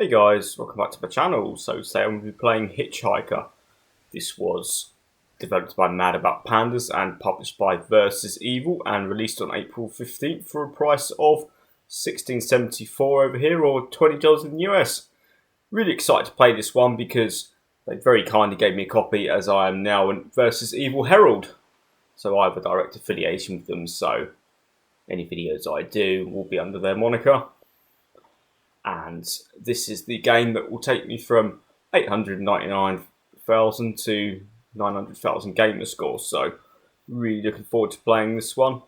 Hey guys, welcome back to my channel. So today I'm going to be playing Hitchhiker. This was developed by Mad About Pandas and published by Versus Evil and released on April 15th for a price of $16.74 over here or $20 in the US. Really excited to play this one because they very kindly gave me a copy as I am now in Versus Evil Herald. So I have a direct affiliation with them, so any videos I do will be under their moniker. And this is the game that will take me from 899,000 to 900,000 Gamerscore. So really looking forward to playing this one.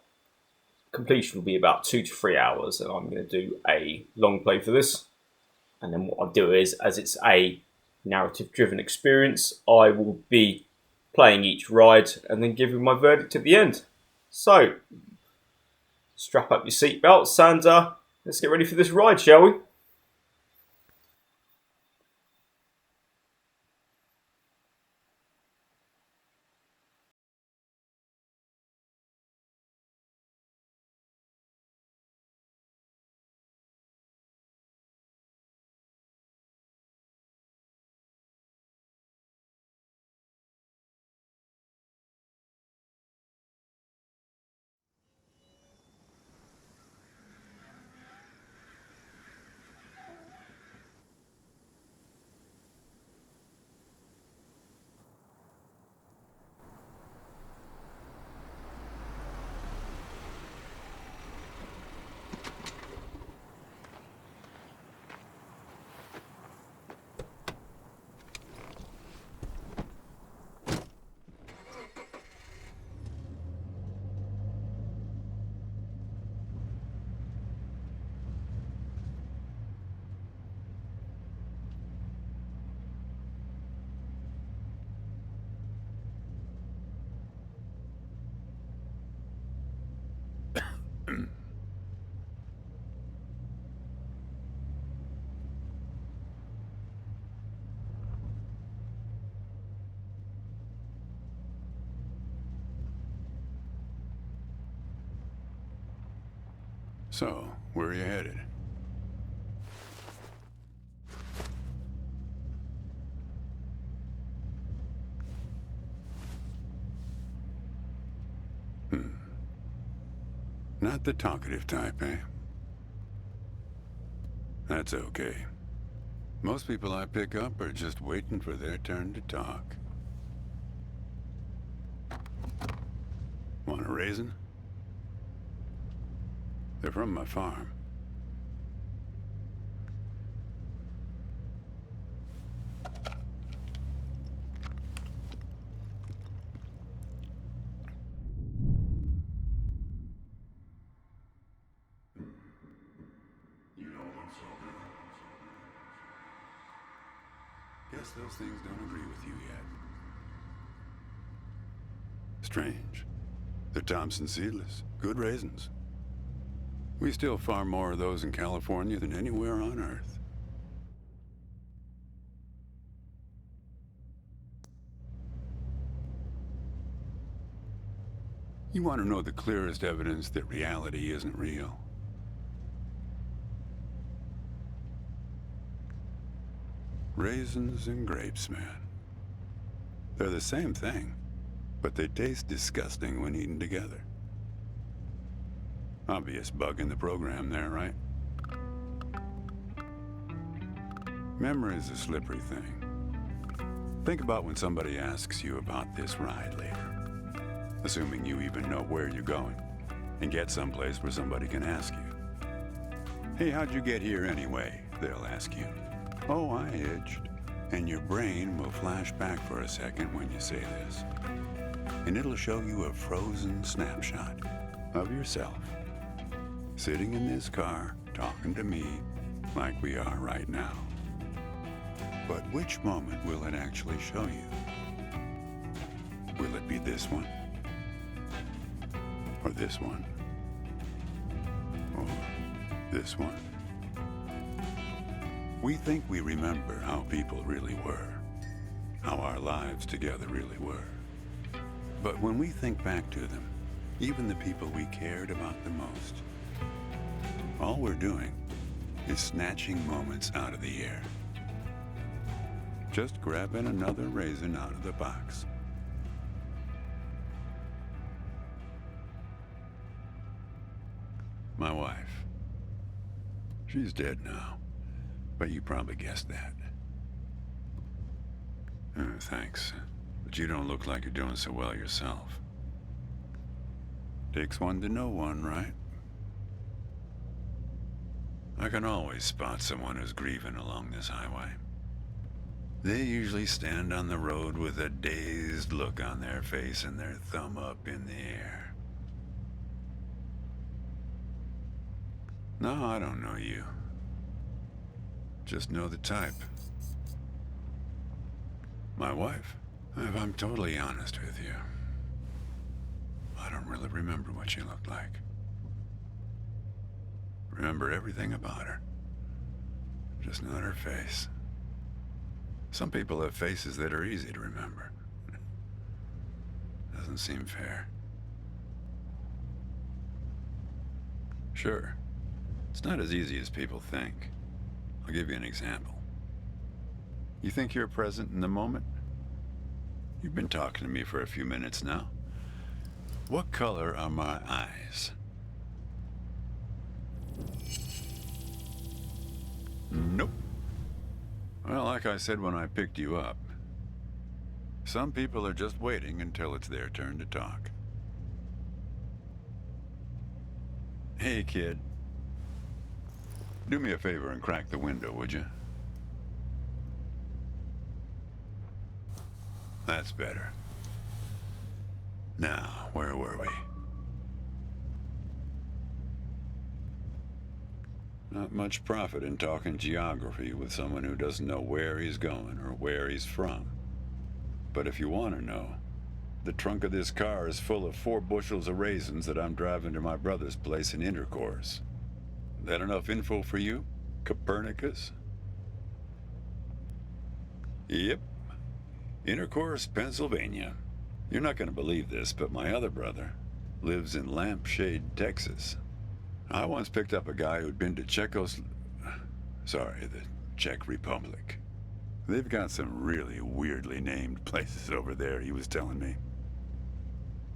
Completion will be about 2 to 3 hours, and I'm going to do a long play for this. And then what I'll do is, as it's a narrative-driven experience, I will be playing each ride and then giving my verdict at the end. So strap up your seatbelts and let's get ready for this ride, shall we? So, where are you headed? Not the talkative type, eh? That's okay. Most people I pick up are just waiting for their turn to talk. Want a raisin? They're from my farm. Guess those things don't agree with you yet. Strange. They're Thompson seedless. Good raisins. We still farm more of those in California than anywhere on Earth. You want to know the clearest evidence that reality isn't real? Raisins and grapes, man. They're the same thing, but they taste disgusting when eaten together. Obvious bug in the program there, right? Memory's a slippery thing. Think about when somebody asks you about this ride later, assuming you even know where you're going, and get someplace where somebody can ask you. Hey, how'd you get here anyway? They'll ask you. Oh, I hitched. And your brain will flash back for a second when you say this. And it'll show you a frozen snapshot of yourself, sitting in this car, talking to me like we are right now. But which moment will it actually show you? Will it be this one? Or this one? Or this one? We think we remember how people really were, how our lives together really were. But when we think back to them, even the people we cared about the most, all we're doing is snatching moments out of the air. Just grabbing another raisin out of the box. My wife. She's dead now, but you probably guessed that. Thanks, but you don't look like you're doing so well yourself. Takes one to know one, right? I can always spot someone who's grieving along this highway. They usually stand on the road with a dazed look on their face and their thumb up in the air. No, I don't know you. Just know the type. My wife, if I'm totally honest with you, I don't really remember what she looked like. Remember everything about her, just not her face. Some people have faces that are easy to remember. Doesn't seem fair. Sure, it's not as easy as people think. I'll give you an example. You think you're present in the moment? You've been talking to me for a few minutes now. What color are my eyes? Nope. Well, like I said when I picked you up, some people are just waiting until it's their turn to talk. Hey, kid. Do me a favor and crack the window, would you? That's better. Now, where were we? Not much profit in talking geography with someone who doesn't know where he's going or where he's from. But if you want to know, the trunk of this car is full of 4 bushels of raisins that I'm driving to my brother's place in Intercourse. That enough info for you, Copernicus? Yep. Intercourse, Pennsylvania. You're not going to believe this, but my other brother lives in Lampshade, Texas. I once picked up a guy who'd been to the Czech Republic. They've got some really weirdly named places over there, he was telling me.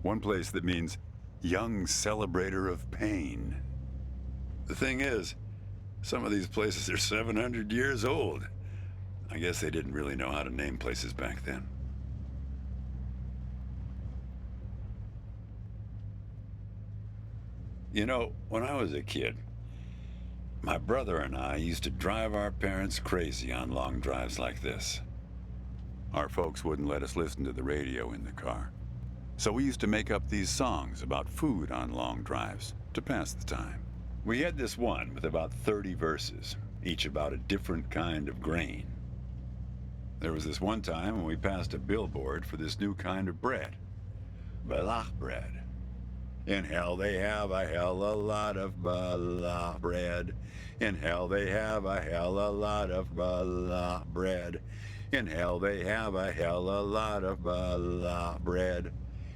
One place that means young celebrator of pain. The thing is, some of these places are 700 years old. I guess they didn't really know how to name places back then. You know, when I was a kid, my brother and I used to drive our parents crazy on long drives like this. Our folks wouldn't let us listen to the radio in the car. So we used to make up these songs about food on long drives to pass the time. We had this one with about 30 verses, each about a different kind of grain. There was this one time when we passed a billboard for this new kind of bread, balach bread. In hell they have a hell a lot of balach bread. In hell they have a hell a lot of balach bread. In hell they have a hell a lot of balach bread.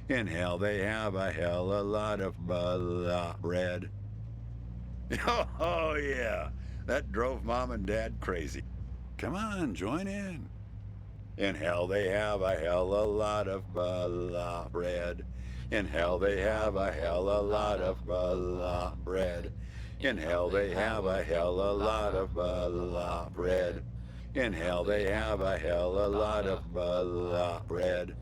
In hell they have a hell a lot of balach bread. Oh yeah, that drove Mom and Dad crazy. Come on, join in. In hell they have a hell a lot of balach bread. In hell they have a hell a lot of balach bread. In hell they have a hell a lot of balach bread. In hell they have a hell a lot of balach bread.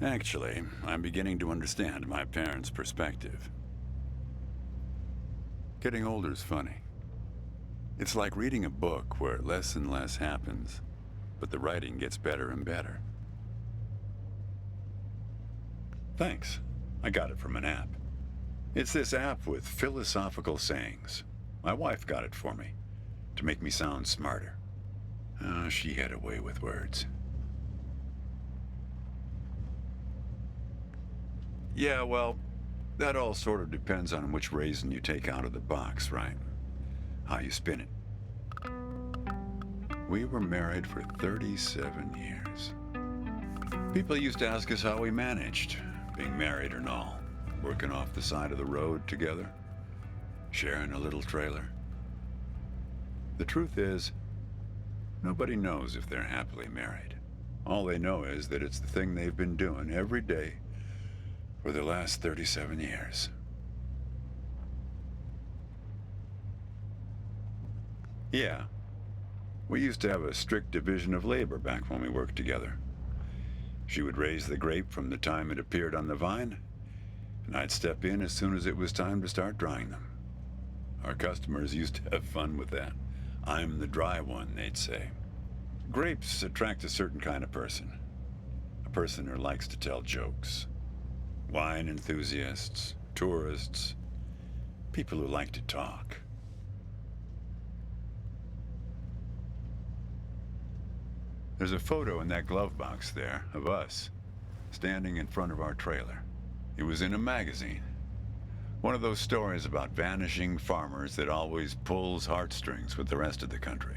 Actually, I'm beginning to understand my parents' perspective. Getting older's funny. It's like reading a book where less and less happens, but the writing gets better and better. Thanks. I got it from an app. It's this app with philosophical sayings. My wife got it for me, to make me sound smarter. Oh, she had a way with words. Yeah, well, that all sort of depends on which raisin you take out of the box, right? How you spin it. We were married for 37 years. People used to ask us how we managed, being married and all, working off the side of the road together, sharing a little trailer. The truth is, nobody knows if they're happily married. All they know is that it's the thing they've been doing every day for the last 37 years. Yeah, we used to have a strict division of labor back when we worked together. She would raise the grape from the time it appeared on the vine, and I'd step in as soon as it was time to start drying them. Our customers used to have fun with that. I'm the dry one, they'd say. Grapes attract a certain kind of person. A person who likes to tell jokes. Wine enthusiasts, tourists, people who like to talk. There's a photo in that glove box there of us, standing in front of our trailer. It was in a magazine. One of those stories about vanishing farmers that always pulls heartstrings with the rest of the country.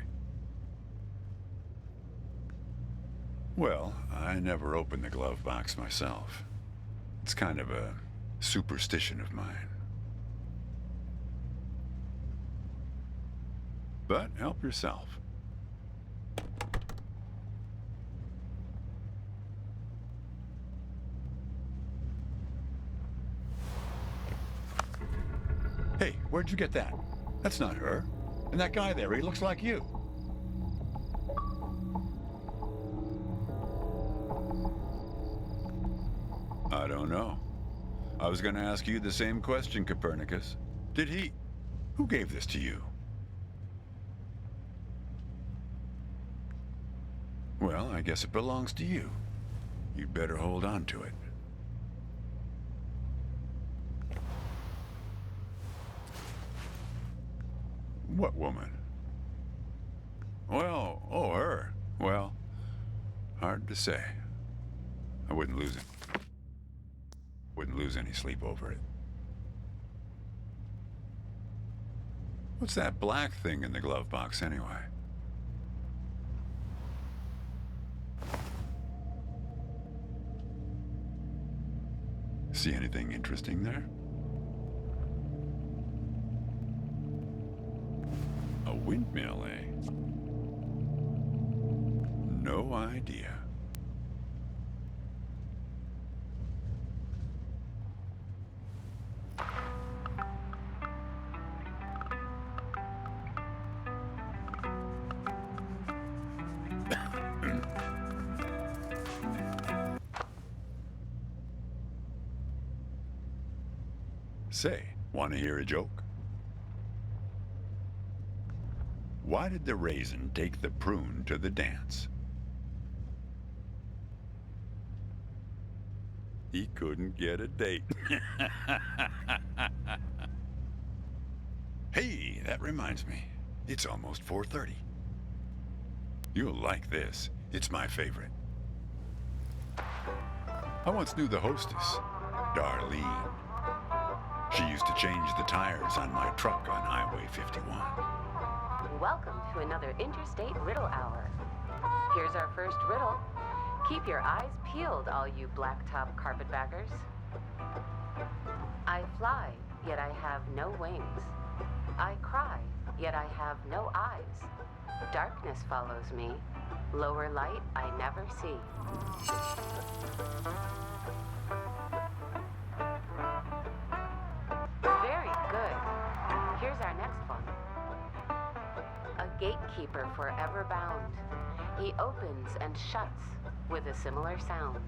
Well, I never opened the glove box myself. It's kind of a superstition of mine. But help yourself. Hey, where'd you get that? That's not her. And that guy there, he looks like you. I don't know. I was gonna ask you the same question, Copernicus. Did he... Who gave this to you? Well, I guess it belongs to you. You'd better hold on to it. What woman? Well, oh, her. Well, hard to say. I wouldn't lose it. Wouldn't lose any sleep over it. What's that black thing in the glove box anyway? See anything interesting there? A windmill, eh? No idea. Say, want to hear a joke? Why did the raisin take the prune to the dance? He couldn't get a date. Hey, that reminds me. It's almost 4:30. You'll like this. It's my favorite. I once knew the hostess, Darlene. She used to change the tires on my truck on Highway 51. Welcome to another Interstate Riddle Hour. Here's our first riddle. Keep your eyes peeled, all you blacktop carpetbaggers. I fly, yet I have no wings. I cry, yet I have no eyes. Darkness follows me. Lower light I never see. Very good. Here's our next one. A gatekeeper forever bound. He opens and shuts with a similar sound.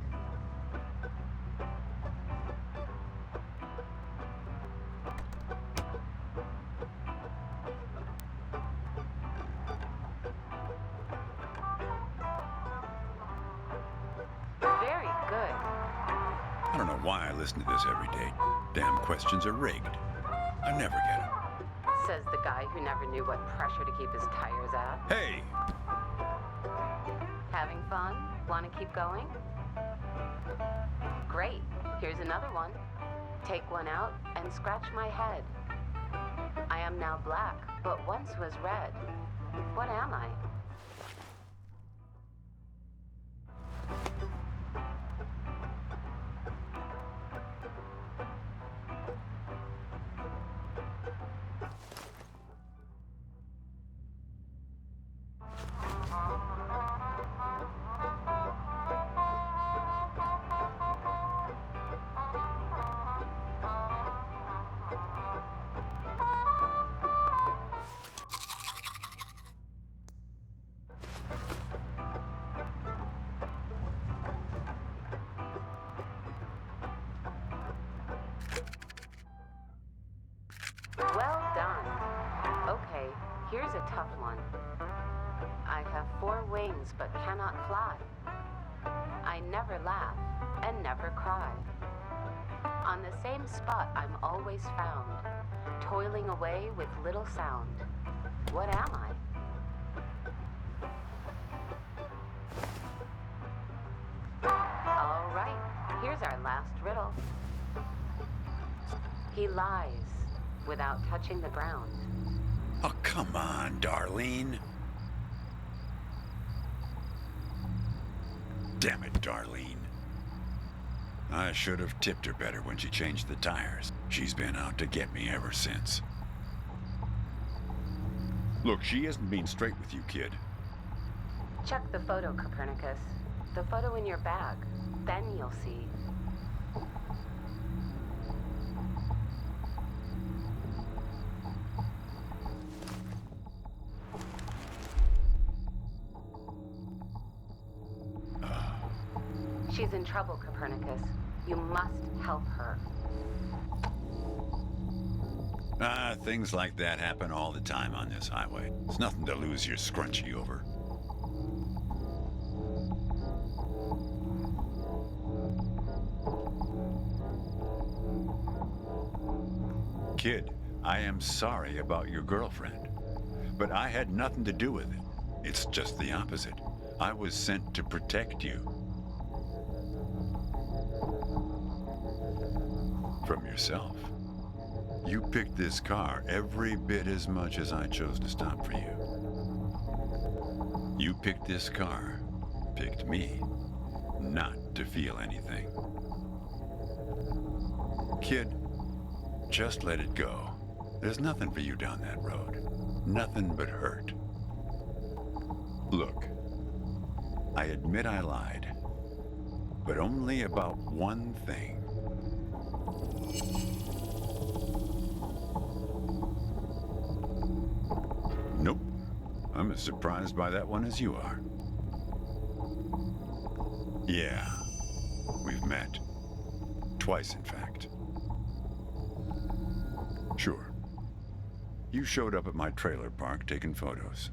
Very good. I don't know why I listen to this every day. Damn questions are rigged. I never get them. Says the guy who never knew what pressure to keep his tires at. Hey! Having fun? Want to keep going? Great. Here's another one. Take one out and scratch my head. I am now black, but once was red. What am I? I have 4 wings but cannot fly. I never laugh and never cry. On the same spot I'm always found, toiling away with little sound. What am I? All right, here's our last riddle. He lies without touching the ground. Oh, come on, Darlene. Damn it, Darlene. I should have tipped her better when she changed the tires. She's been out to get me ever since. Look, she isn't being straight with you, kid. Check the photo, Copernicus. The photo in your bag. Then you'll see. She's in trouble, Copernicus. You must help her. Things like that happen all the time on this highway. It's nothing to lose your scrunchie over. Kid, I am sorry about your girlfriend, but I had nothing to do with it. It's just the opposite. I was sent to protect you. From yourself. You picked this car every bit as much as I chose to stop for you. You picked this car, picked me, not to feel anything. Kid, just let it go. There's nothing for you down that road. Nothing but hurt. Look, I admit I lied, but only about one thing. Nope. I'm as surprised by that one as you are. Yeah, we've met. Twice, in fact. Sure. You showed up at my trailer park taking photos.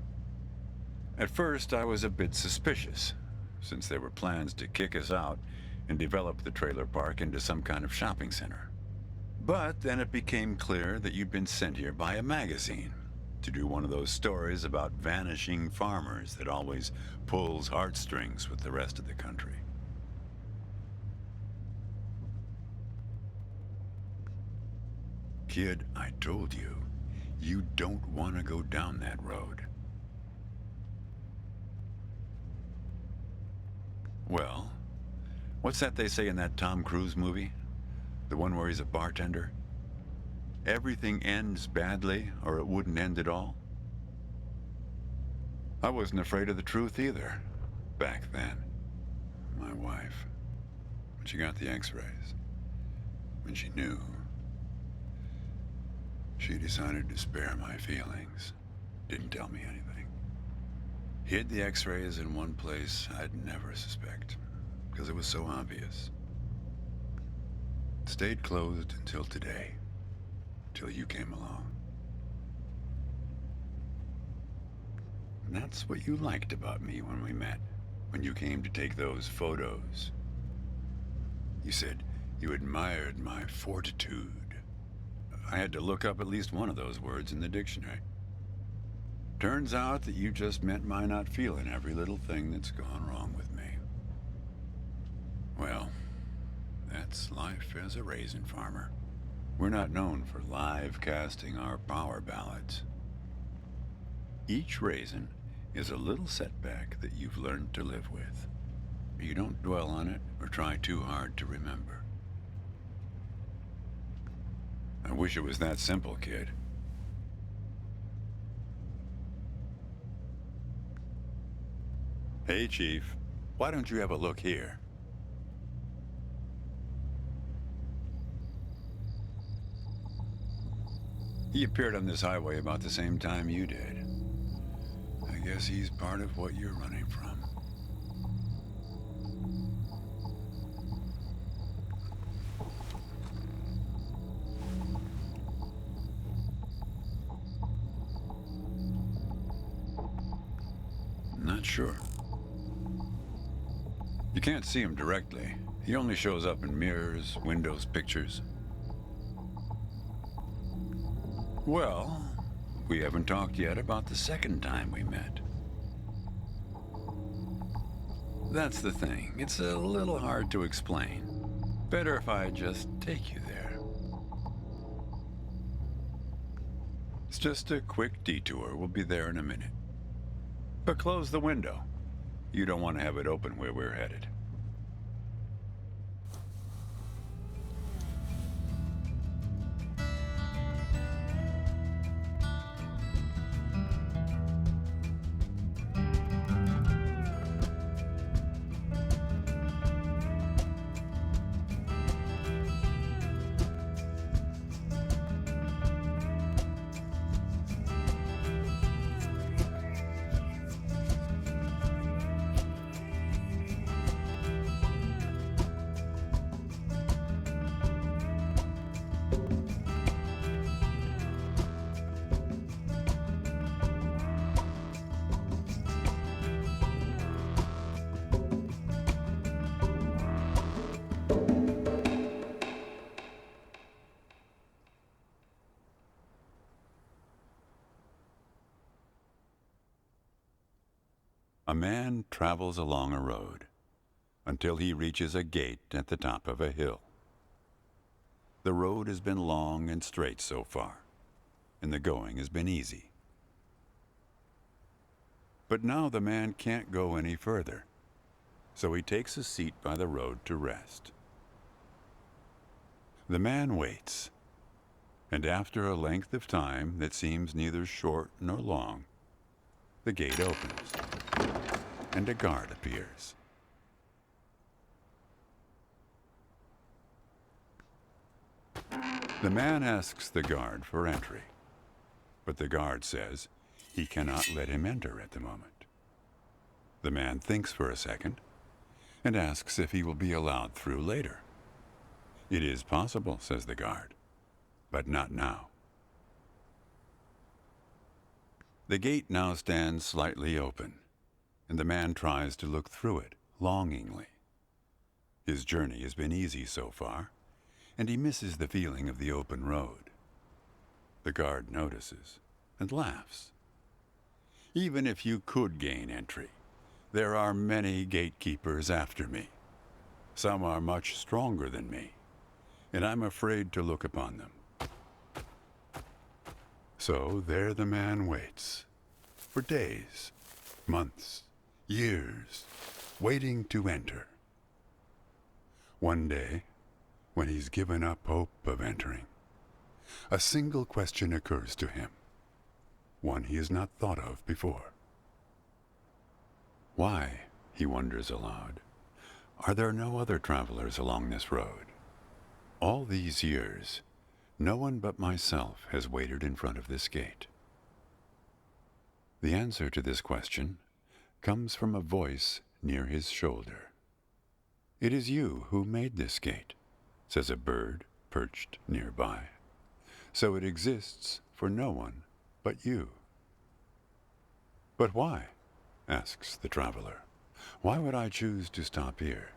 At first, I was a bit suspicious, since there were plans to kick us out and develop the trailer park into some kind of shopping center. But then it became clear that you'd been sent here by a magazine to do one of those stories about vanishing farmers that always pulls heartstrings with the rest of the country. Kid, I told you, you don't want to go down that road. Well, what's that they say in that Tom Cruise movie? The one where he's a bartender? Everything ends badly, or it wouldn't end at all. I wasn't afraid of the truth either, back then. My wife, when she got the x-rays, when she knew, she decided to spare my feelings. Didn't tell me anything. Hid the x-rays in one place I'd never suspect, because it was so obvious. Stayed closed until today. Till you came along. And that's what you liked about me when we met, when you came to take those photos. You said you admired my fortitude. I had to look up at least one of those words in the dictionary. Turns out that you just meant my not feeling every little thing that's gone wrong with me. Well, that's life as a raisin farmer. We're not known for live casting our power ballots. Each raisin is a little setback that you've learned to live with. You don't dwell on it or try too hard to remember. I wish it was that simple, kid. Hey, Chief. Why don't you have a look here? He appeared on this highway about the same time you did. I guess he's part of what you're running from. not sure. You can't see him directly. He only shows up in mirrors, windows, pictures. Well, we haven't talked yet about the second time we met. That's the thing. It's a little hard to explain. Better if I just take you there. It's just a quick detour. We'll be there in a minute. But close the window. You don't want to have it open where we're headed. A man travels along a road until he reaches a gate at the top of a hill. The road has been long and straight so far, and the going has been easy. But now the man can't go any further, so he takes a seat by the road to rest. The man waits, and after a length of time that seems neither short nor long, the gate opens, and a guard appears. The man asks the guard for entry, but the guard says he cannot let him enter at the moment. The man thinks for a second and asks if he will be allowed through later. It is possible, says the guard, but not now. The gate now stands slightly open, and the man tries to look through it longingly. His journey has been easy so far, and he misses the feeling of the open road. The guard notices and laughs. Even if you could gain entry, there are many gatekeepers after me. Some are much stronger than me, and I'm afraid to look upon them. So there the man waits, for days, months, years, waiting to enter. One day, when he's given up hope of entering, a single question occurs to him, one he has not thought of before. Why, he wonders aloud, are there no other travelers along this road? All these years, no one but myself has waited in front of this gate. The answer to this question comes from a voice near his shoulder. It is you who made this gate, says a bird perched nearby. So it exists for no one but you. But why? Asks the traveler. Why would I choose to stop here?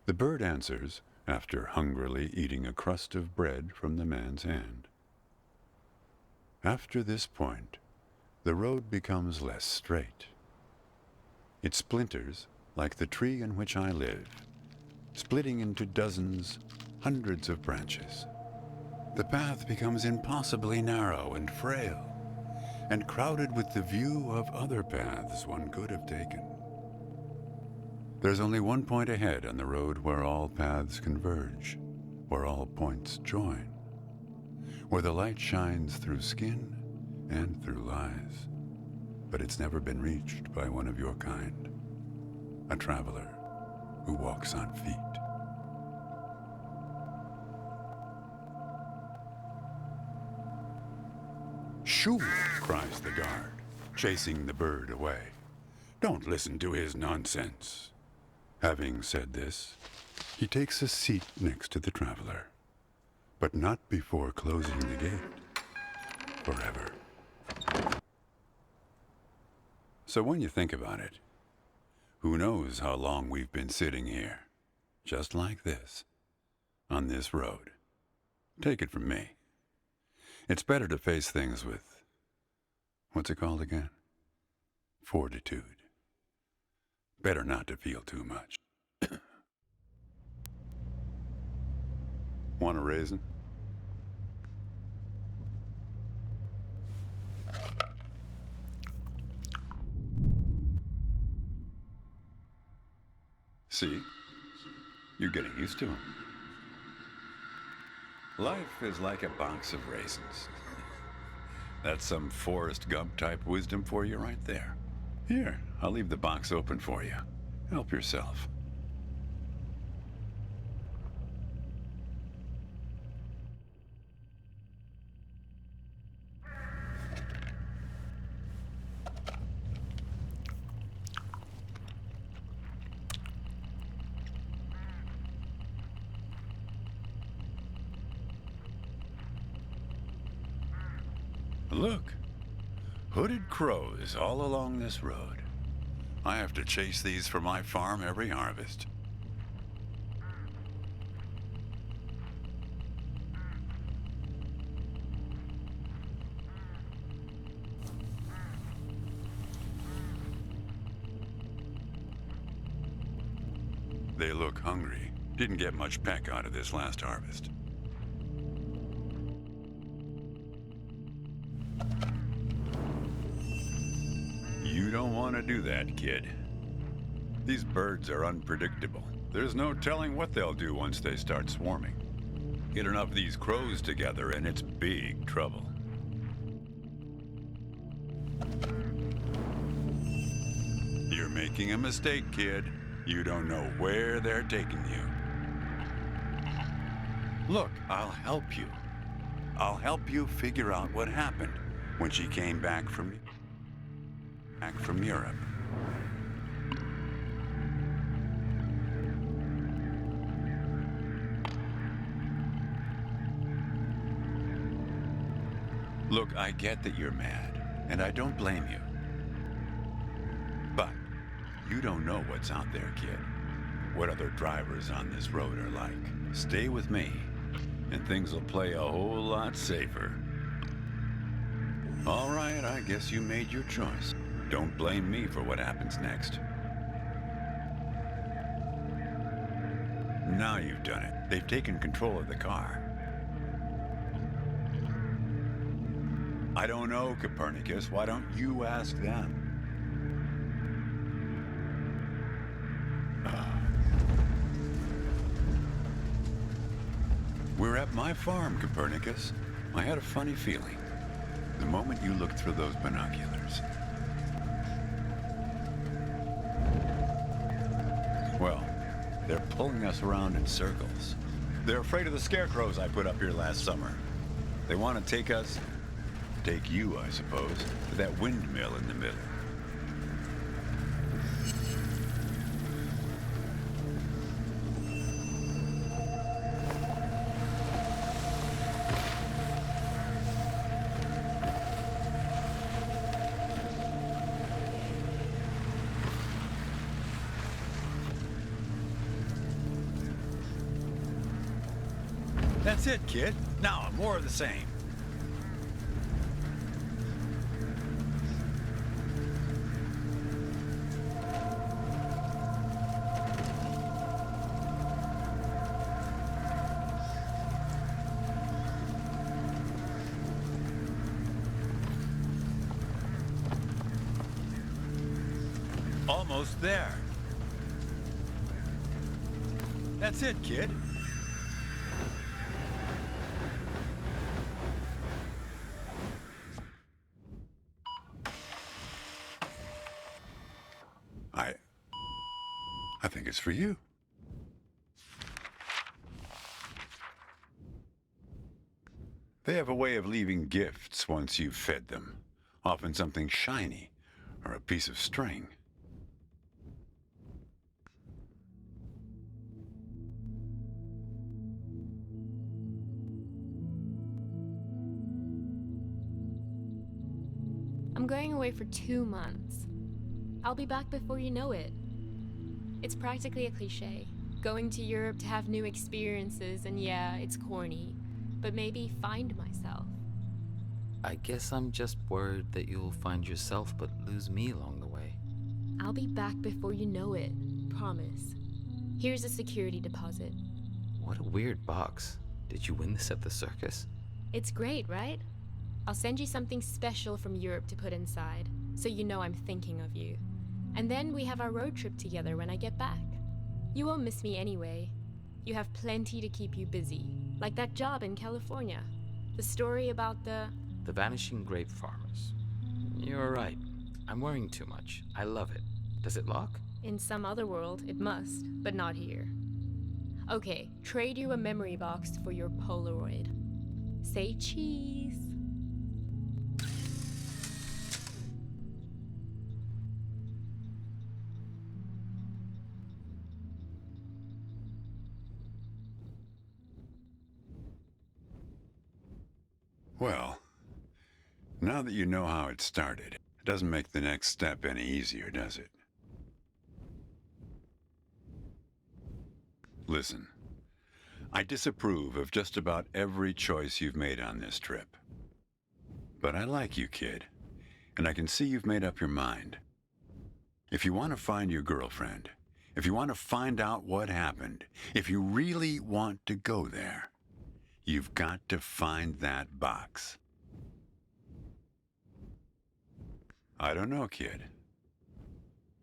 The bird answers after hungrily eating a crust of bread from the man's hand. After this point, the road becomes less straight. It splinters like the tree in which I live, splitting into dozens, hundreds of branches. The path becomes impossibly narrow and frail, and crowded with the view of other paths one could have taken. There's only one point ahead on the road where all paths converge, where all points join, where the light shines through skin and through lies. But it's never been reached by one of your kind, a traveler who walks on feet. Shoo! Cries the guard, chasing the bird away. Don't listen to his nonsense. Having said this, He takes a seat next to the traveler, but not before closing the gate. Forever. So when you think about it, who knows how long we've been sitting here, just like this, on this road. Take it from me. It's better to face things with, what's it called again? Fortitude. Better not to feel too much. Want a raisin? See? You're getting used to them. Life is like a box of raisins. That's some Forrest Gump type wisdom for you right there. Here, I'll leave the box open for you. Help yourself. Look, hooded crows all along this road. I have to chase these for my farm every harvest. They look hungry. Didn't get much peck out of this last harvest. You don't want to do that, kid. These birds are unpredictable. There's no telling what they'll do once they start swarming. Get enough of these crows together and it's big trouble. You're making a mistake, kid. You don't know where they're taking you. Look, I'll help you. I'll help you figure out what happened when she came back from Europe. Look, I get that you're mad, and I don't blame you. But you don't know what's out there, kid. What other drivers on this road are like. Stay with me, and things will play a whole lot safer. All right, I guess you made your choice. Don't blame me for what happens next. Now you've done it. They've taken control of the car. I don't know, Copernicus. Why don't you ask them? We're at my farm, Copernicus. I had a funny feeling the moment you looked through those binoculars. Well, they're pulling us around in circles. They're afraid of the scarecrows I put up here last summer. They want to take you, I suppose, to that windmill in the middle. That's it, kid. Now, more of the same. Almost there. That's it, kid. I think it's for you. They have a way of leaving gifts once you've fed them. Often something shiny or a piece of string. I'm going away for 2 months. I'll be back before you know it. It's practically a cliche. Going to Europe to have new experiences, and yeah, it's corny, but maybe find myself. I guess I'm just worried that you'll find yourself but lose me along the way. I'll be back before you know it. Promise. Here's a security deposit. What a weird box. Did you win this at the circus? It's great, right? I'll send you something special from Europe to put inside, so you know I'm thinking of you. And then we have our road trip together when I get back. You won't miss me anyway. You have plenty to keep you busy, like that job in California. The story about the vanishing grape farmers. You're right. I'm worrying too much. I love it. Does it lock? In some other world, it must, but not here. Okay, trade you a memory box for your Polaroid. Say cheese. Well, now that you know how it started, it doesn't make the next step any easier, does it? Listen, I disapprove of just about every choice you've made on this trip. But I like you, kid, and I can see you've made up your mind. If you want to find your girlfriend, if you want to find out what happened, if you really want to go there, you've got to find that box. I don't know, kid.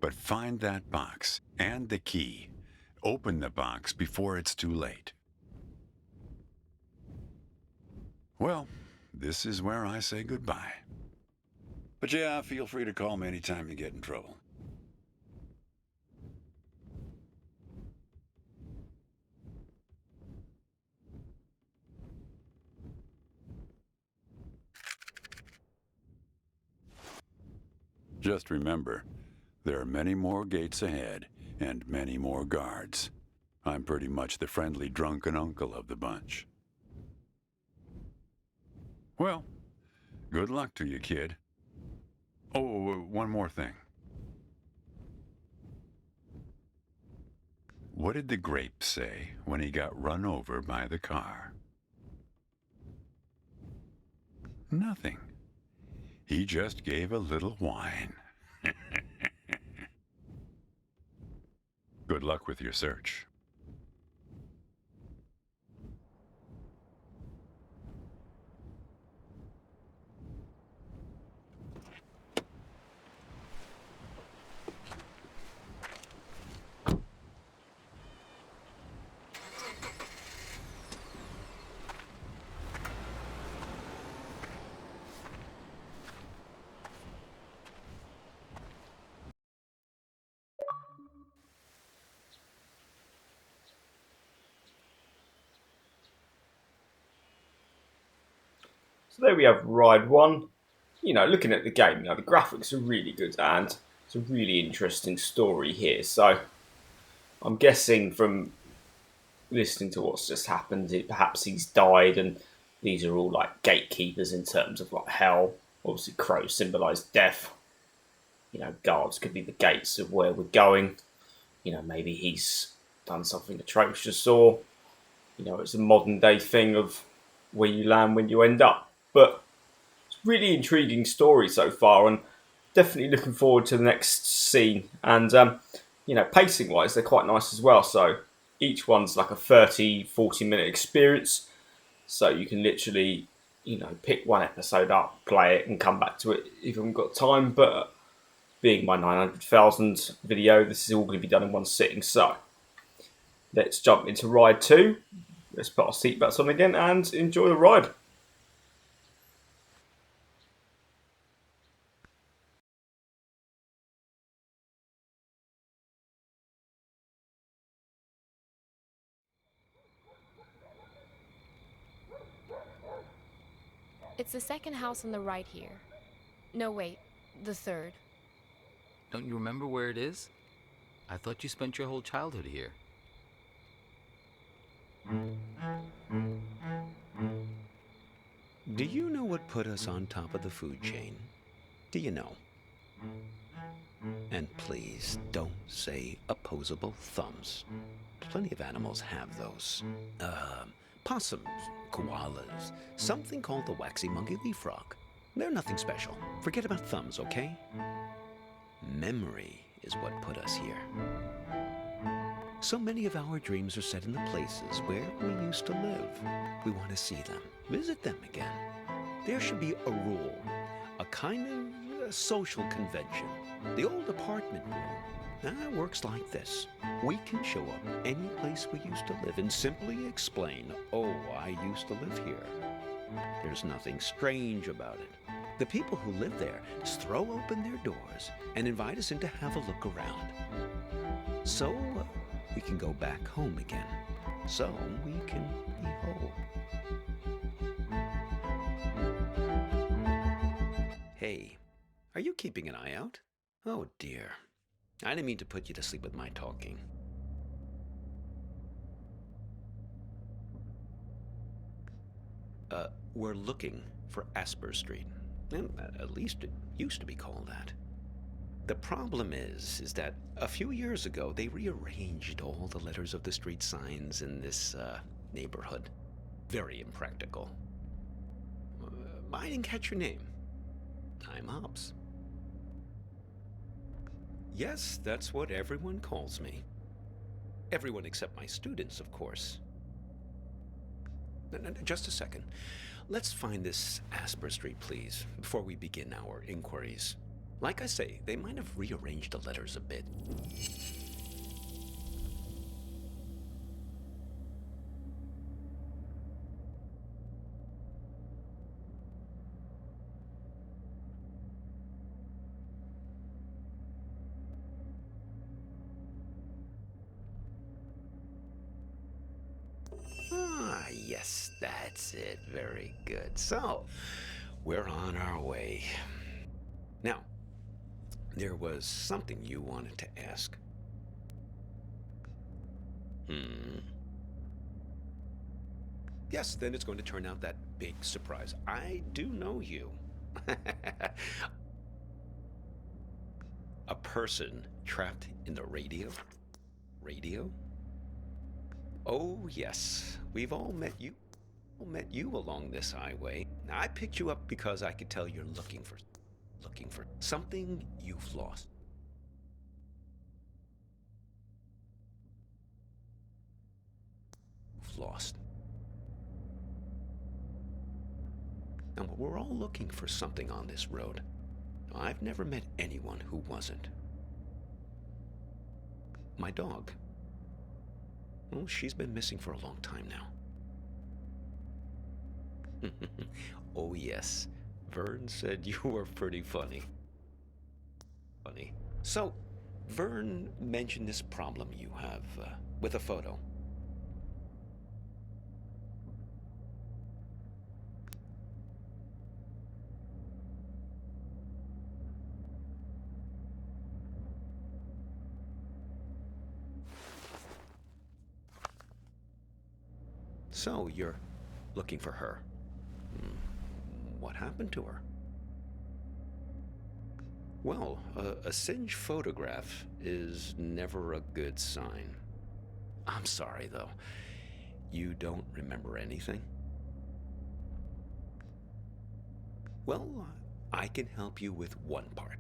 But find that box and the key. Open the box before it's too late. Well, this is where I say goodbye. But yeah, feel free to call me anytime you get in trouble. Just remember, there are many more gates ahead and many more guards. I'm pretty much the friendly drunken uncle of the bunch. Well, good luck to you, kid. Oh, one more thing. What did the grape say when he got run over by the car? Nothing. He just gave a little whine. Good luck with your search. So there we have Ride 1. Looking at the game, the graphics are really good and it's a really interesting story here. So I'm guessing from listening to what's just happened, perhaps he's died and these are all like gatekeepers in terms of like hell. Obviously crows symbolise death. Guards could be the gates of where we're going. Maybe he's done something atrocious or, it's a modern day thing of where you land when you end up. But it's a really intriguing story so far and definitely looking forward to the next scene. And, pacing wise, they're quite nice as well. So each one's like a 30-40 minute experience. So you can literally, pick one episode up, play it and come back to it if you haven't got time. But being my 900,000 video, this is all going to be done in one sitting. So let's jump into Ride 2. Let's put our seatbelts on again and enjoy the ride. It's the second house on the right here. No, wait, the third. Don't you remember where it is? I thought you spent your whole childhood here. Do you know what put us on top of the food chain? do you know? And please don't say opposable thumbs. Plenty of animals have those. Possums, koalas, something called the waxy monkey leaf frog. They're nothing special. Forget about thumbs, okay? Memory is what put us here. So many of our dreams are set in the places where we used to live. We want to see them, visit them again. There should be a rule, a kind of social convention. The old apartment rule works like this. We can show up any place we used to live and simply explain, oh, I used to live here. There's nothing strange about it. The people who live there just throw open their doors and invite us in to have a look around. So we can go back home again. So we can be whole. Hey, are you keeping an eye out? Oh dear. I didn't mean to put you to sleep with my talking. We're looking for ASPER Street. At least it used to be called that. The problem is that a few years ago they rearranged all the letters of the street signs in this neighborhood. Very impractical. I didn't catch your name. I'm Hobbs. Yes, that's what everyone calls me. Everyone except my students, of course. No, just a second. Let's find this ASPER Street, please, before we begin our inquiries. Like I say, they might have rearranged the letters a bit. Yes, that's it. Very good. So, we're on our way. Now, there was something you wanted to ask. Yes, then it's going to turn out that big surprise. I do know you. A person trapped in the radio? Radio? Oh, yes. We've all met you. Along this highway. Now, I picked you up because I could tell you're looking for something you've lost. Now, we're all looking for something on this road. I've never met anyone who wasn't. My dog. Well, she's been missing for a long time now. Oh, yes. Vern said you were pretty funny. So, Vern mentioned this problem you have with a photo. So, you're looking for her. What happened to her? Well, a singed photograph is never a good sign. I'm sorry, though. You don't remember anything? Well, I can help you with one part.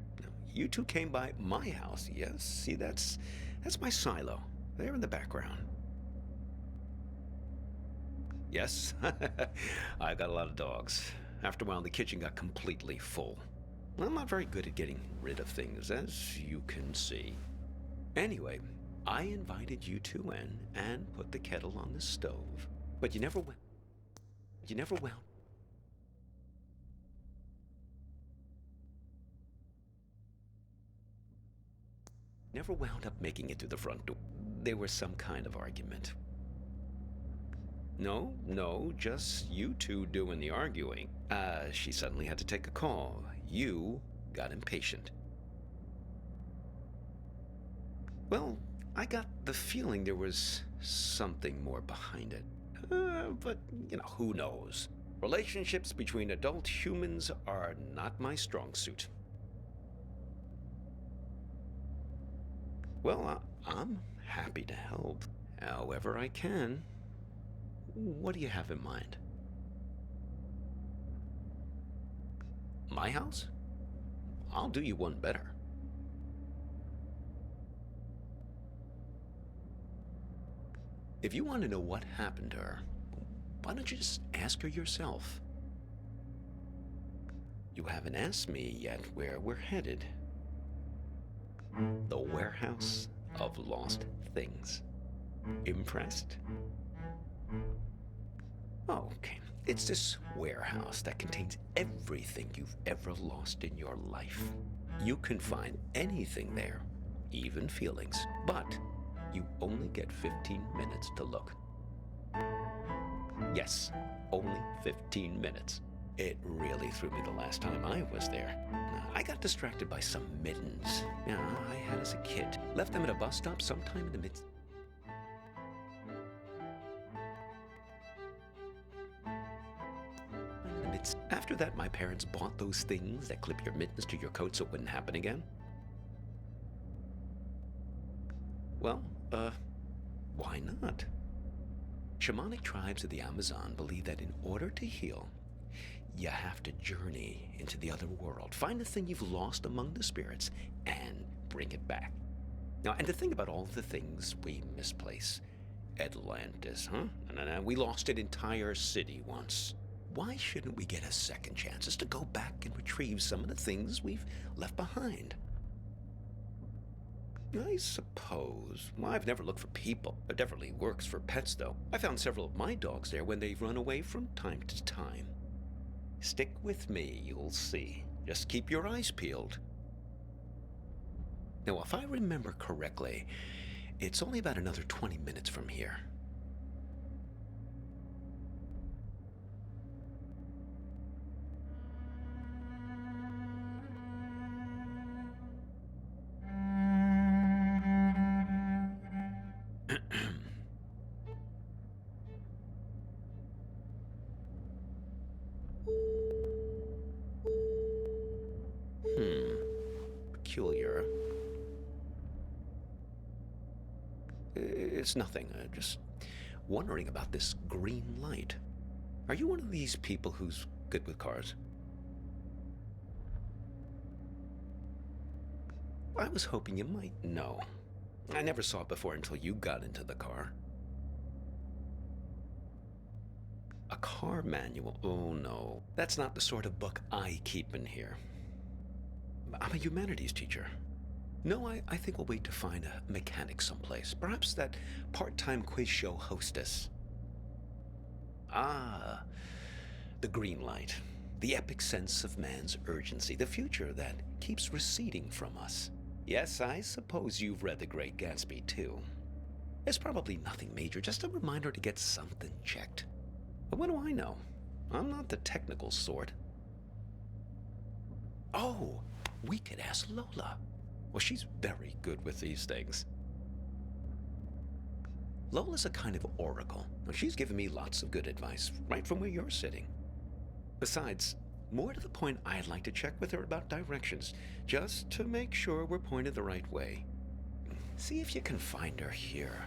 You two came by my house, yes? See, that's my silo. There in the background. Yes, I got a lot of dogs. After a while, the kitchen got completely full. I'm not very good at getting rid of things, as you can see. Anyway, I invited you two in and put the kettle on the stove. But you never wound up making it to the front door. There was some kind of argument. No, just you two doing the arguing. She suddenly had to take a call. You got impatient. Well, I got the feeling there was something more behind it. But, who knows? Relationships between adult humans are not my strong suit. Well, I'm happy to help, however I can. What do you have in mind? My house? I'll do you one better. If you want to know what happened to her, why don't you just ask her yourself? You haven't asked me yet where we're headed. The warehouse of lost things. Impressed? Okay. It's this warehouse that contains everything you've ever lost in your life. You can find anything there, even feelings, but you only get 15 minutes to look. Yes, only 15 minutes. It really threw me the last time I was there. I got distracted by some mittens. Yeah, I had as a kid. Left them at a bus stop sometime in the mid... After that, my parents bought those things that clip your mittens to your coat so it wouldn't happen again. Well, why not? Shamanic tribes of the Amazon believe that in order to heal, you have to journey into the other world, find the thing you've lost among the spirits, and bring it back. Now, and to think about all the things we misplace. Atlantis, huh? No, we lost an entire city once. Why shouldn't we get a second chance just to go back and retrieve some of the things we've left behind? I suppose. Well, I've never looked for people. It definitely works for pets, though. I found several of my dogs there when they've run away from time to time. Stick with me, you'll see. Just keep your eyes peeled. Now, if I remember correctly, it's only about another 20 minutes from here. Peculiar. It's nothing. Just wondering about this green light. Are you one of these people who's good with cars? I was hoping you might know. I never saw it before until you got into the car. A car manual? Oh no. That's not the sort of book I keep in here. I'm a humanities teacher. No, I think we'll wait to find a mechanic someplace. Perhaps that part-time quiz show hostess. Ah, the green light. The epic sense of man's urgency. The future that keeps receding from us. Yes, I suppose you've read The Great Gatsby, too. It's probably nothing major, just a reminder to get something checked. But what do I know? I'm not the technical sort. Oh, we could ask Lola. Well, she's very good with these things. Lola's a kind of oracle. She's given me lots of good advice, right from where you're sitting. Besides, more to the point, I'd like to check with her about directions, just to make sure we're pointed the right way. See if you can find her here.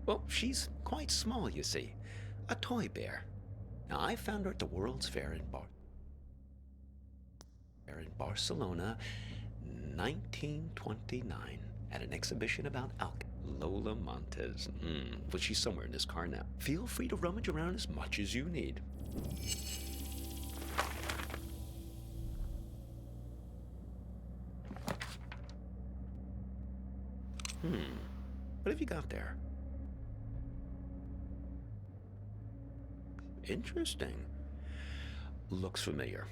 Well, she's quite small, you see. A toy bear. Now, I found her at the World's Fair in Barcelona, 1929, at an exhibition about alchemy. Lola MONTEZ. Well, she's somewhere in this car now. Feel free to rummage around as much as you need. What have you got there? Interesting. Looks familiar.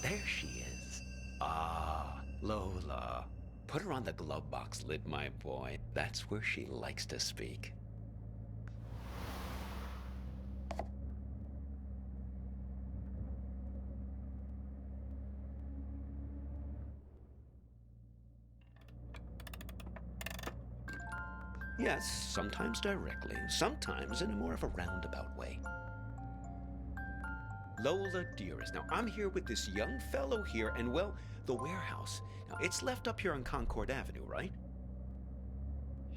There she is. Ah, Lola. Put her on the glove box lid, my boy. That's where she likes to speak. Yes, sometimes directly, sometimes in a more of a roundabout way. Lola, dearest, now I'm here with this young fellow here, and well, the warehouse. Now, it's left up here on Concord Avenue, right?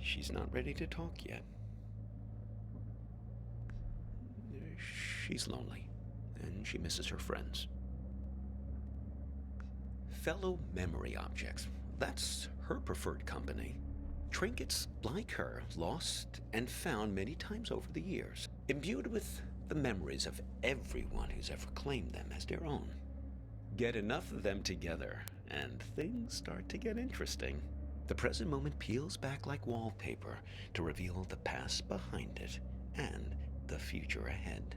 She's not ready to talk yet. She's lonely, and she misses her friends. Fellow memory objects. That's her preferred company. Trinkets like her, lost and found many times over the years, imbued with the memories of everyone who's ever claimed them as their own. Get enough of them together, and things start to get interesting. The present moment peels back like wallpaper to reveal the past behind it and the future ahead.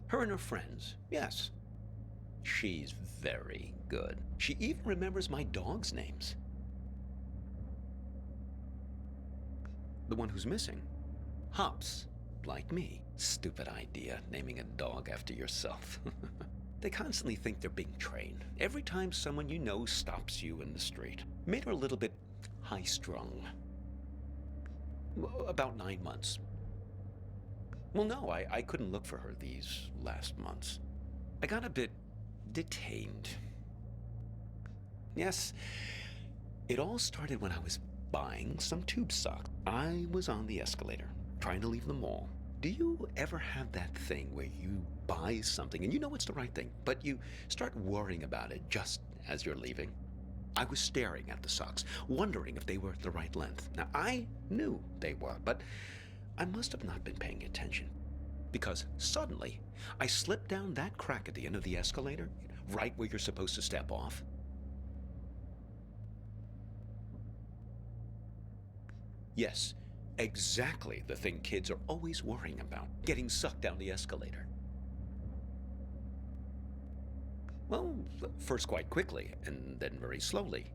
Her and her friends, yes. She's very good. She even remembers my dog's names. The one who's missing? Hops, like me. Stupid idea, naming a dog after yourself. They constantly think they're being trained. Every time someone you know stops you in the street. Made her a little bit high-strung. About 9 months. Well, no, I couldn't look for her these last months. I got a bit detained. Yes, it all started when I was buying some tube socks. I was on the escalator, trying to leave the mall. Do you ever have that thing where you buy something and you know it's the right thing, but you start worrying about it just as you're leaving? I was staring at the socks, wondering if they were the right length. Now, I knew they were, but I must have not been paying attention, because suddenly I slipped down that crack at the end of the escalator, right where you're supposed to step off. Yes, exactly the thing kids are always worrying about, getting sucked down the escalator. Well, first quite quickly, and then very slowly.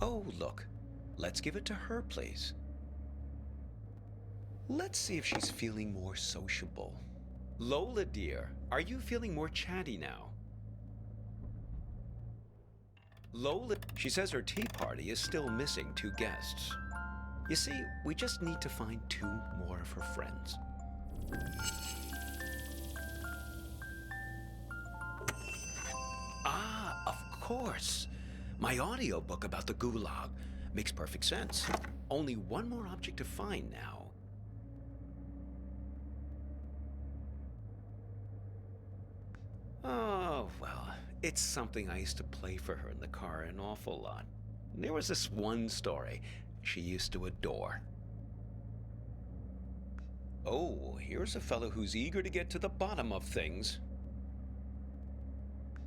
Oh, look. Let's give it to her, please. Let's see if she's feeling more sociable. Lola, dear, are you feeling more chatty now? Lola, she says her tea party is still missing 2 guests. You see, we just need to find 2 more of her friends. Ah, of course. My audiobook about the Gulag makes perfect sense. Only 1 more object to find now. Oh, well, it's something I used to play for her in the car an awful lot. There was this one story she used to adore. Oh, here's a fellow who's eager to get to the bottom of things.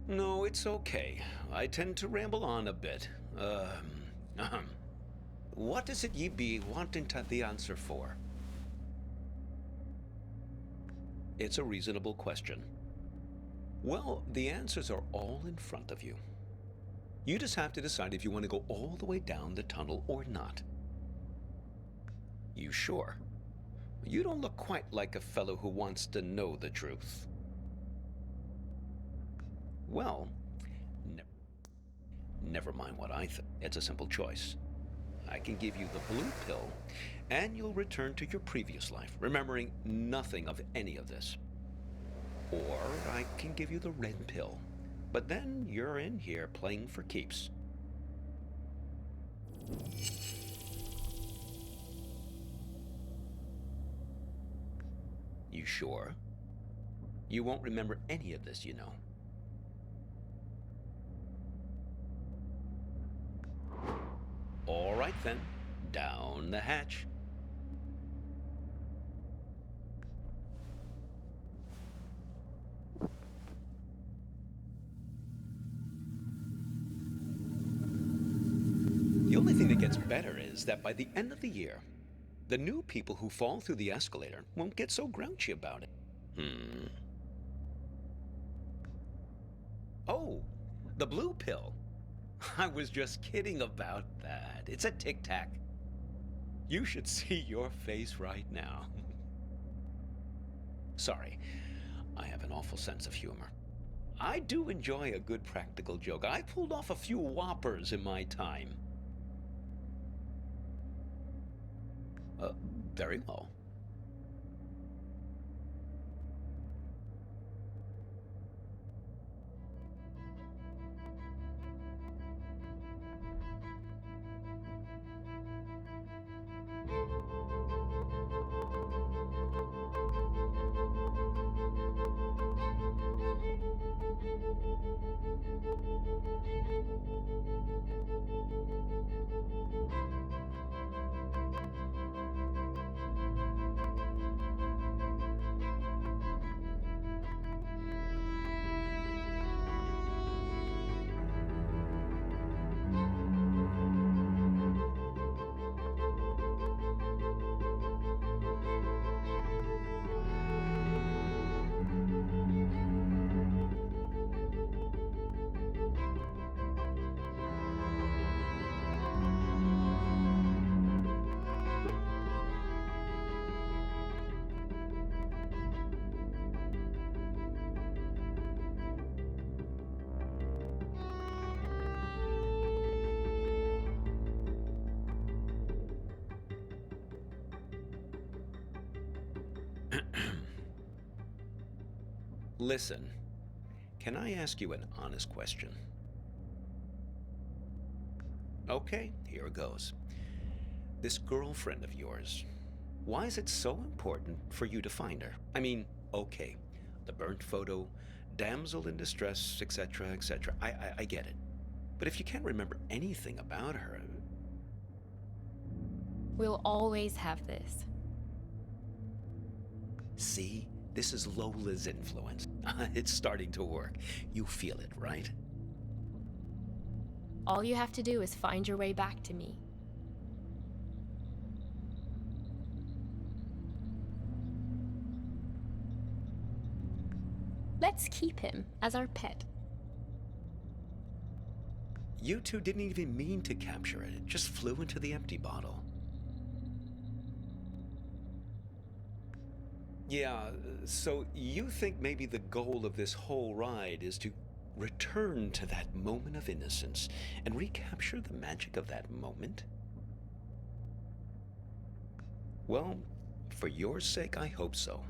No, it's okay. I tend to ramble on a bit. What is it ye be wanting to the answer for? It's a reasonable question. Well, the answers are all in front of you. You just have to decide if you want to go all the way down the tunnel or not. You sure? You don't look quite like a fellow who wants to know the truth. Well, never mind what I think. It's a simple choice. I can give you the blue pill, and you'll return to your previous life, remembering nothing of any of this. Or I can give you the red pill, but then you're in here playing for keeps. You sure? You won't remember any of this, you know. All right then, down the hatch. The only thing that gets better is that by the end of the year, the new people who fall through the escalator won't get so grouchy about it. Oh, the blue pill. I was just kidding about that. It's a tic-tac. You should see your face right now. Sorry, I have an awful sense of humor. I do enjoy a good practical joke. I pulled off a few whoppers in my time. Very well. Listen, can I ask you an honest question? Okay, here it goes. This girlfriend of yours, why is it so important for you to find her? I mean, okay, the burnt photo, damsel in distress, etc., etc. I get it. But if you can't remember anything about her... We'll always have this. See? This is Lola's influence. It's starting to work. You feel it, right? All you have to do is find your way back to me. Let's keep him as our pet. You two didn't even mean to capture it. It just flew into the empty bottle. Yeah, so you think maybe the goal of this whole ride is to return to that moment of innocence and recapture the magic of that moment? Well, for your sake, I hope so.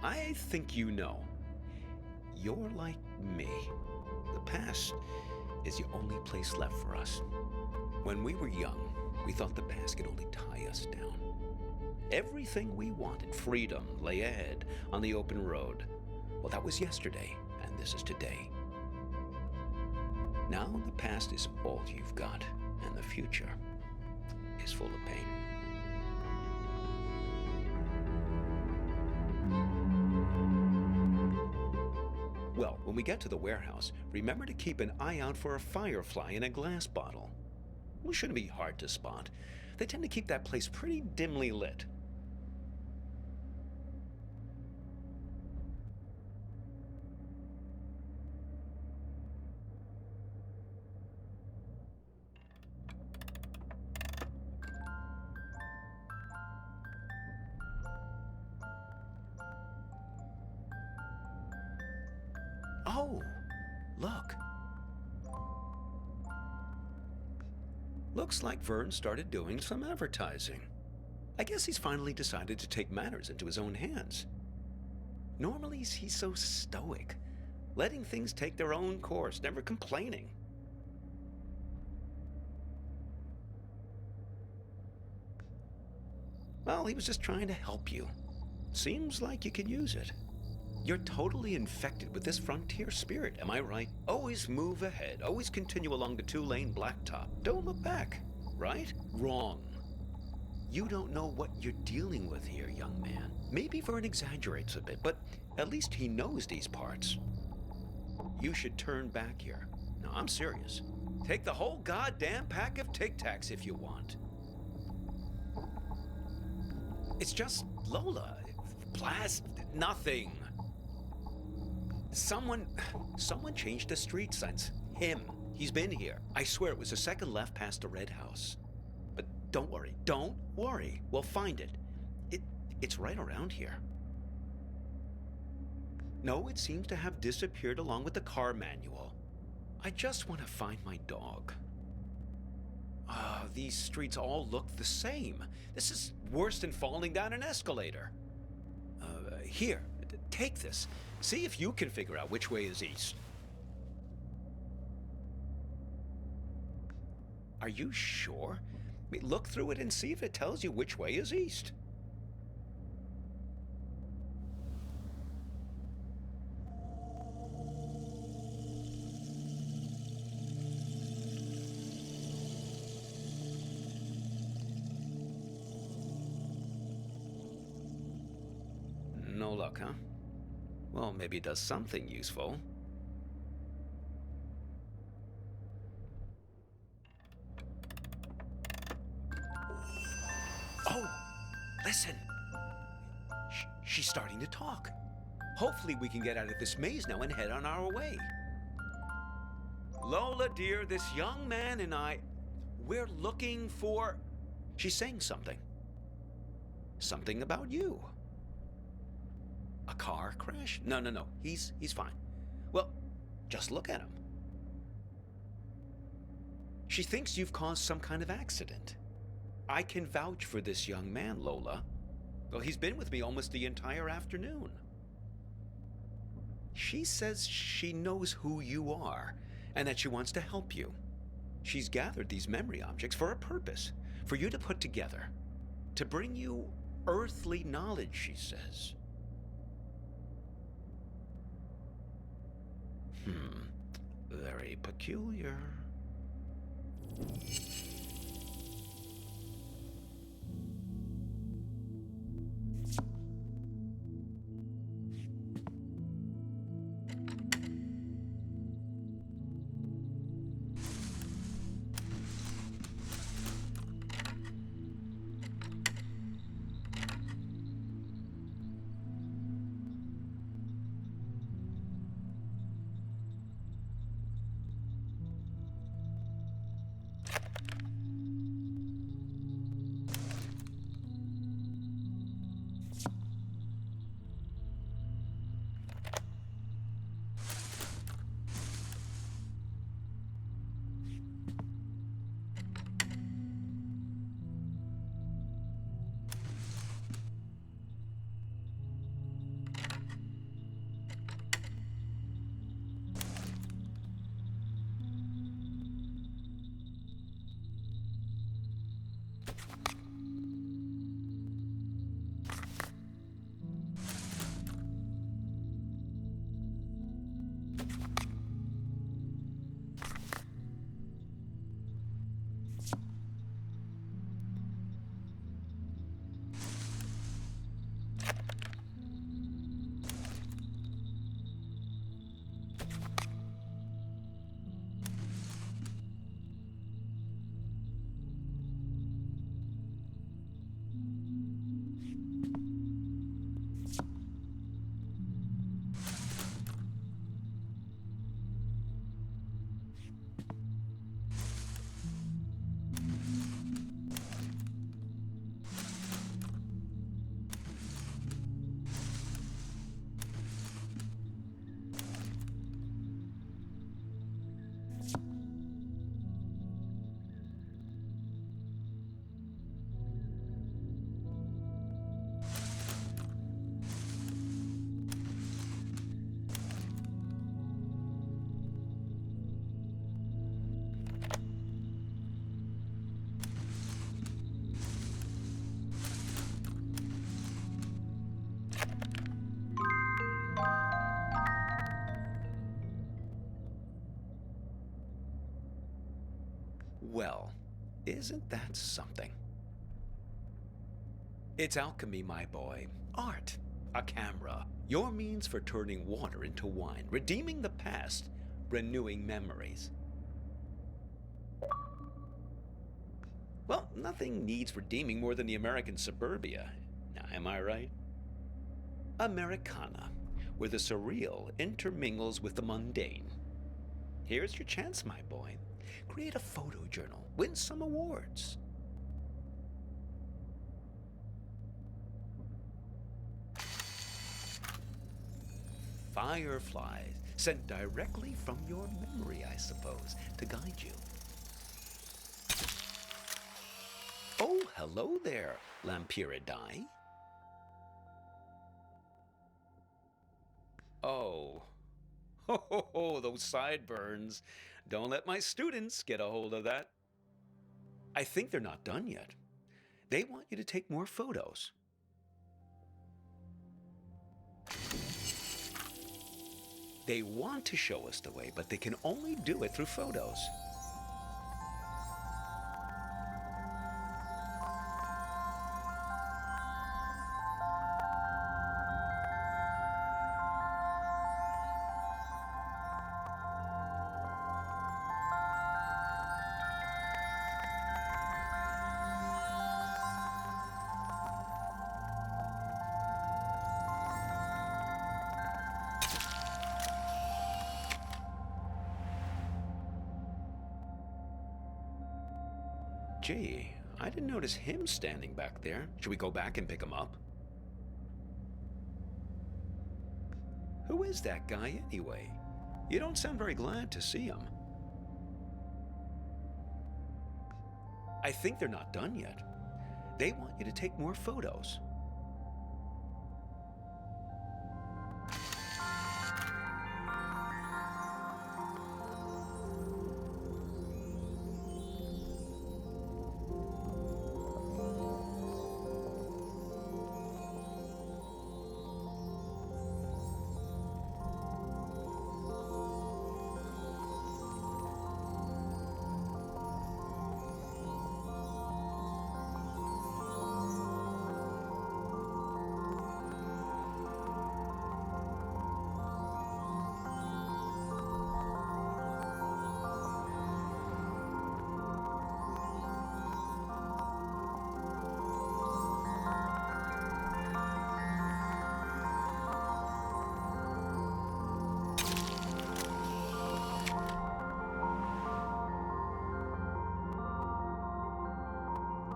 I think you know. You're like me. The past is the only place left for us. When we were young, we thought the past could only tie us down. Everything we wanted, freedom, lay ahead on the open road. Well, that was yesterday, and this is today. Now the past is all you've got, and the future is full of pain. Well, when we get to the warehouse, remember to keep an eye out for a firefly in a glass bottle. It shouldn't be hard to spot. They tend to keep that place pretty dimly lit. Oh, look. Looks like Vern started doing some advertising. I guess he's finally decided to take matters into his own hands. Normally, he's so stoic, letting things take their own course, never complaining. Well, he was just trying to help you. Seems like you could use it. You're totally infected with this frontier spirit, am I right? Always move ahead, always continue along the two-lane blacktop. Don't look back, right? Wrong. You don't know what you're dealing with here, young man. Maybe Vern exaggerates a bit, but at least he knows these parts. You should turn back here. No, I'm serious. Take the whole goddamn pack of Tic Tacs if you want. It's just Lola. Blast nothing. Someone changed the street signs. Him. He's been here. I swear it was the second left past the red house. But don't worry. We'll find it. It's right around here. No, it seems to have disappeared along with the car manual. I just want to find my dog. These streets all look the same. This is worse than falling down an escalator. Here, take this. See if you can figure out which way is east. Are you sure? I mean, look through it and see if it tells you which way is east. No luck, huh? Well, maybe it does something useful. Oh, listen. She's starting to talk. Hopefully we can get out of this maze now and head on our way. Lola, dear, this young man and I, we're looking for... She's saying something. Something about you. A car crash? No. He's fine. Well, just look at him. She thinks you've caused some kind of accident. I can vouch for this young man, Lola. Well, he's been with me almost the entire afternoon. She says she knows who you are and that she wants to help you. She's gathered these memory objects for a purpose, for you to put together, to bring you earthly knowledge, she says. Very peculiar. Well, isn't that something? It's alchemy, my boy. Art. A camera. Your means for turning water into wine, redeeming the past, renewing memories. Well, nothing needs redeeming more than the American suburbia. Now, am I right? Americana, where the surreal intermingles with the mundane. Here's your chance, my boy. Create a photo journal. Win some awards. Fireflies, sent directly from your memory, I suppose, to guide you. Oh, hello there, Lampyridae. Oh. Oh, those sideburns. Don't let my students get a hold of that. I think they're not done yet. They want you to take more photos. They want to show us the way, but they can only do it through photos. Gee, I didn't notice him standing back there. Should we go back and pick him up? Who is that guy anyway? You don't sound very glad to see him. I think they're not done yet. They want you to take more photos.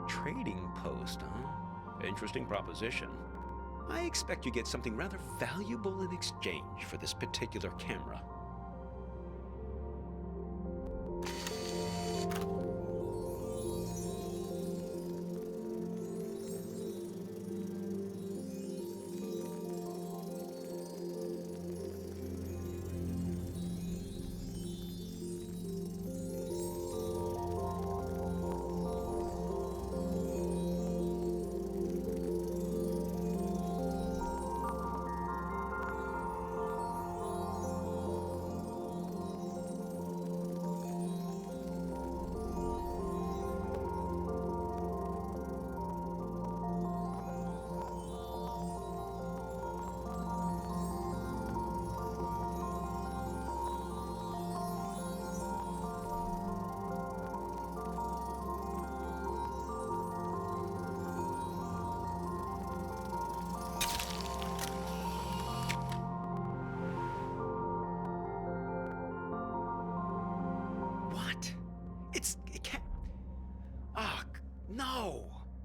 Trading post, huh? Interesting proposition. I expect you get something rather valuable in exchange for this particular camera.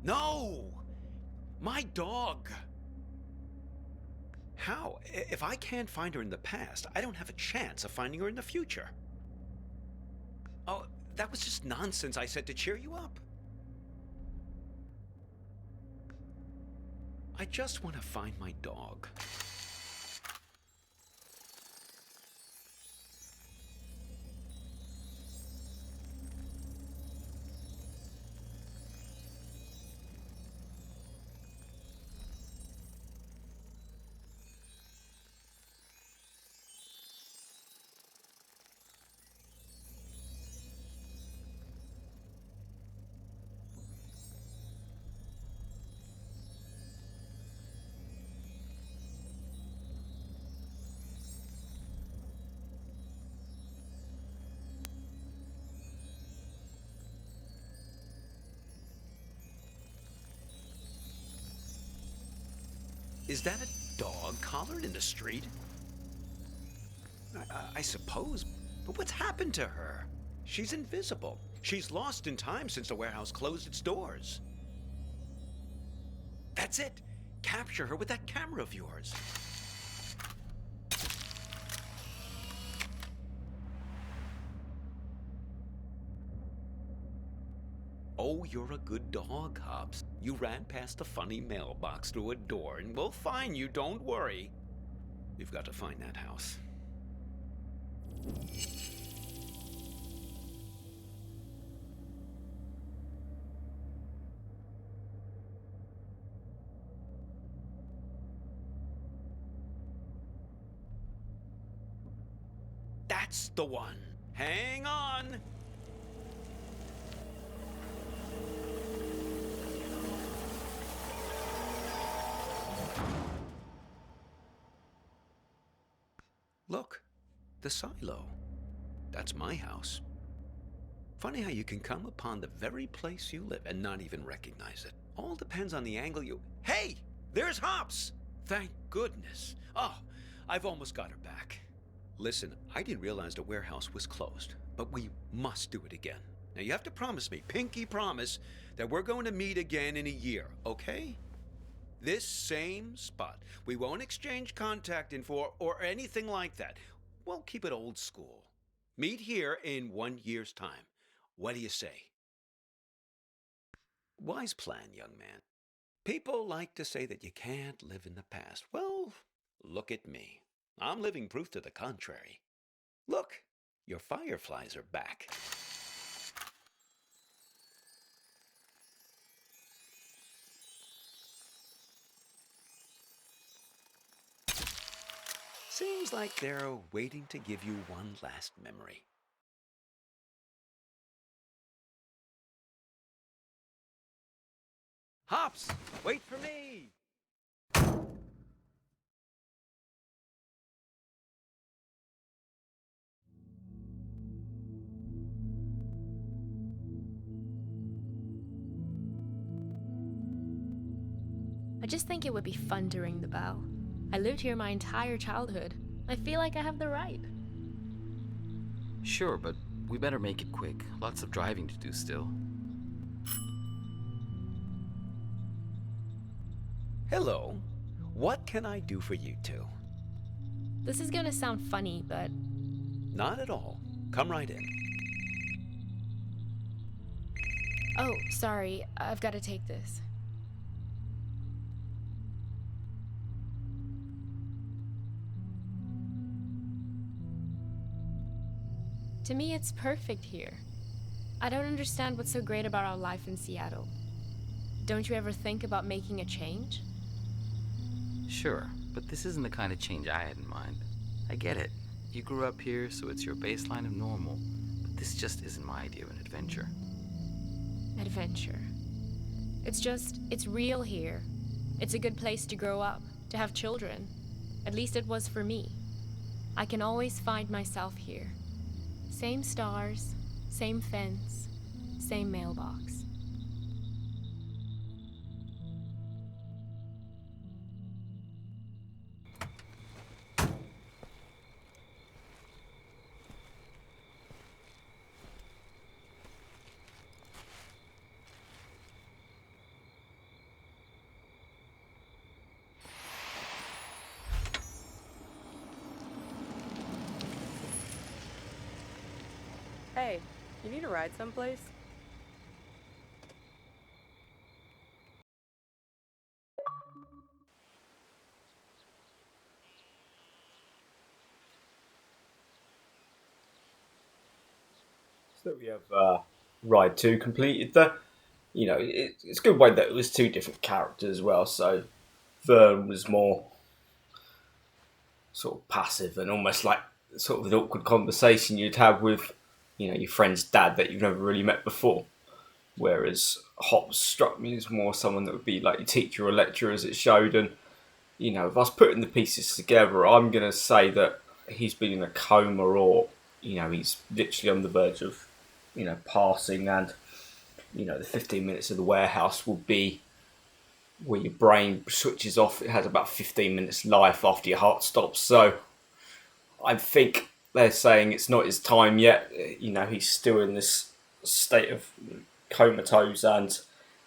No! My dog! How? If I can't find her in the past, I don't have a chance of finding her in the future. Oh, that was just nonsense I said to cheer you up. I just want to find my dog. Is that a dog collared in the street? I suppose, but what's happened to her? She's invisible. She's lost in time since the warehouse closed its doors. That's it. Capture her with that camera of yours. Oh, you're a good dog, Hobbs. You ran past a funny mailbox through a door, and we'll find you, don't worry. We've got to find that house. That's the one. Hang on. Look, the silo. That's my house. Funny how you can come upon the very place you live and not even recognize it. All depends on the angle you... Hey! There's Hops! Thank goodness. Oh, I've almost got her back. Listen, I didn't realize the warehouse was closed, but we must do it again. Now you have to promise me, pinky promise, that we're going to meet again in a year, okay? This same spot. We won't exchange contact info or anything like that. We'll keep it old school. Meet here in 1 year's time. What do you say? Wise plan, young man. People like to say that you can't live in the past. Well, look at me. I'm living proof to the contrary. Look, your fireflies are back. Seems like they're waiting to give you one last memory. Hops, wait for me! I just think it would be fun to ring the bell. I lived here my entire childhood. I feel like I have the right. Sure, but we better make it quick. Lots of driving to do still. Hello. What can I do for you two? This is gonna sound funny, but... Not at all. Come right in. Oh, sorry. I've gotta take this. To me, it's perfect here. I don't understand what's so great about our life in Seattle. Don't you ever think about making a change? Sure, but this isn't the kind of change I had in mind. I get it. You grew up here, so it's your baseline of normal. But this just isn't my idea of an adventure. Adventure. It's real here. It's a good place to grow up, to have children. At least it was for me. I can always find myself here. Same stars, same fence, same mailbox. Hey, you need a ride someplace? So we have Ride 2 completed there. You know, it's a good way that it was two different characters as well. So Vern was more sort of passive and almost like sort of an awkward conversation you'd have with, you know, your friend's dad that you've never really met before. Whereas Hops struck me as more someone that would be like your teacher or lecturer, as it showed. And, you know, if I was putting the pieces together, I'm going to say that he's been in a coma or, you know, he's literally on the verge of, you know, passing, and, you know, the 15 minutes of the warehouse will be, where your brain switches off. It has about 15 minutes life after your heart stops. So I think they're saying it's not his time yet. He's still in this state of comatose, and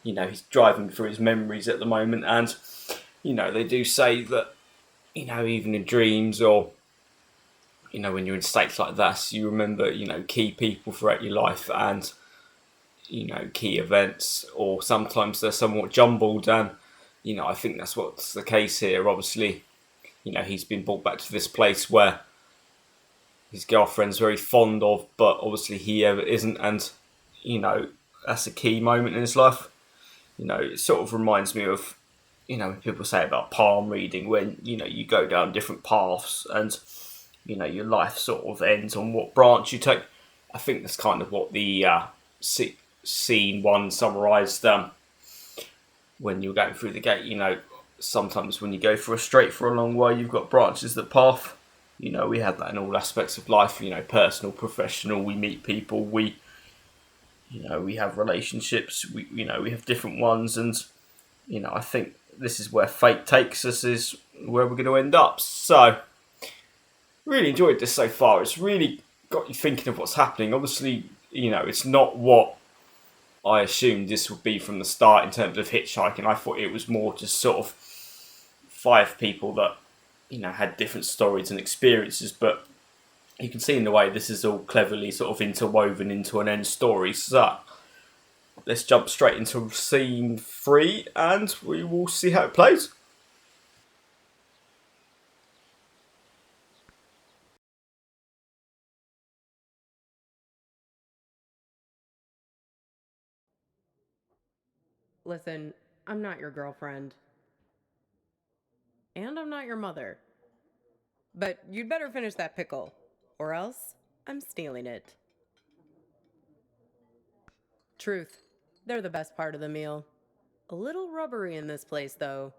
he's driving through his memories at the moment. And they do say that even in dreams, or when you're in states like that, you remember key people throughout your life, and key events, or sometimes they're somewhat jumbled. And I think that's what's the case here. Obviously, he's been brought back to this place where his girlfriend's very fond of, but obviously he ever isn't. And that's a key moment in his life. It sort of reminds me of when people say about palm reading, when you go down different paths, and your life sort of ends on what branch you take. I think that's kind of what the scene one summarised. When you're going through the gate, sometimes when you go straight for a long way, you've got branches that path. We have that in all aspects of life. Personal, professional. We meet people. We have relationships. We have different ones, and I think this is where fate takes us. Is where we're going to end up. So, really enjoyed this so far. It's really got you thinking of what's happening. Obviously, it's not what I assumed this would be from the start in terms of Hitchhiking. I thought it was more just sort of 5 people that had different stories and experiences, but you can see in the way this is all cleverly sort of interwoven into an end story. So let's jump straight into scene 3, and we will see how it plays. Listen, I'm not your girlfriend. And I'm not your mother. But you'd better finish that pickle, or else I'm stealing it. Truth. They're the best part of the meal. A little rubbery in this place, though.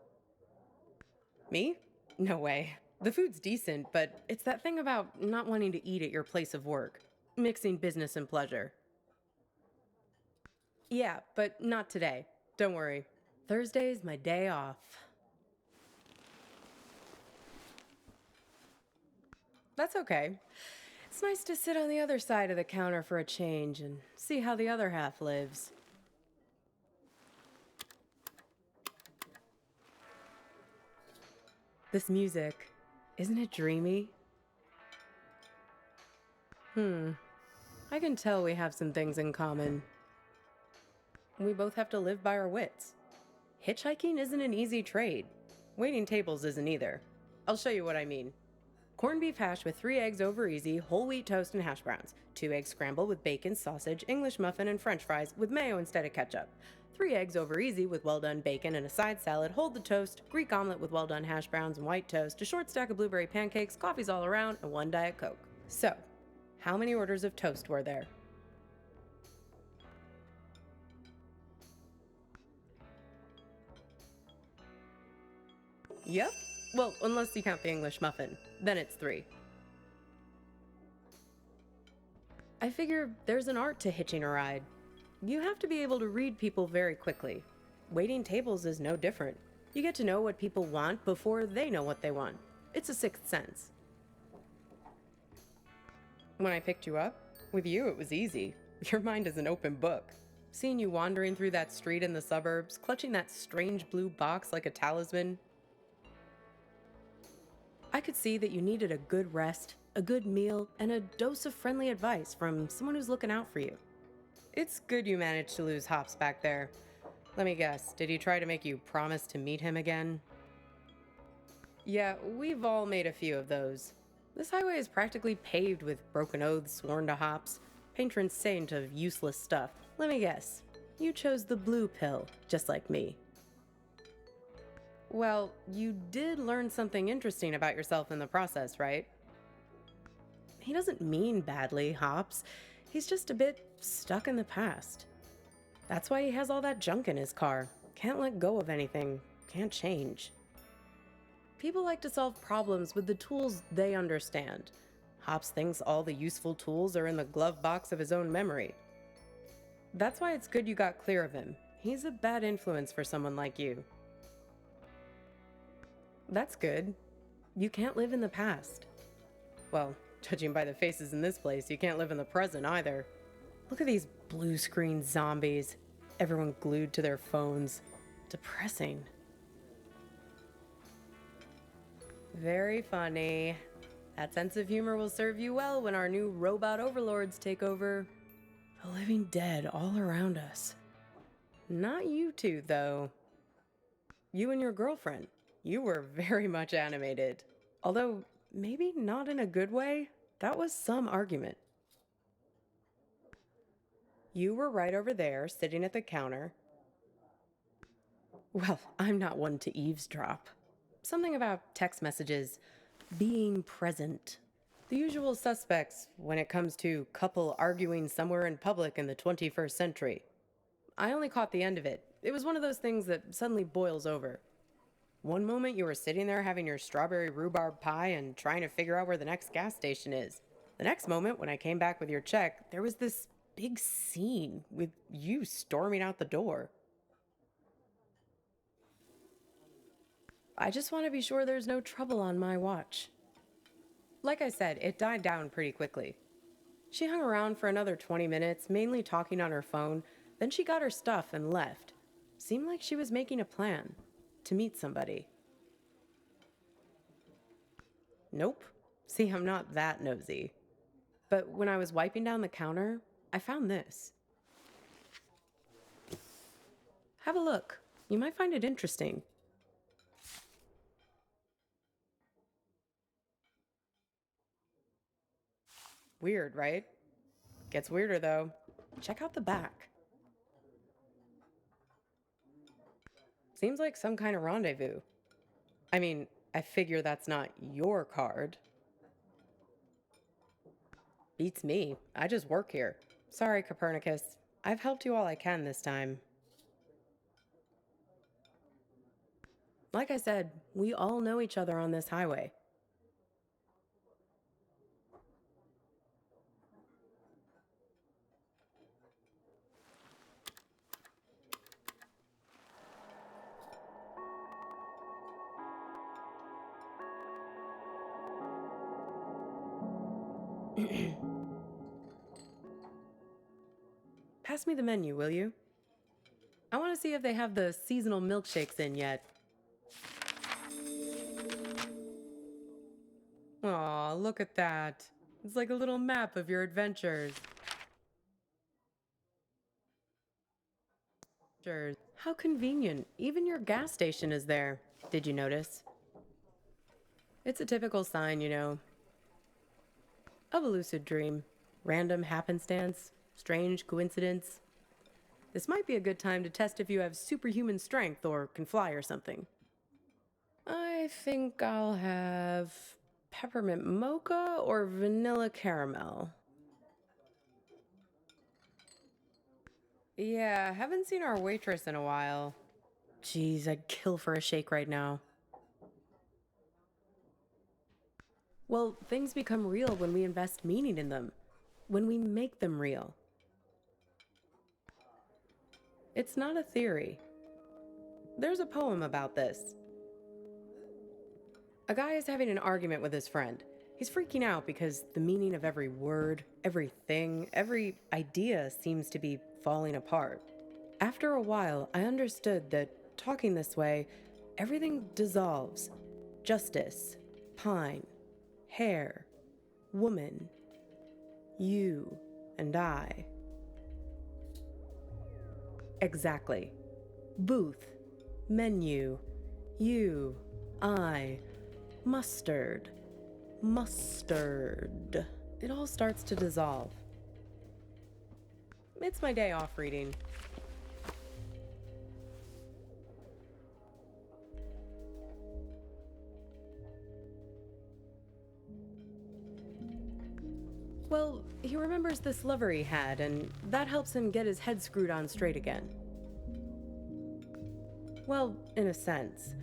Me? No way. The food's decent, but it's that thing about not wanting to eat at your place of work. Mixing business and pleasure. Yeah, but not today. Don't worry. Thursday's my day off. That's okay. It's nice to sit on the other side of the counter for a change and see how the other half lives. This music, isn't it dreamy? I can tell we have some things in common. We both have to live by our wits. Hitchhiking isn't an easy trade. Waiting tables isn't either. I'll show you what I mean. Corned beef hash with 3 eggs over easy, whole wheat toast and hash browns. 2 eggs scrambled with bacon, sausage, English muffin, and french fries with mayo instead of ketchup. 3 eggs over easy with well-done bacon and a side salad, hold the toast, Greek omelet with well-done hash browns and white toast, a short stack of blueberry pancakes, coffees all around, and 1 Diet Coke. So, how many orders of toast were there? Yep. Well, unless you count the English muffin. Then it's 3. I figure there's an art to hitching a ride. You have to be able to read people very quickly. Waiting tables is no different. You get to know what people want before they know what they want. It's a 6th sense. When I picked you up, with you it was easy. Your mind is an open book. Seeing you wandering through that street in the suburbs, clutching that strange blue box like a talisman, I could see that you needed a good rest, a good meal, and a dose of friendly advice from someone who's looking out for you. It's good you managed to lose Hops back there. Let me guess, did he try to make you promise to meet him again? Yeah, we've all made a few of those. This highway is practically paved with broken oaths sworn to Hops, patron saint of useless stuff. Let me guess, you chose the blue pill, just like me. Well, you did learn something interesting about yourself in the process, right? He doesn't mean badly, Hops. He's just a bit stuck in the past. That's why he has all that junk in his car. Can't let go of anything. Can't change. People like to solve problems with the tools they understand. Hops thinks all the useful tools are in the glove box of his own memory. That's why it's good you got clear of him. He's a bad influence for someone like you. That's good. You can't live in the past. Well, judging by the faces in this place, you can't live in the present either. Look at these blue screen zombies. Everyone glued to their phones. Depressing. Very funny. That sense of humor will serve you well when our new robot overlords take over. The living dead all around us. Not you two, though. You and your girlfriend. You were very much animated. Although, maybe not in a good way. That was some argument. You were right over there, sitting at the counter. Well, I'm not one to eavesdrop. Something about text messages being present. The usual suspects when it comes to couple arguing somewhere in public in the 21st century. I only caught the end of it. It was one of those things that suddenly boils over. One moment you were sitting there having your strawberry rhubarb pie and trying to figure out where the next gas station is. The next moment, when I came back with your check, there was this big scene with you storming out the door. I just want to be sure there's no trouble on my watch. Like I said, it died down pretty quickly. She hung around for another 20 minutes, mainly talking on her phone, then she got her stuff and left. Seemed like she was making a plan to meet somebody. Nope. See, I'm not that nosy. But when I was wiping down the counter, I found this. Have a look. You might find it interesting. Weird, right? Gets weirder, though. Check out the back. Seems like some kind of rendezvous. I mean, I figure that's not your card. Beats me. I just work here. Sorry, Copernicus. I've helped you all I can this time. Like I said, we all know each other on this highway. Pass me the menu, will you? I want to see if they have the seasonal milkshakes in yet. Aw, look at that. It's like a little map of your adventures. How convenient. Even your gas station is there. Did you notice? It's a typical sign, you know, of a lucid dream. Random happenstance. Strange coincidence. This might be a good time to test if you have superhuman strength or can fly or something. I think I'll have peppermint mocha or vanilla caramel. Yeah, haven't seen our waitress in a while. Jeez, I'd kill for a shake right now. Well, things become real when we invest meaning in them. When we make them real. It's not a theory. There's a poem about this. A guy is having an argument with his friend. He's freaking out because the meaning of every word, everything, every idea seems to be falling apart. After a while, I understood that talking this way, everything dissolves. Justice, pine, hair, woman, you and I. Exactly. Booth, menu, you, I, mustard, mustard. It all starts to dissolve. It's my day off reading. Well, he remembers this lover he had, and that helps him get his head screwed on straight again. Well, in a sense.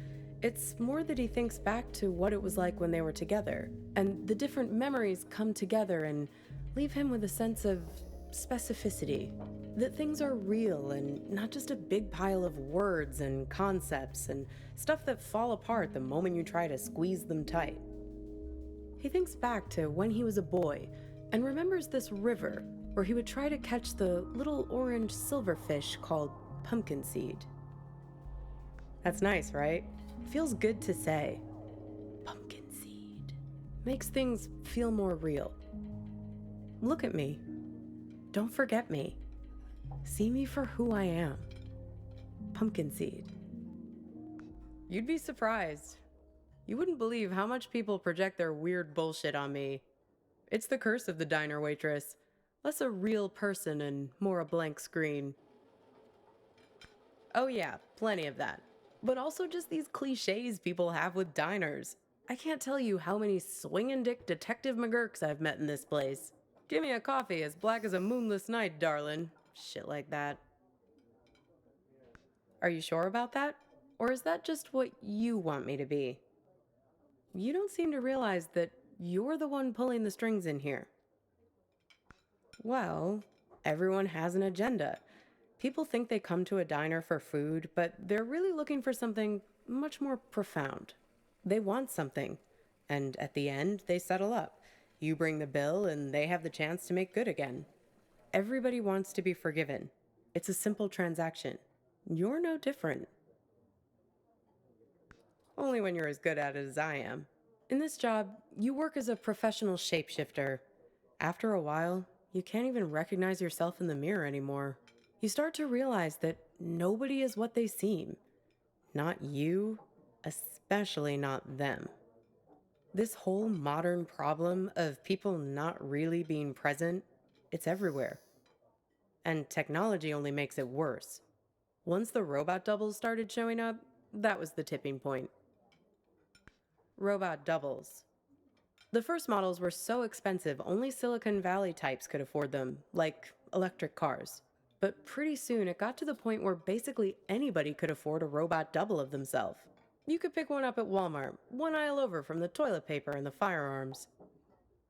It's more that he thinks back to what it was like when they were together, and the different memories come together and leave him with a sense of specificity. That things are real and not just a big pile of words and concepts and stuff that fall apart the moment you try to squeeze them tight. He thinks back to when he was a boy and remembers this river where he would try to catch the little orange silverfish called pumpkin seed. That's nice, right? Feels good to say. Pumpkin seed. Makes things feel more real. Look at me. Don't forget me. See me for who I am. Pumpkin seed. You'd be surprised. You wouldn't believe how much people project their weird bullshit on me. It's the curse of the diner waitress. Less a real person and more a blank screen. Oh yeah, plenty of that. But also just these cliches people have with diners. I can't tell you how many swingin' dick Detective McGurks I've met in this place. Give me a coffee as black as a moonless night, darlin'. Shit like that. Are you sure about that? Or is that just what you want me to be? You don't seem to realize that you're the one pulling the strings in here. Well, everyone has an agenda. People think they come to a diner for food, but they're really looking for something much more profound. They want something, and at the end, they settle up. You bring the bill, and they have the chance to make good again. Everybody wants to be forgiven. It's a simple transaction. You're no different. Only when you're as good at it as I am. In this job, you work as a professional shapeshifter. After a while, you can't even recognize yourself in the mirror anymore. You start to realize that nobody is what they seem. Not you, especially not them. This whole modern problem of people not really being present, it's everywhere. And technology only makes it worse. Once the robot doubles started showing up, that was the tipping point. Robot doubles. The first models were so expensive, only Silicon Valley types could afford them, like electric cars. But pretty soon it got to the point where basically anybody could afford a robot double of themselves. You could pick one up at Walmart, one aisle over from the toilet paper and the firearms.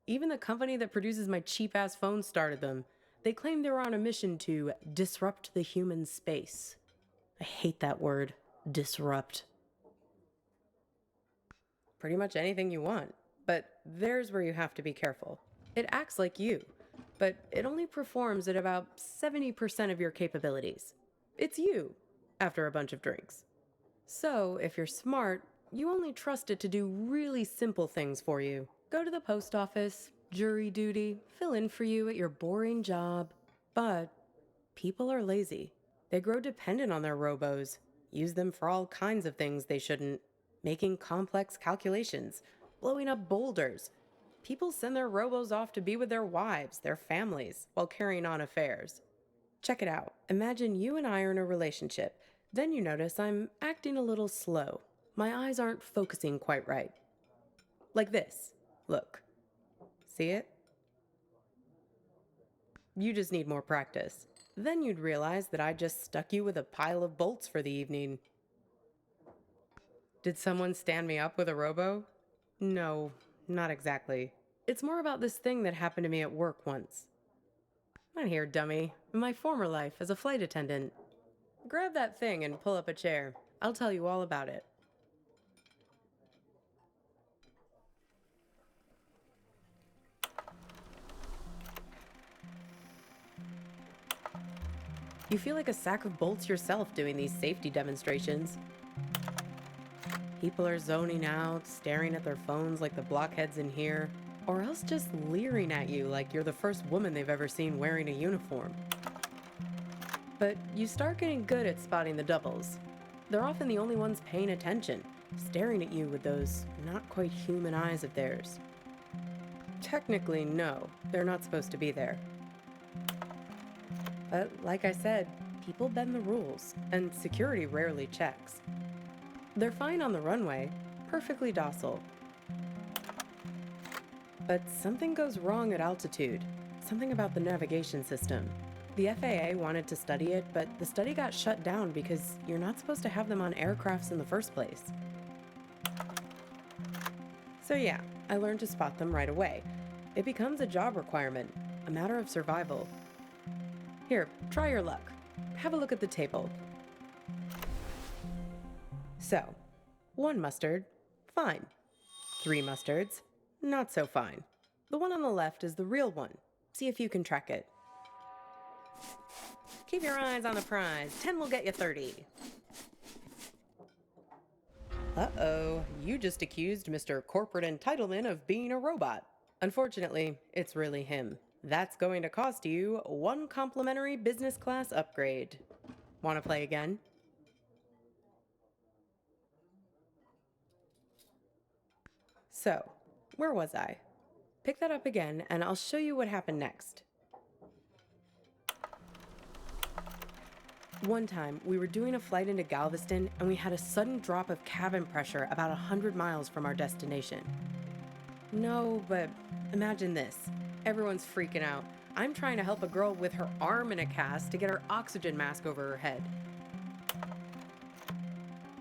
Even the company that produces my cheap-ass phone started them. They claimed they were on a mission to disrupt the human space. I hate that word, disrupt. Pretty much anything you want, but there's where you have to be careful. It acts like you, but it only performs at about 70% of your capabilities. It's you, after a bunch of drinks. So, if you're smart, you only trust it to do really simple things for you. Go to the post office, jury duty, fill in for you at your boring job. But people are lazy. They grow dependent on their robos, use them for all kinds of things they shouldn't, making complex calculations, blowing up boulders. People send their robos off to be with their wives, their families, while carrying on affairs. Check it out. Imagine you and I are in a relationship. Then you notice I'm acting a little slow. My eyes aren't focusing quite right. Like this. Look. See it? You just need more practice. Then you'd realize that I just stuck you with a pile of bolts for the evening. Did someone stand me up with a robo? No, not exactly. It's more about this thing that happened to me at work once. Not here, dummy. In my former life as a flight attendant. Grab that thing and pull up a chair. I'll tell you all about it. You feel like a sack of bolts yourself doing these safety demonstrations. People are zoning out, staring at their phones like the blockheads in here, or else just leering at you like you're the first woman they've ever seen wearing a uniform. But you start getting good at spotting the doubles. They're often the only ones paying attention, staring at you with those not quite human eyes of theirs. Technically, no, they're not supposed to be there. But like I said, people bend the rules, and security rarely checks. They're fine on the runway, perfectly docile. But something goes wrong at altitude, something about the navigation system. The FAA wanted to study it, but the study got shut down because you're not supposed to have them on aircrafts in the first place. So yeah, I learned to spot them right away. It becomes a job requirement, a matter of survival. Here, try your luck. Have a look at the table. So, 1 mustard, fine. 3 mustards, not so fine. The one on the left is the real one. See if you can track it. Keep your eyes on the prize. 10 will get you 30. Uh-oh, you just accused Mr. Corporate Entitlement of being a robot. Unfortunately, it's really him. That's going to cost you 1 complimentary business class upgrade. Want to play again? So, where was I? Pick that up again, and I'll show you what happened next. One time, we were doing a flight into Galveston, and we had a sudden drop of cabin pressure about 100 miles from our destination. No, but imagine this. Everyone's freaking out. I'm trying to help a girl with her arm in a cast to get her oxygen mask over her head.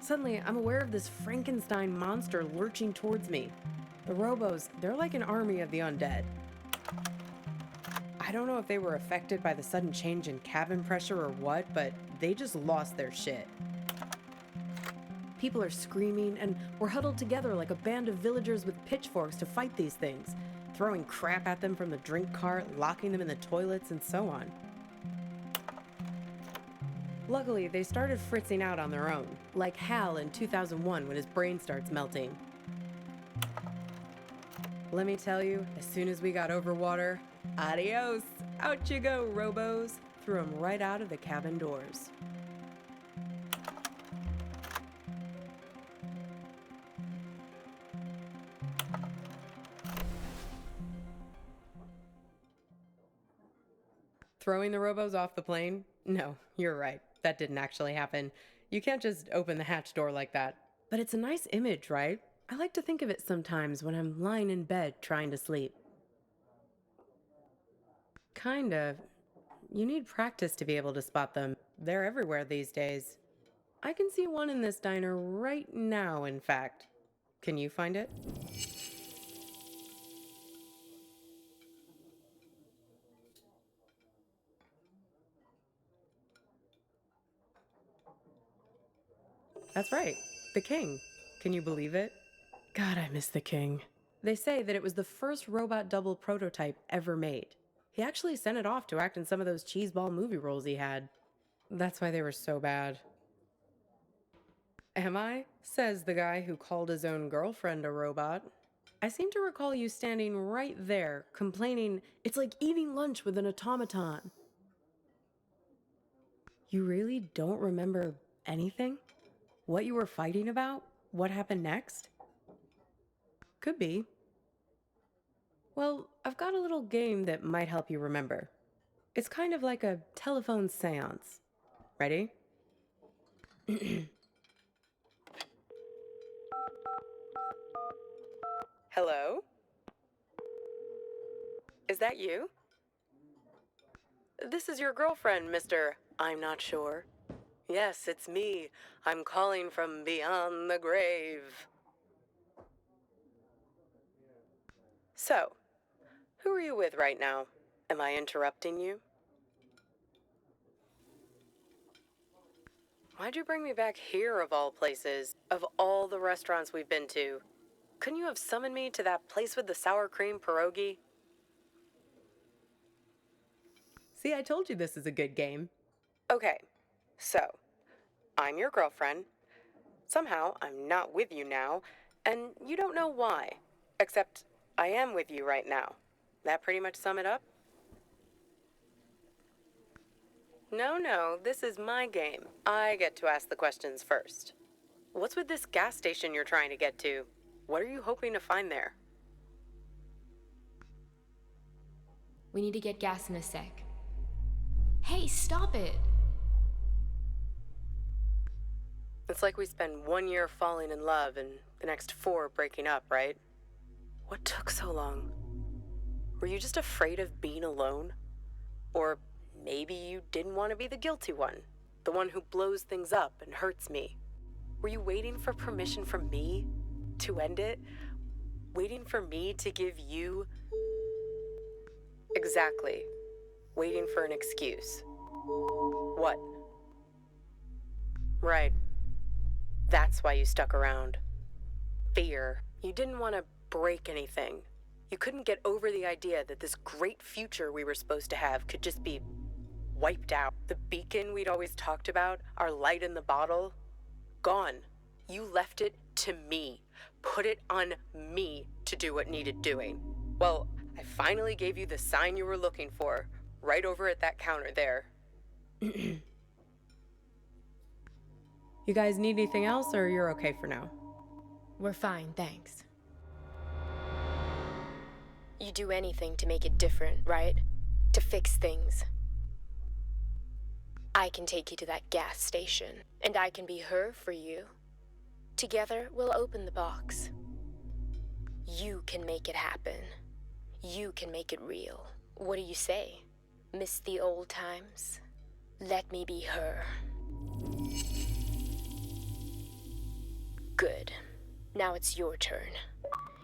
Suddenly, I'm aware of this Frankenstein monster lurching towards me. The robos, they're like an army of the undead. I don't know if they were affected by the sudden change in cabin pressure or what, but they just lost their shit. People are screaming, and we're huddled together like a band of villagers with pitchforks to fight these things, throwing crap at them from the drink cart, locking them in the toilets, and so on. Luckily, they started fritzing out on their own, like Hal in 2001 when his brain starts melting. Let me tell you, as soon as we got over water, adios! Out you go, robos! Threw them right out of the cabin doors. Throwing the robos off the plane? No, you're right. That didn't actually happen. You can't just open the hatch door like that. But it's a nice image, right? I like to think of it sometimes when I'm lying in bed trying to sleep. Kind of. You need practice to be able to spot them. They're everywhere these days. I can see one in this diner right now, in fact. Can you find it? That's right, the king. Can you believe it? God, I miss the king. They say that it was the first robot double prototype ever made. He actually sent it off to act in some of those cheeseball movie roles he had. That's why they were so bad. Am I? Says the guy who called his own girlfriend a robot. I seem to recall you standing right there, complaining it's like eating lunch with an automaton. You really don't remember anything? What you were fighting about? What happened next? Could be. Well, I've got a little game that might help you remember. It's kind of like a telephone seance. Ready? Hello? Is that you? This is your girlfriend, Mr. I'm not sure. Yes, it's me. I'm calling from beyond the grave. So, who are you with right now? Am I interrupting you? Why'd you bring me back here of all places? Of all the restaurants we've been to? Couldn't you have summoned me to that place with the sour cream pierogi? See, I told you this is a good game. Okay, so, I'm your girlfriend. Somehow, I'm not with you now, and you don't know why. Except, I am with you right now. That pretty much sum it up? No, this is my game. I get to ask the questions first. What's with this gas station you're trying to get to? What are you hoping to find there? We need to get gas in a sec. Hey, stop it! It's like we spend 1 year falling in love and the next 4 breaking up, right? What took so long? Were you just afraid of being alone? Or maybe you didn't want to be the guilty one, the one who blows things up and hurts me. Were you waiting for permission from me to end it? Waiting for me to give you... Exactly. Waiting for an excuse. What? Right. That's why you stuck around. Fear. You didn't want to break anything. You couldn't get over the idea that this great future we were supposed to have could just be wiped out. The beacon we'd always talked about, our light in the bottle, gone. You left it to me. Put it on me to do what needed doing. Well, I finally gave you the sign you were looking for, right over at that counter there. You guys need anything else, or you're okay for now? We're fine, thanks. You do anything to make it different, right? To fix things. I can take you to that gas station, and I can be her for you. Together, we'll open the box. You can make it happen. You can make it real. What do you say? Miss the old times? Let me be her. Good. Now it's your turn.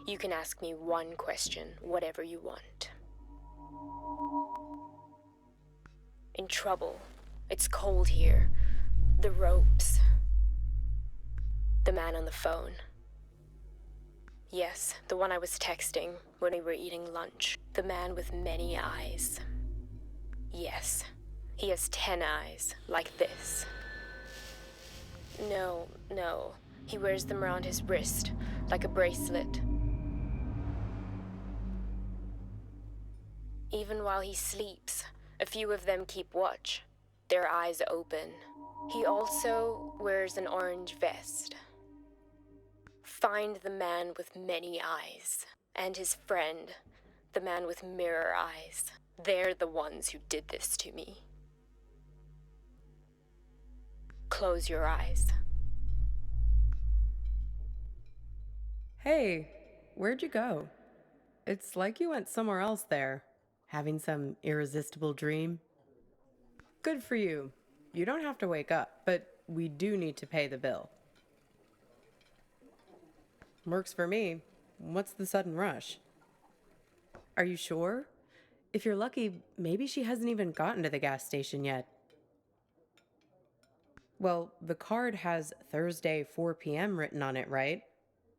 You can ask me one question, whatever you want. In trouble. It's cold here. The ropes. The man on the phone. Yes, the one I was texting when we were eating lunch. The man with many eyes. Yes, he has 10 eyes, like this. No. He wears them around his wrist, like a bracelet. Even while he sleeps, a few of them keep watch, their eyes open. He also wears an orange vest. Find the man with many eyes, and his friend, the man with mirror eyes. They're the ones who did this to me. Close your eyes. Hey, where'd you go? It's like you went somewhere else there, having some irresistible dream. Good for you. You don't have to wake up, but we do need to pay the bill. Works for me. What's the sudden rush? Are you sure? If you're lucky, maybe she hasn't even gotten to the gas station yet. Well, the card has Thursday 4 p.m. written on it, right?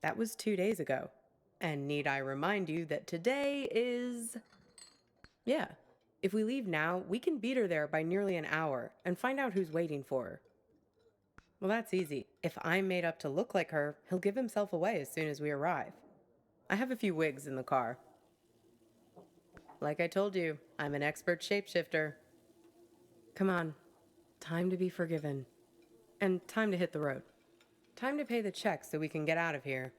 That was 2 days ago. And need I remind you that today is... Yeah, if we leave now, we can beat her there by nearly an hour and find out who's waiting for her. Well, that's easy. If I'm made up to look like her, he'll give himself away as soon as we arrive. I have a few wigs in the car. Like I told you, I'm an expert shapeshifter. Come on, time to be forgiven. And time to hit the road. Time to pay the check so we can get out of here.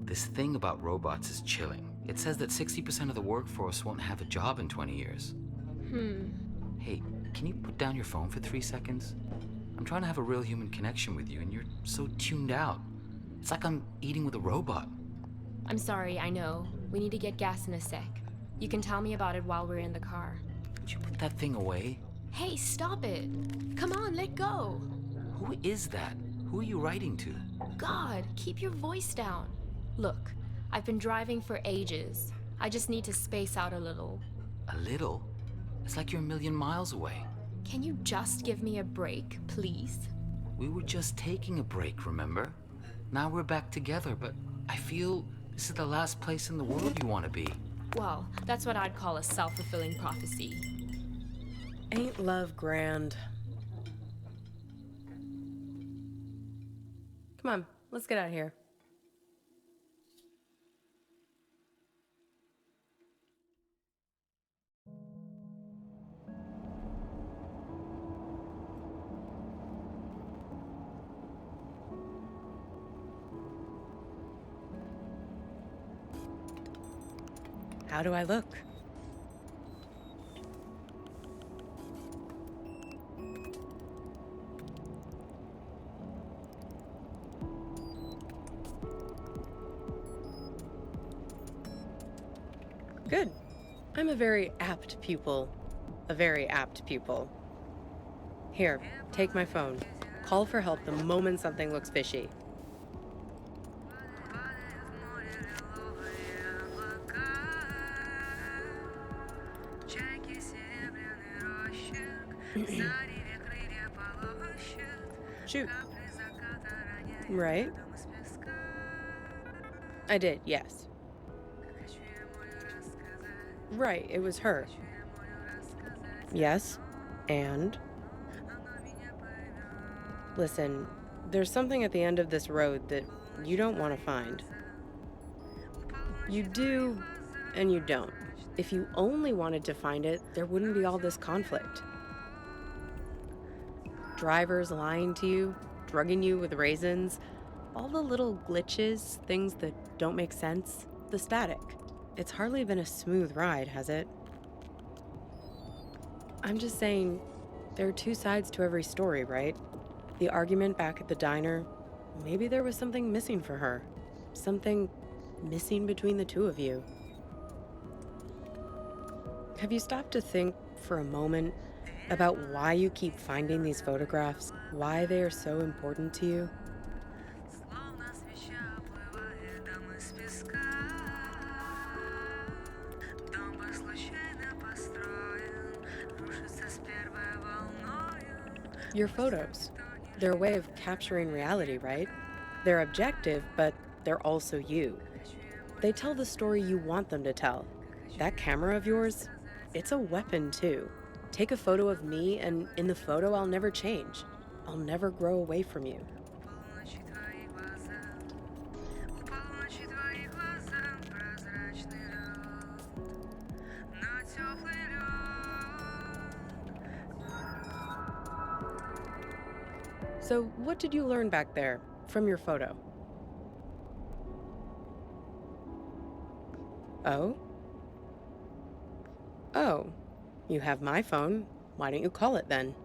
This thing about robots is chilling. It says that 60% of the workforce won't have a job in 20 years. Hey, can you put down your phone for 3 seconds? I'm trying to have a real human connection with you, and you're so tuned out. It's like I'm eating with a robot. I'm sorry, I know. We need to get gas in a sec. You can tell me about it while we're in the car. Would you put that thing away? Hey, stop it! Come on, let go! Who is that? Who are you writing to? God, keep your voice down. Look, I've been driving for ages. I just need to space out a little. A little? It's like you're a million miles away. Can you just give me a break, please? We were just taking a break, remember? Now we're back together, but I feel this is the last place in the world you want to be. Well, that's what I'd call a self-fulfilling prophecy. Ain't love grand? Come on, let's get out of here. How do I look? Good. I'm a very apt pupil. A very apt pupil. Here, take my phone. Call for help the moment something looks fishy. Shoot. Right? I did, yes. Right, it was her. Yes, and? Listen, there's something at the end of this road that you don't want to find. You do, and you don't. If you only wanted to find it, there wouldn't be all this conflict. Drivers lying to you, drugging you with raisins, all the little glitches, things that don't make sense, the static. It's hardly been a smooth ride, has it? I'm just saying, there are two sides to every story, right? The argument back at the diner, maybe there was something missing for her. Something missing between the two of you. Have you stopped to think for a moment about why you keep finding these photographs? Why they are so important to you? Your photos. They're a way of capturing reality, right? They're objective, but they're also you. They tell the story you want them to tell. That camera of yours, it's a weapon too. Take a photo of me, and in the photo I'll never change. I'll never grow away from you. So, what did you learn back there from your photo? Oh? Oh, you have my phone. Why don't you call it then?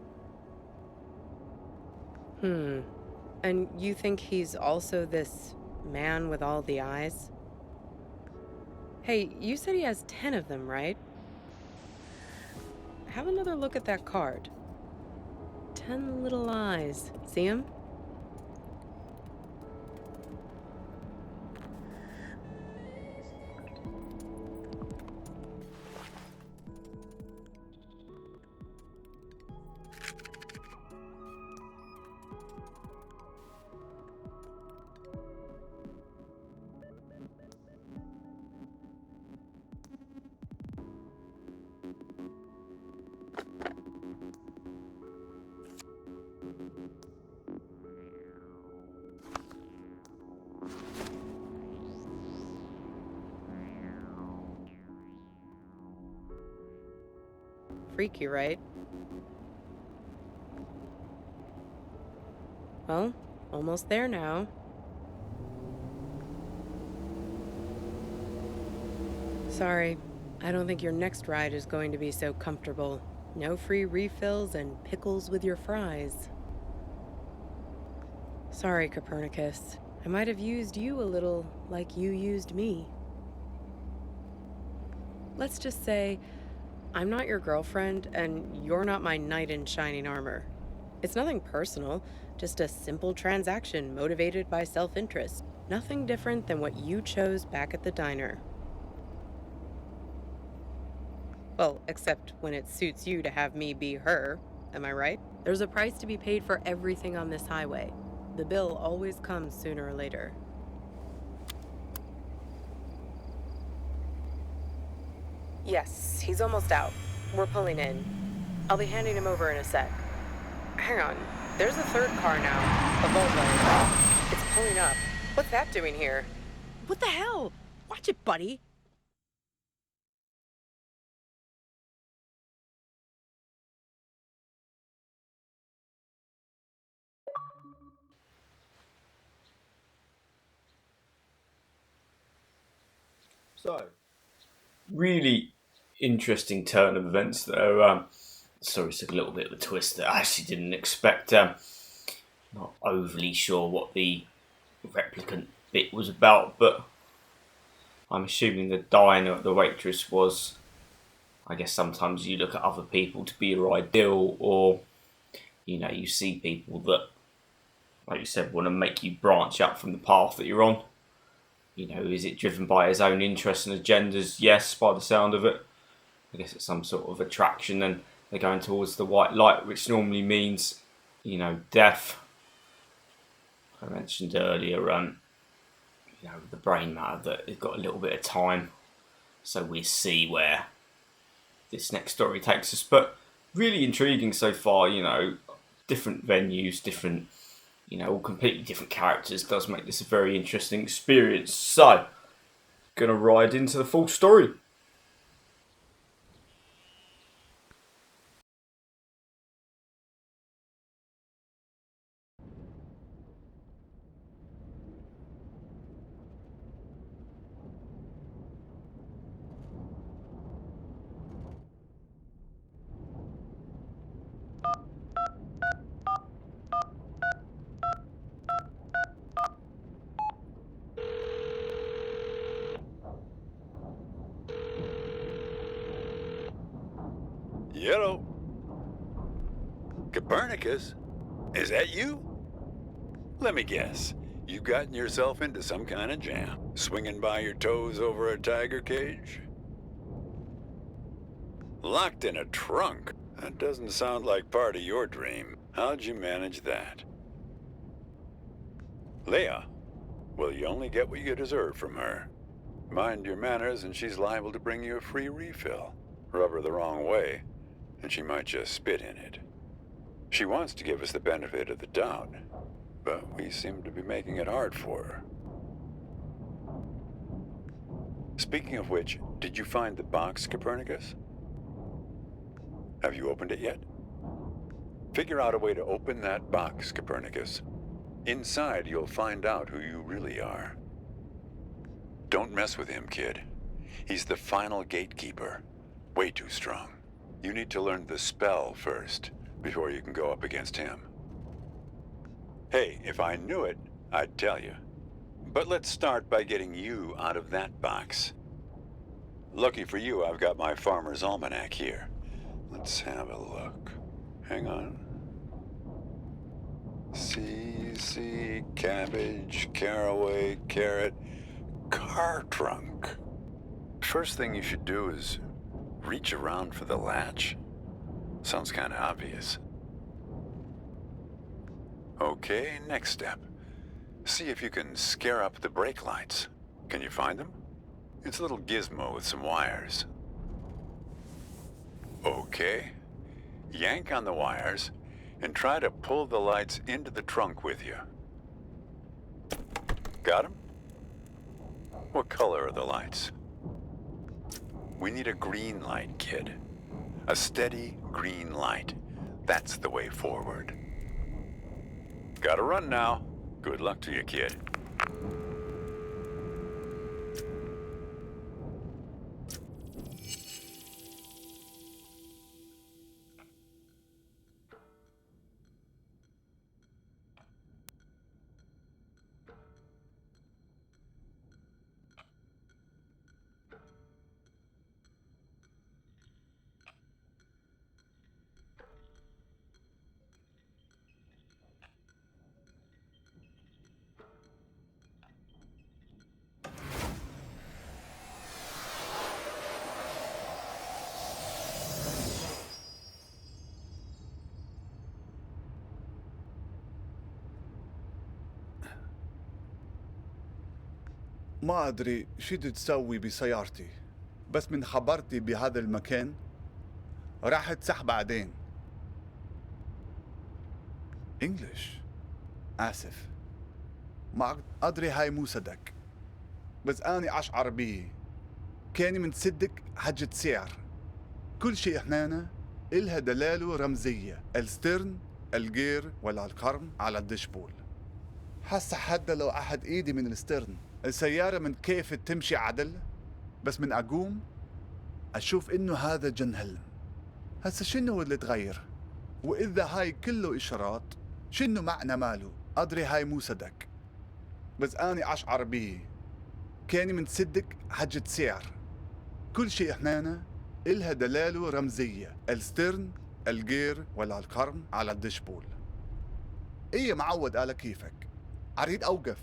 And you think he's also this man with all the eyes? Hey, you said he has 10 of them, right? Have another look at that card. 10 little eyes. See him? Freaky, right? Well, almost there now. Sorry, I don't think your next ride is going to be so comfortable. No free refills and pickles with your fries. Sorry, Copernicus. I might have used you a little like you used me. Let's just say, I'm not your girlfriend, and you're not my knight in shining armor. It's nothing personal, just a simple transaction motivated by self-interest. Nothing different than what you chose back at the diner. Well, except when it suits you to have me be her, am I right? There's a price to be paid for everything on this highway. The bill always comes sooner or later. Yes, he's almost out. We're pulling in. I'll be handing him over in a sec. Hang on, there's a third car now. A Volvo. It's pulling up. What's that doing here? What the hell? Watch it, buddy. So, really interesting turn of events there. Sorry, it's a little bit of a twist that I actually didn't expect. Not overly sure what the replicant bit was about, but I'm assuming the diner, the waitress was, I guess sometimes you look at other people to be your ideal, or, you know, you see people that like you said, want to make you branch out from the path that you're on. You know, is it driven by his own interests and agendas? Yes, by the sound of it. I guess it's some sort of attraction, and they're going towards the white light, which normally means, you know, death. I mentioned earlier, you know, the brain matter, that it's got a little bit of time, so we see where this next story takes us. But really intriguing so far. You know, different venues, different, you know, all completely different characters, does make this a very interesting experience. So, gonna ride into the full story. Yellow. Copernicus? Is that you? Let me guess. You've gotten yourself into some kind of jam, swinging by your toes over a tiger cage? Locked in a trunk? That doesn't sound like part of your dream. How'd you manage that? Leia? Well, you only get what you deserve from her. Mind your manners and she's liable to bring you a free refill. Rub her the wrong way, and she might just spit in it. She wants to give us the benefit of the doubt, but we seem to be making it hard for her. Speaking of which, did you find the box, Copernicus? Have you opened it yet? Figure out a way to open that box, Copernicus. Inside, you'll find out who you really are. Don't mess with him, kid. He's the final gatekeeper. Way too strong. You need to learn the spell first, before you can go up against him. Hey, if I knew it, I'd tell you. But let's start by getting you out of that box. Lucky for you, I've got my Farmer's Almanac here. Let's have a look. Hang on. See, cabbage, caraway, carrot, car trunk. First thing you should do is reach around for the latch. Sounds kind of obvious. Okay, next step. See if you can scare up the brake lights. Can you find them? It's a little gizmo with some wires. Okay. Yank on the wires and try to pull the lights into the trunk with you. Got them? What color are the lights? We need a green light, kid. A steady green light. That's the way forward. Gotta run now. Good luck to you, kid. ما أدري شو بدي تسوي بسيارتي، بس من خبرتي بهذا المكان راح تسح بعدين. إنجليش. آسف. ما أدري هاي مو صدق، بس أنا أشعر بيه. كاني من صدق حجة سعر. كل شيء هنا إلها دلالة رمزية، السترن، الجير ولا القرن على الدشبول. هسا حتى لو أحد إيدي من السترن، السيارة من كيف تمشي عدل، بس من أقوم أشوف إنه هذا جنهل. هسا شنو اللي تغير؟ وإذا هاي كله إشارات، شنو معنى ماله؟ أدري هاي مو صدق، بس أنا أشعر بيه. كاني من صدق حجة سعر. كل شيء هنا إلها دلالة رمزية، السترن، الجير ولا القرن على الدشبول. ايه معود على كيفك. اريد اوقف.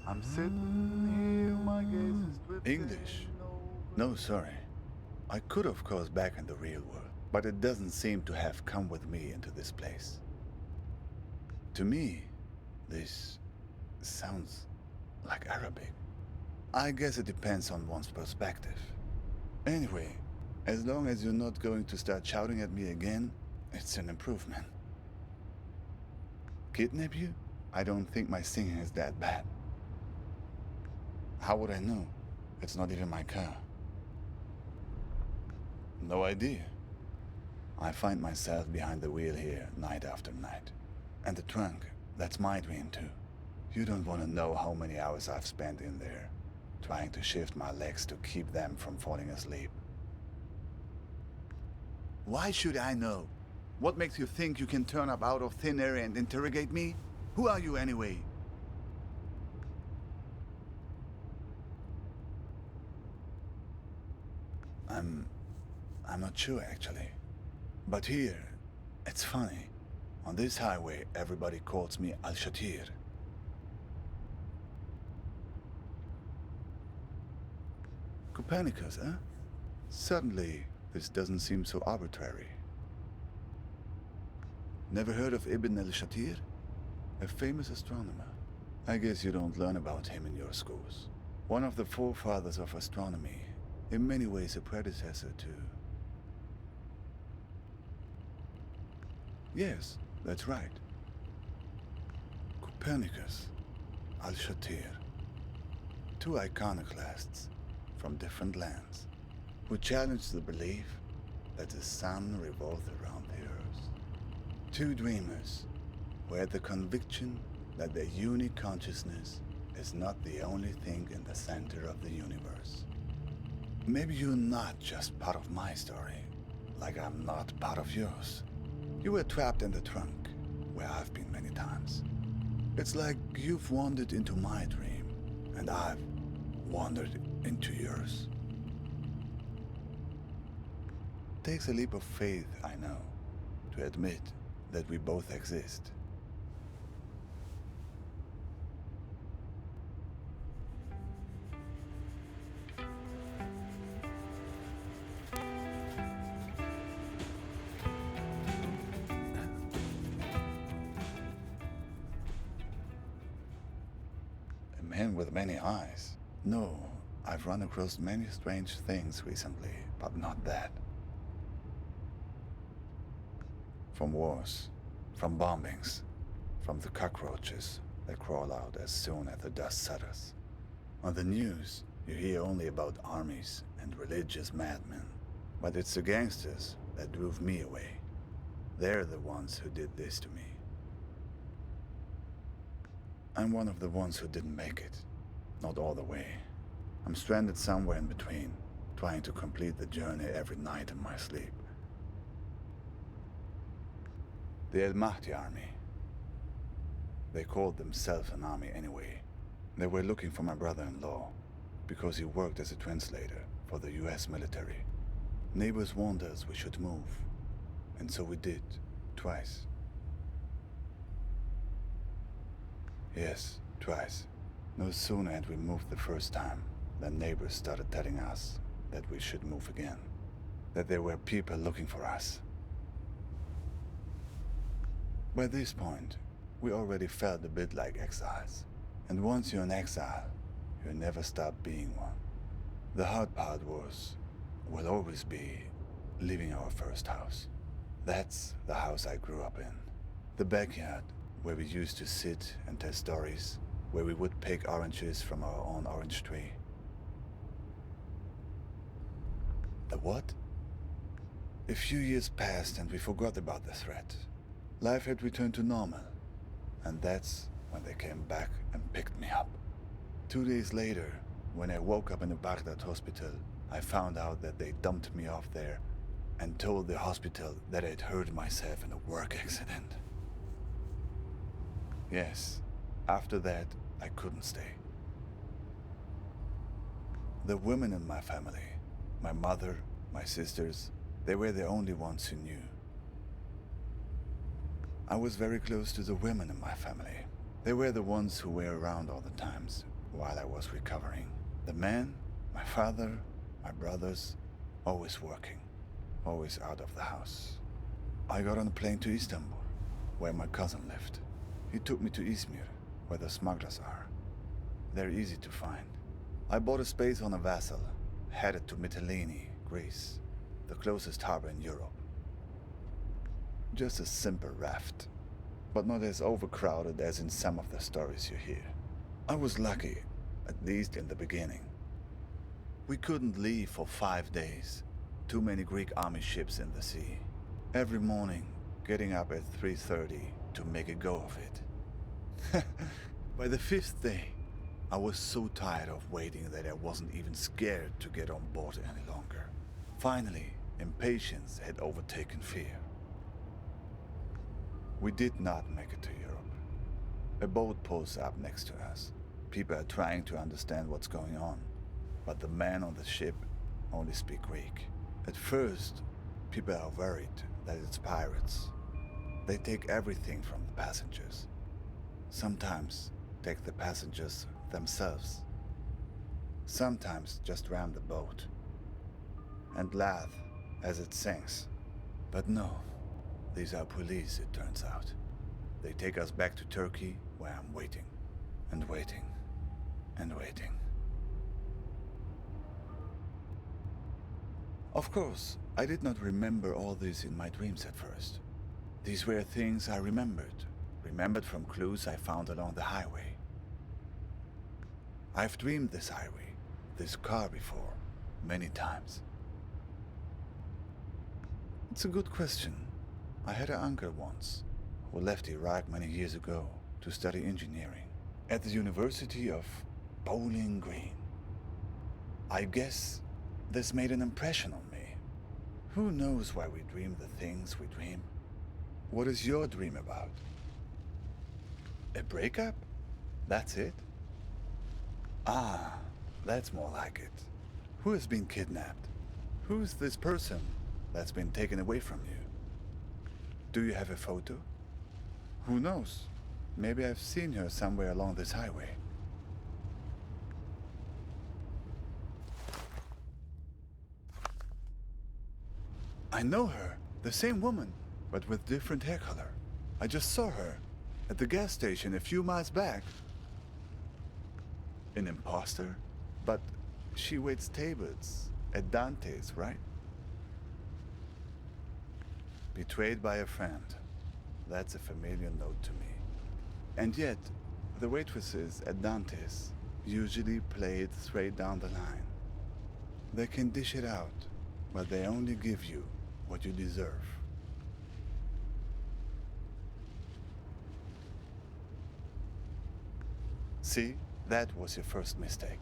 I'm sitting here, my gaze is drifting English? over. No, sorry. I could, of course, back in the real world, but it doesn't seem to have come with me into this place. To me, this sounds like Arabic. I guess it depends on one's perspective. Anyway, as long as you're not going to start shouting at me again, it's an improvement. Kidnap you? I don't think my singing is that bad. How would I know? It's not even my car. No idea. I find myself behind the wheel here night after night. And the trunk, that's my dream too. You don't want to know how many hours I've spent in there, trying to shift my legs to keep them from falling asleep. Why should I know? What makes you think you can turn up out of thin air and interrogate me? Who are you anyway? I'm not sure actually. But here, it's funny. On this highway, everybody calls me Al-Shatir. Copernicus, huh? Suddenly, this doesn't seem so arbitrary. Never heard of Ibn al-Shatir? A famous astronomer. I guess you don't learn about him in your schools. One of the forefathers of astronomy, in many ways a predecessor to... Yes, that's right. Copernicus, Al-Shatir. Two iconoclasts from different lands who challenged the belief that the sun revolves around the earth. Two dreamers who had the conviction that their unique consciousness is not the only thing in the center of the universe. Maybe you're not just part of my story, like I'm not part of yours. You were trapped in the trunk, where I've been many times. It's like you've wandered into my dream, and I've wandered into yours. Takes a leap of faith, I know, to admit that we both exist. A man with many eyes? No, I've run across many strange things recently, but not that. From wars, from bombings, from the cockroaches that crawl out as soon as the dust settles. On the news, you hear only about armies and religious madmen, but it's the gangsters that drove me away. They're the ones who did this to me. I'm one of the ones who didn't make it. Not all the way. I'm stranded somewhere in between, trying to complete the journey every night in my sleep. The El Mahdi army. They called themselves an army anyway. They were looking for my brother-in-law, because he worked as a translator for the US military. Neighbors warned us we should move, and so we did, twice. Yes, twice. No sooner had we moved the first time than neighbors started telling us that we should move again. That there were people looking for us. By this point, we already felt a bit like exiles. And once you're an exile, you never stop being one. The hard part will always be leaving our first house. That's the house I grew up in. The backyard, where we used to sit and tell stories, where we would pick oranges from our own orange tree. The what? A few years passed and we forgot about the threat. Life had returned to normal, and that's when they came back and picked me up. 2 days later, when I woke up in the Baghdad hospital, I found out that they dumped me off there and told the hospital that I'd hurt myself in a work accident. Yes, after that, I couldn't stay. The women in my family, my mother, my sisters, they were the only ones who knew. I was very close to the women in my family. They were the ones who were around all the times while I was recovering. The men, my father, my brothers, always working, always out of the house. I got on a plane to Istanbul, where my cousin lived. He took me to Izmir, where the smugglers are. They're easy to find. I bought a space on a vessel, headed to Mytilene, Greece, the closest harbor in Europe. Just a simple raft, but not as overcrowded as in some of the stories you hear. I was lucky, at least in the beginning. We couldn't leave for 5 days. Too many Greek army ships in the sea. Every morning, getting up at 3:30 to make a go of it. By the 5th day, I was so tired of waiting that I wasn't even scared to get on board any longer. Finally, impatience had overtaken fear. We did not make it to Europe. A boat pulls up next to us. People are trying to understand what's going on, but the men on the ship only speak Greek. At first, people are worried that it's pirates. They take everything from the passengers. Sometimes take the passengers themselves. Sometimes just ram the boat and laugh as it sinks. But no, these are police, it turns out. They take us back to Turkey, where I'm waiting, and waiting, and waiting. Of course, I did not remember all this in my dreams at first. These were things I remembered from clues I found along the highway. I've dreamed this highway, this car before, many times. It's a good question. I had an uncle once who left Iraq many years ago to study engineering at the University of Bowling Green. I guess this made an impression on me. Who knows why we dream the things we dream? What is your dream about? A breakup? That's it? Ah, that's more like it. Who has been kidnapped? Who's this person that's been taken away from you? Do you have a photo? Who knows? Maybe I've seen her somewhere along this highway. I know her, the same woman, but with different hair color. I just saw her at the gas station a few miles back. An imposter? But she waits tables at Dante's, right? Betrayed by a friend. That's a familiar note to me. And yet, the waitresses at Dante's usually play it straight down the line. They can dish it out, but they only give you what you deserve. See, that was your first mistake.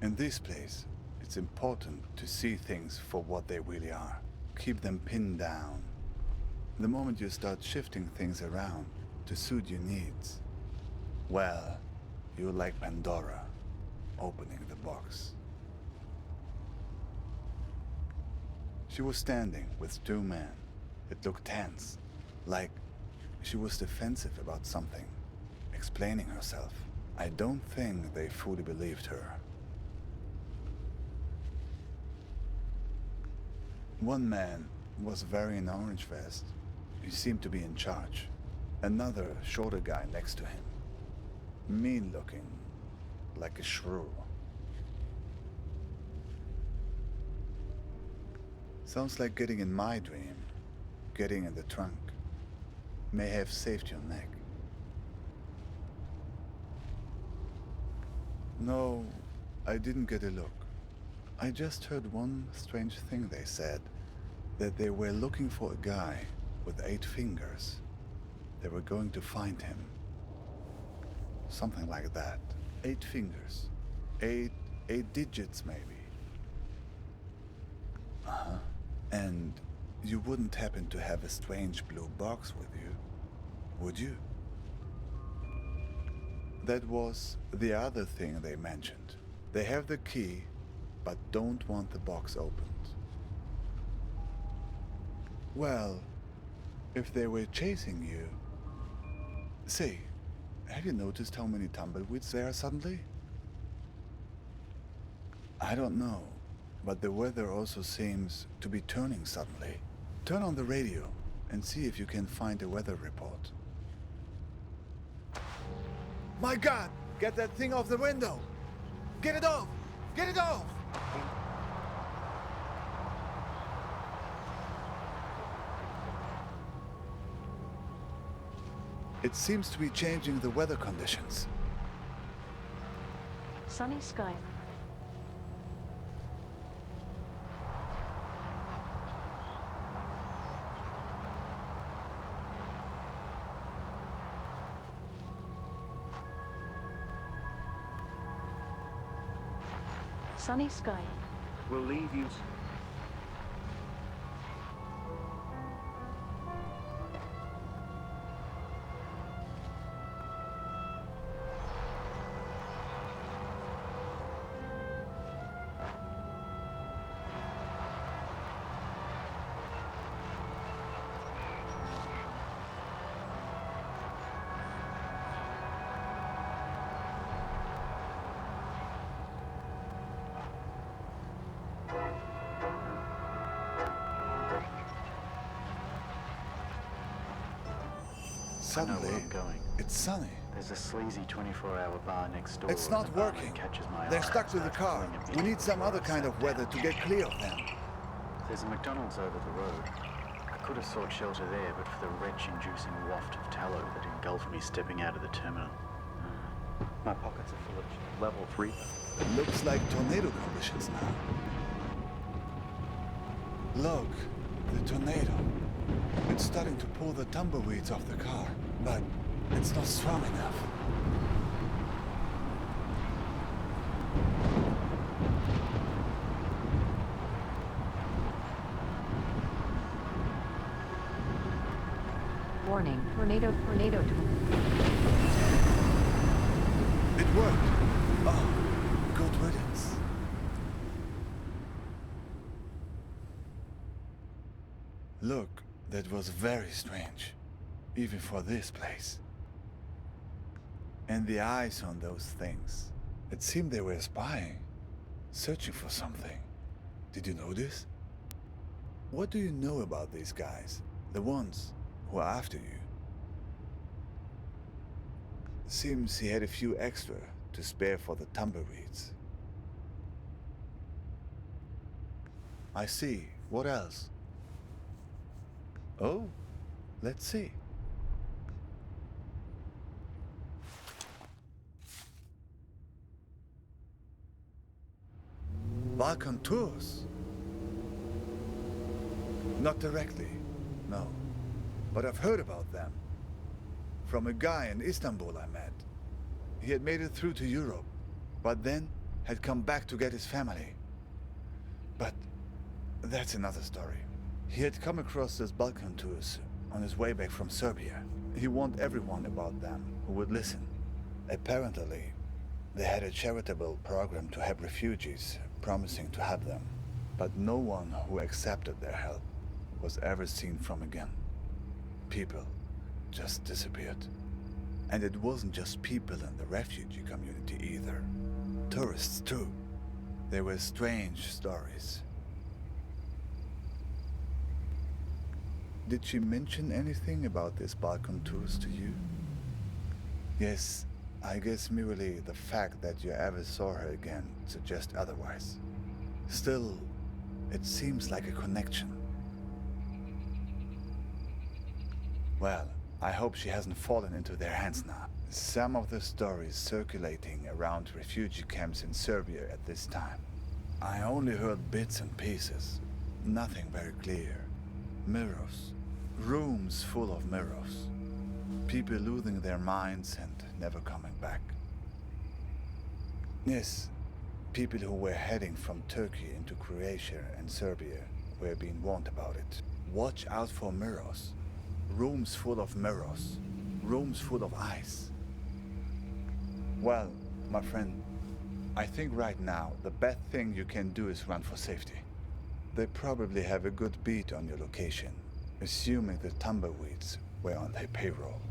In this place, it's important to see things for what they really are. Keep them pinned down. The moment you start shifting things around to suit your needs, well, you're like Pandora, opening the box. She was standing with 2 men. It looked tense, like she was defensive about something, explaining herself. I don't think they fully believed her. One man was wearing an orange vest. He seemed to be in charge. Another shorter guy next to him. Mean looking, like a shrew. Sounds like getting in my dream. Getting in the trunk. May have saved your neck. No, I didn't get a look. I just heard one strange thing they said. That they were looking for a guy with 8 fingers. They were going to find him. Something like that. 8 fingers. 8 digits, maybe. Uh-huh. And you wouldn't happen to have a strange blue box with you, would you? That was the other thing they mentioned. They have the key, but don't want the box opened. Well, if they were chasing you... Say, have you noticed how many tumbleweeds there are suddenly? I don't know, but the weather also seems to be turning suddenly. Turn on the radio and see if you can find a weather report. My God! Get that thing off the window! Get it off! Get it off! It seems to be changing the weather conditions. Sunny sky. Sunny sky. We'll leave you. Suddenly, I'm going. it's sunny. There's a sleazy 24-hour bar next door. It's and not the barman working. Catches my They're eye stuck to and the starts car. pulling a We beer need some before other I kind sat of weather down. to get clear of them. There's a McDonald's over the road. I could have sought shelter there, but for the retch-inducing waft of tallow that engulfed me stepping out of the terminal. My pockets are full of level 3. Looks like tornado conditions now. Look, the tornado. It's starting to pull the tumbleweeds off the car, but it's not strong enough. Warning. Tornado. It worked. Oh, good riddance. Look, that was very strange, even for this place. And the eyes on those things. It seemed they were spying, searching for something. Did you notice? What do you know about these guys? The ones who are after you? Seems he had a few extra to spare for the tumbleweeds. I see. What else? Oh, let's see. Balkan tours? Not directly, no. But I've heard about them. From a guy in Istanbul I met. He had made it through to Europe, but then had come back to get his family. But that's another story. He had come across these Balkan tours on his way back from Serbia. He warned everyone about them who would listen. Apparently, they had a charitable program to help refugees, promising to help them. But no one who accepted their help was ever seen from again. People just disappeared. And it wasn't just people in the refugee community either. Tourists too. There were strange stories. Did she mention anything about these Balkan tours to you? Yes, I guess merely the fact that you ever saw her again suggests otherwise. Still, it seems like a connection. Well, I hope she hasn't fallen into their hands now. Some of the stories circulating around refugee camps in Serbia at this time. I only heard bits and pieces, nothing very clear. Mirrors, rooms full of mirrors. People losing their minds and never coming back. Yes, people who were heading from Turkey into Croatia and Serbia were being warned about it. Watch out for mirrors. Rooms full of mirrors. Rooms full of ice. Well, my friend, I think right now the best thing you can do is run for safety. They probably have a good beat on your location, assuming the tumbleweeds were on their payroll.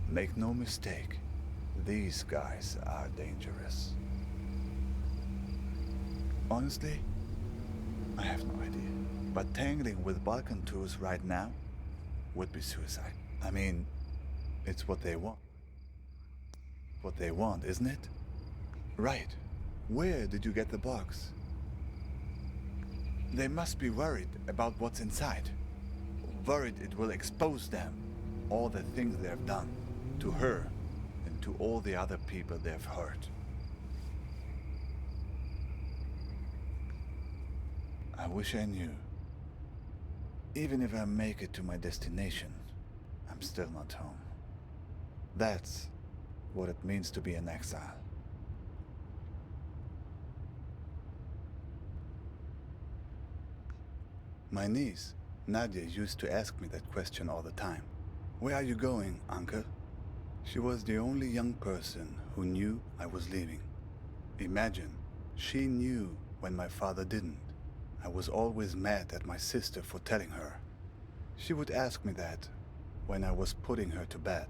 Make no mistake, these guys are dangerous. Honestly, I have no idea. But tangling with Balkan tours right now would be suicide. I mean, it's what they want. What they want, isn't it? Right. Where did you get the box? They must be worried about what's inside. Worried it will expose them, all the things they have done, to her and to all the other people they have hurt. I wish I knew. Even if I make it to my destination, I'm still not home. That's what it means to be an exile. My niece, Nadia, used to ask me that question all the time. Where are you going, uncle? She was the only young person who knew I was leaving. Imagine, she knew when my father didn't. I was always mad at my sister for telling her. She would ask me that when I was putting her to bed.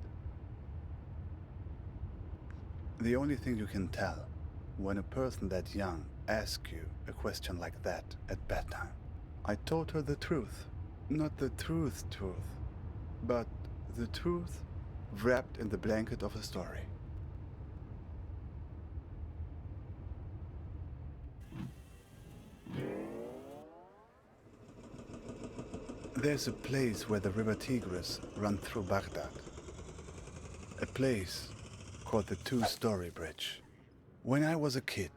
The only thing you can tell when a person that young asks you a question like that at bedtime. I told her the truth. Not the truth, but the truth wrapped in the blanket of a story. There's a place where the river Tigris runs through Baghdad. A place called the Two-Story Bridge. When I was a kid,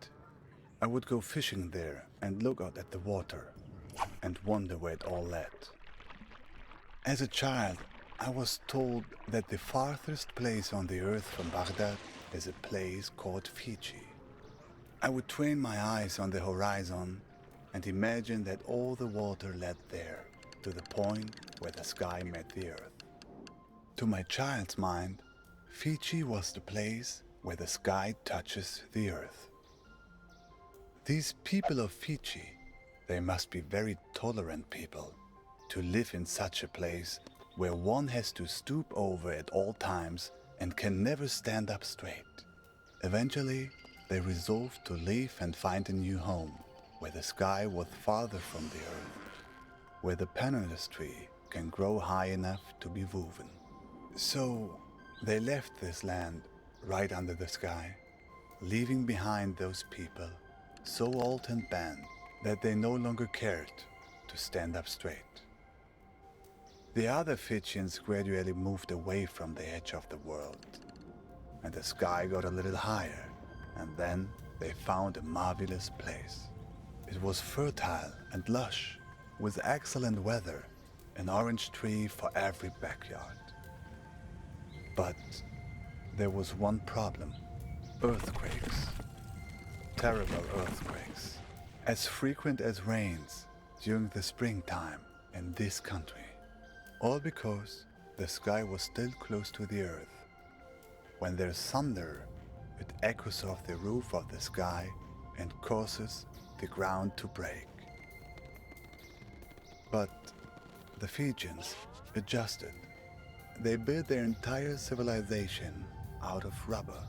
I would go fishing there and look out at the water and wonder where it all led. As a child, I was told that the farthest place on the earth from Baghdad is a place called Fiji. I would train my eyes on the horizon and imagine that all the water led there, to the point where the sky met the earth. To my child's mind, Fiji was the place where the sky touches the earth. These people of Fiji, they must be very tolerant people to live in such a place where one has to stoop over at all times and can never stand up straight. Eventually, they resolved to leave and find a new home where the sky was farther from the earth, where the pandanus tree can grow high enough to be woven. So they left this land right under the sky, leaving behind those people so old and bent that they no longer cared to stand up straight. The other Fijians gradually moved away from the edge of the world, and the sky got a little higher, and then they found a marvelous place. It was fertile and lush, with excellent weather, an orange tree for every backyard. But there was one problem: earthquakes. Terrible earthquakes, as frequent as rains during the springtime in this country. All because the sky was still close to the earth. When there's thunder, it echoes off the roof of the sky and causes the ground to break. But the Fijians adjusted. They built their entire civilization out of rubber.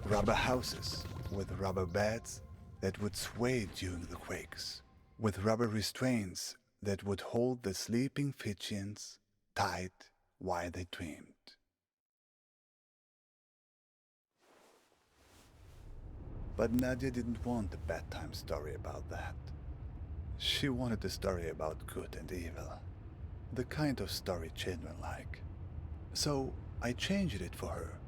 Rubber houses with rubber beds that would sway during the quakes, with rubber restraints that would hold the sleeping Fijians tight while they dreamed. But Nadia didn't want a bedtime story about that. She wanted a story about good and evil, the kind of story children like. So I changed it for her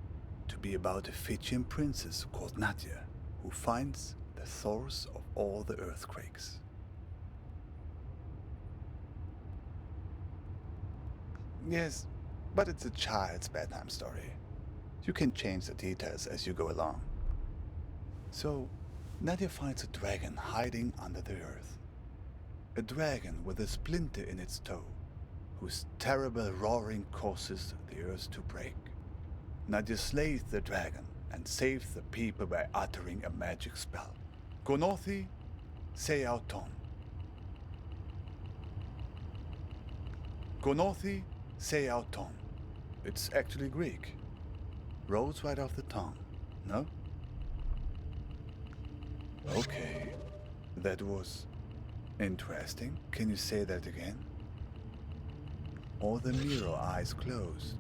to be about a Fijian princess called Nadia, who finds the source of all the earthquakes. Yes, but it's a child's bedtime story. You can change the details as you go along. So, Nadia finds a dragon hiding under the earth. A dragon with a splinter in its toe, whose terrible roaring causes the earth to break. Nadia slays the dragon and saves the people by uttering a magic spell. Gonothi Seauton. Gonothi Seauton. It's actually Greek. Rolls right off the tongue, no? Okay, that was interesting. Can you say that again? Or the mirror eyes closed?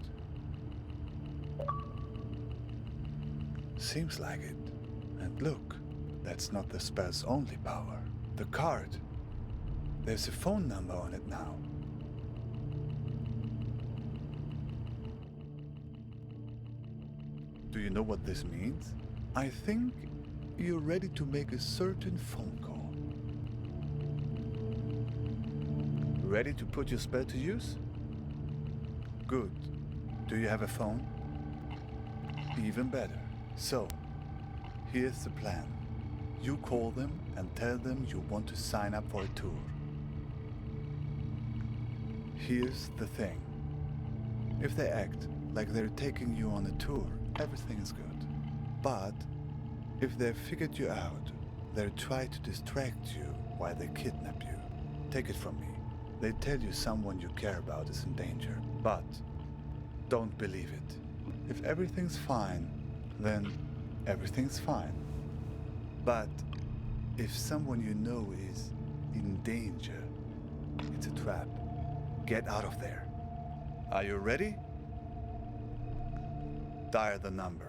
Seems like it. And look, that's not the spell's only power. The card. There's a phone number on it now. Do you know what this means? I think you're ready to make a certain phone call. Ready to put your spell to use? Good. Do you have a phone? Even better. So, here's the plan. You call them and tell them you want to sign up for a tour. Here's the thing. If they act like they're taking you on a tour, everything is good. But if they've figured you out, they'll try to distract you while they kidnap you. Take it from me. They tell you someone you care about is in danger, but don't believe it. If everything's fine, then everything's fine. But if someone you know is in danger, it's a trap. Get out of there. Are you ready? Dial the number.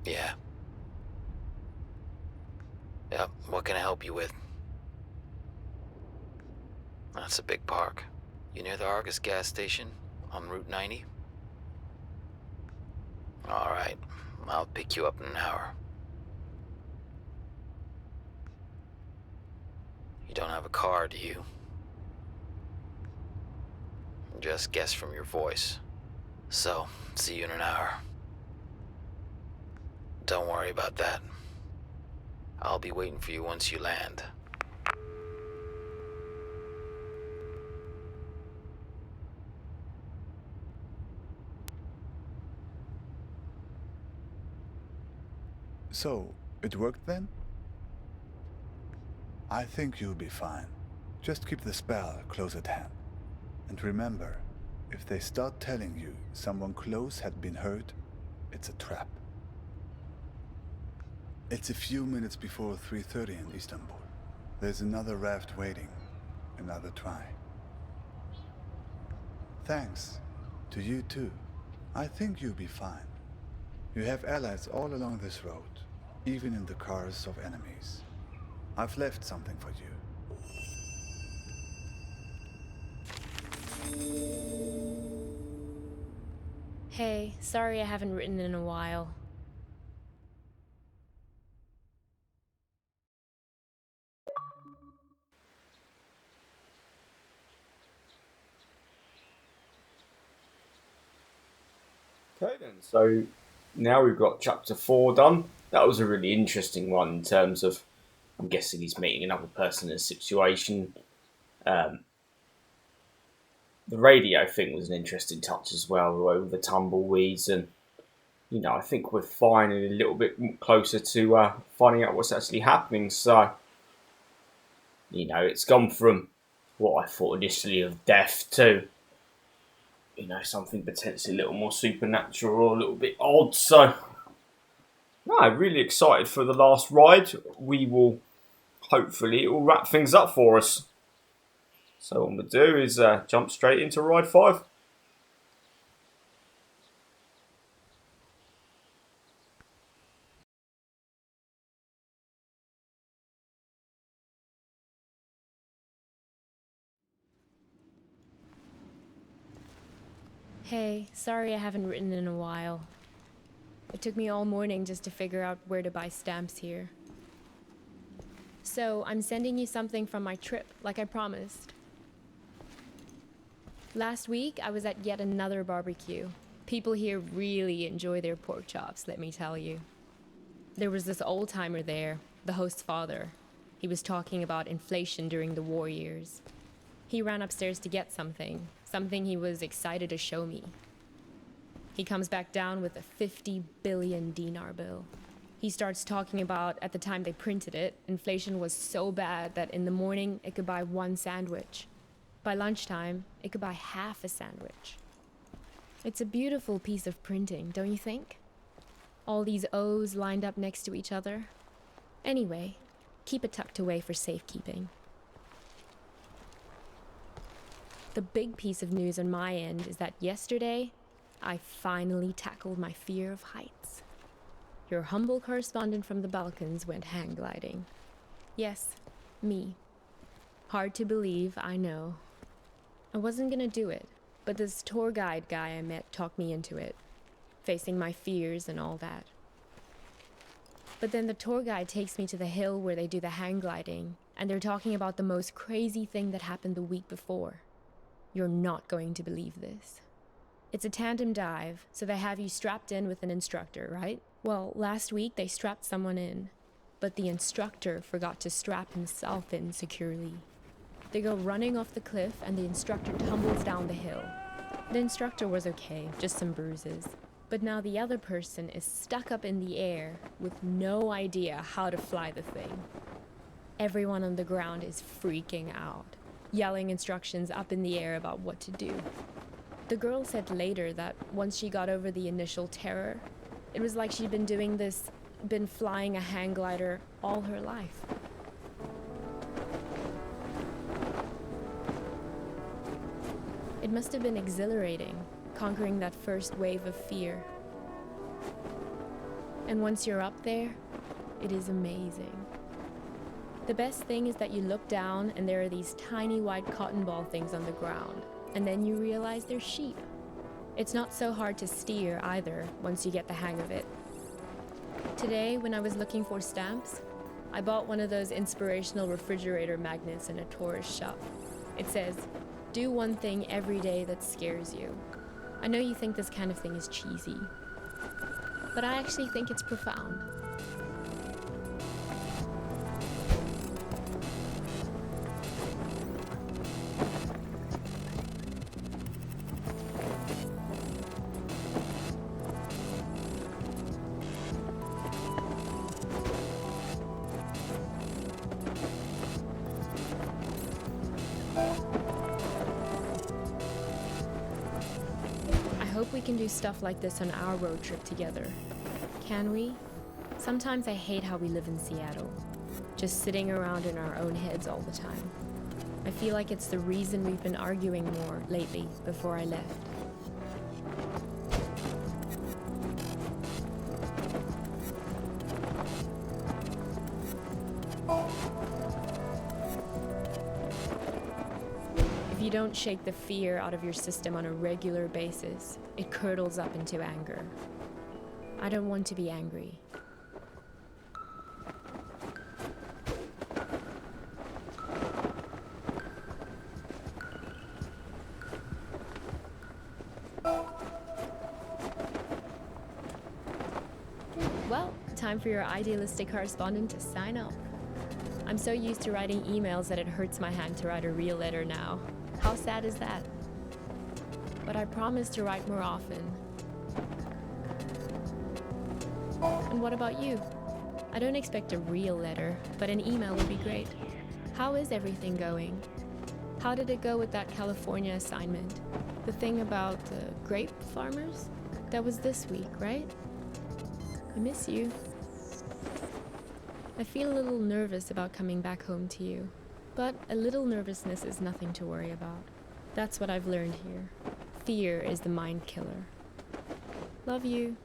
Yeah. Yep, what can I help you with? That's a big park. You near the Argus gas station on Route 90? Alright, I'll pick you up in an hour. You don't have a car, do you? Just guess from your voice. So, see you in an hour. Don't worry about that. I'll be waiting for you once you land. So, it worked then? I think you'll be fine. Just keep the spell close at hand. And remember, if they start telling you someone close had been hurt, it's a trap. It's a few minutes before 3:30 in Istanbul. There's another raft waiting. Another try. Thanks. To you too. I think you'll be fine. You have allies all along this road, even in the cars of enemies. I've left something for you. Hey, sorry I haven't written in a while. Okay then, so now we've got chapter 4 done. That was a really interesting one in terms of, I'm guessing he's meeting another person in a situation. The radio thing was an interesting touch as well, over the tumbleweeds, and you know, I think we're finally a little bit closer to finding out what's actually happening. So, you know, it's gone from what I thought initially of death to, you know, something potentially a little more supernatural or a little bit odd. So, no, I'm really excited for the last ride. We will, hopefully, it will wrap things up for us. So what I'm going to do is jump straight into ride 5. Hey, sorry I haven't written in a while. It took me all morning just to figure out where to buy stamps here. So, I'm sending you something from my trip, like I promised. Last week, I was at yet another barbecue. People here really enjoy their pork chops, let me tell you. There was this old-timer there, the host's father. He was talking about inflation during the war years. He ran upstairs to get something he was excited to show me. He comes back down with a 50 billion dinar bill. He starts talking about, at the time they printed it, inflation was so bad that in the morning it could buy 1 sandwich. By lunchtime, it could buy half a sandwich. It's a beautiful piece of printing, don't you think? All these O's lined up next to each other. Anyway, keep it tucked away for safekeeping. The big piece of news on my end is that yesterday, I finally tackled my fear of heights. Your humble correspondent from the Balkans went hang gliding. Yes, me. Hard to believe, I know. I wasn't gonna do it, but this tour guide guy I met talked me into it, facing my fears and all that. But then the tour guide takes me to the hill where they do the hang gliding, and they're talking about the most crazy thing that happened the week before. You're not going to believe this. It's a tandem dive, so they have you strapped in with an instructor, right? Well, last week they strapped someone in, but the instructor forgot to strap himself in securely. They go running off the cliff and the instructor tumbles down the hill. The instructor was okay, just some bruises. But now the other person is stuck up in the air with no idea how to fly the thing. Everyone on the ground is freaking out, yelling instructions up in the air about what to do. The girl said later that once she got over the initial terror, it was like she'd been flying a hang glider all her life. It must have been exhilarating, conquering that first wave of fear. And once you're up there, it is amazing. The best thing is that you look down and there are these tiny white cotton ball things on the ground, and then you realize they're sheep. It's not so hard to steer either, once you get the hang of it. Today, when I was looking for stamps, I bought one of those inspirational refrigerator magnets in a tourist shop. It says, "Do one thing every day that scares you." I know you think this kind of thing is cheesy, but I actually think it's profound. We can do stuff like this on our road trip together. Can we? Sometimes I hate how we live in Seattle, just sitting around in our own heads all the time. I feel like it's the reason we've been arguing more lately before I left. If you don't shake the fear out of your system on a regular basis, it curdles up into anger. I don't want to be angry. Well, time for your idealistic correspondent to sign off. I'm so used to writing emails that it hurts my hand to write a real letter now. How sad is that? But I promise to write more often. And what about you? I don't expect a real letter, but an email would be great. How is everything going? How did it go with that California assignment? The thing about the grape farmers? That was this week, right? I miss you. I feel a little nervous about coming back home to you. But a little nervousness is nothing to worry about. That's what I've learned here. Fear is the mind killer. Love you.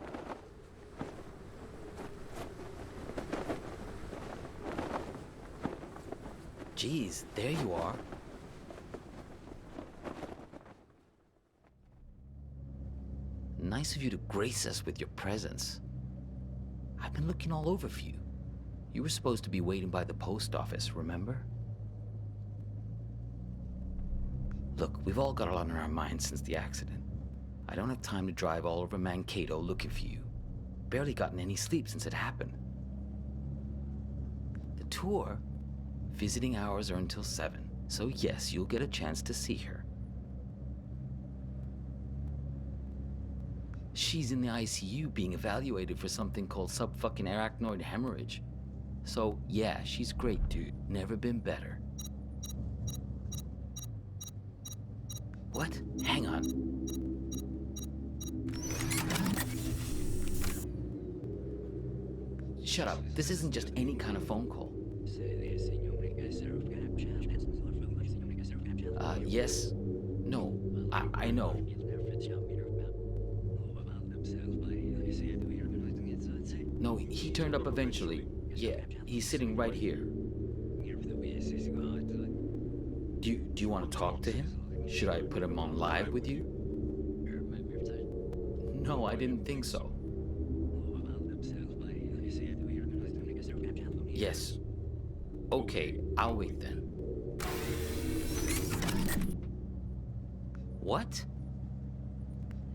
Geez, there you are. Nice of you to grace us with your presence. I've been looking all over for you. You were supposed to be waiting by the post office, remember? Look, we've all got a lot on our minds since the accident. I don't have time to drive all over Mankato looking for you. Barely gotten any sleep since it happened. The tour, visiting hours are until 7, so yes, you'll get a chance to see her. She's in the ICU being evaluated for something called sub-fucking-arachnoid hemorrhage. So yeah, she's great, dude. Never been better. What? Hang on. Shut up. This isn't just any kind of phone call. Yes. No. I know. No, he turned up eventually. Yeah, he's sitting right here. Do you want to talk to him? Should I put him on live with you? No, I didn't think so. Yes. Okay, I'll wait then. What?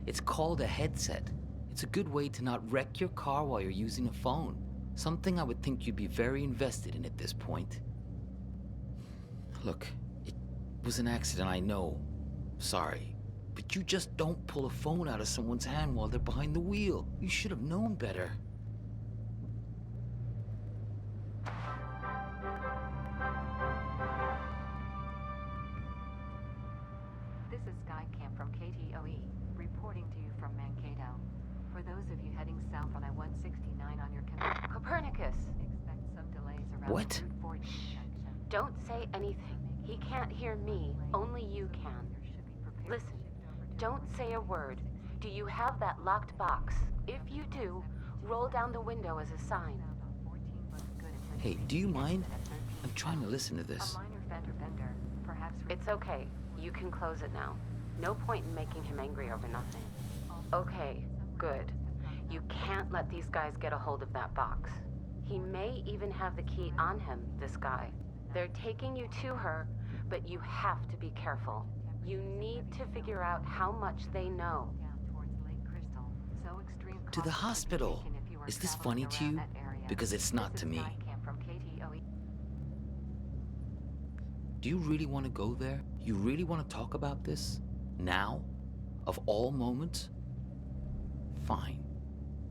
It's called a headset. It's a good way to not wreck your car while you're using a phone. Something I would think you'd be very invested in at this point. Look, it was an accident, I know. Sorry. But you just don't pull a phone out of someone's hand while they're behind the wheel. You should have known better. This is Sky Camp from KTOE, reporting to you from Mankato. For those of you heading south on I-169 on your Copernicus! Expect some delays around What? the Route 40 junction. Don't say anything. He can't hear me. Only you can. Listen, don't say a word. Do you have that locked box? If you do, roll down the window as a sign. Hey, do you mind? I'm trying to listen to this. A minor fender bender. Perhaps it's okay. You can close it now. No point in making him angry over nothing. Okay, good. You can't let these guys get a hold of that box. He may even have the key on him, this guy. They're taking you to her, but you have to be careful. You need to figure out how much they know. To the hospital. Is this funny to you? Because it's not to me. Do you really want to go there? You really want to talk about this? Now? Of all moments? Fine.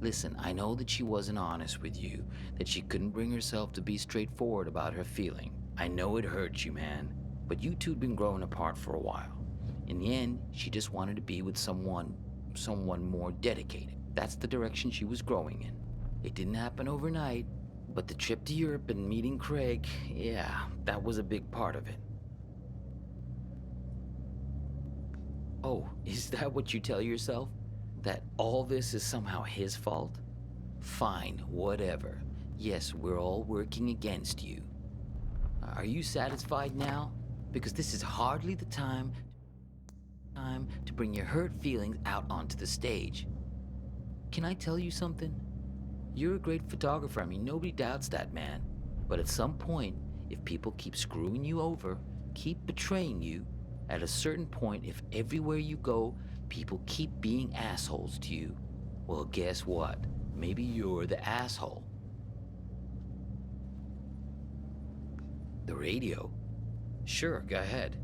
Listen, I know that she wasn't honest with you, that she couldn't bring herself to be straightforward about her feeling. I know it hurts you, man, but you two'd been growing apart for a while. In the end, she just wanted to be with someone more dedicated. That's the direction she was growing in. It didn't happen overnight, but the trip to Europe and meeting Craig, yeah, that was a big part of it. Oh, is that what you tell yourself? That all this is somehow his fault? Fine, whatever. Yes, we're all working against you. Are you satisfied now? Because this is hardly the time to bring your hurt feelings out onto the stage. Can I tell you something? You're a great photographer. I mean, nobody doubts that, man. But at some point, if people keep screwing you over, keep betraying you, at a certain point, if everywhere you go, people keep being assholes to you, well, guess what? Maybe you're the asshole. The radio? Sure, go ahead.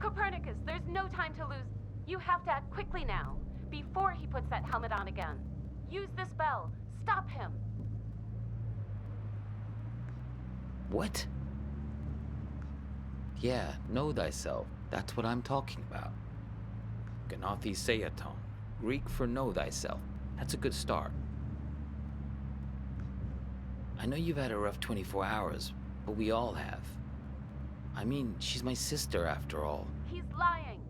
Copernicus, there's no time to lose. You have to act quickly now, before he puts that helmet on again. Use this bell. Stop him. What? Yeah, know thyself. That's what I'm talking about. Gnathi Seaton, Greek for know thyself. That's a good start. I know you've had a rough 24 hours, But we all have. I mean, she's my sister after all. He's lying.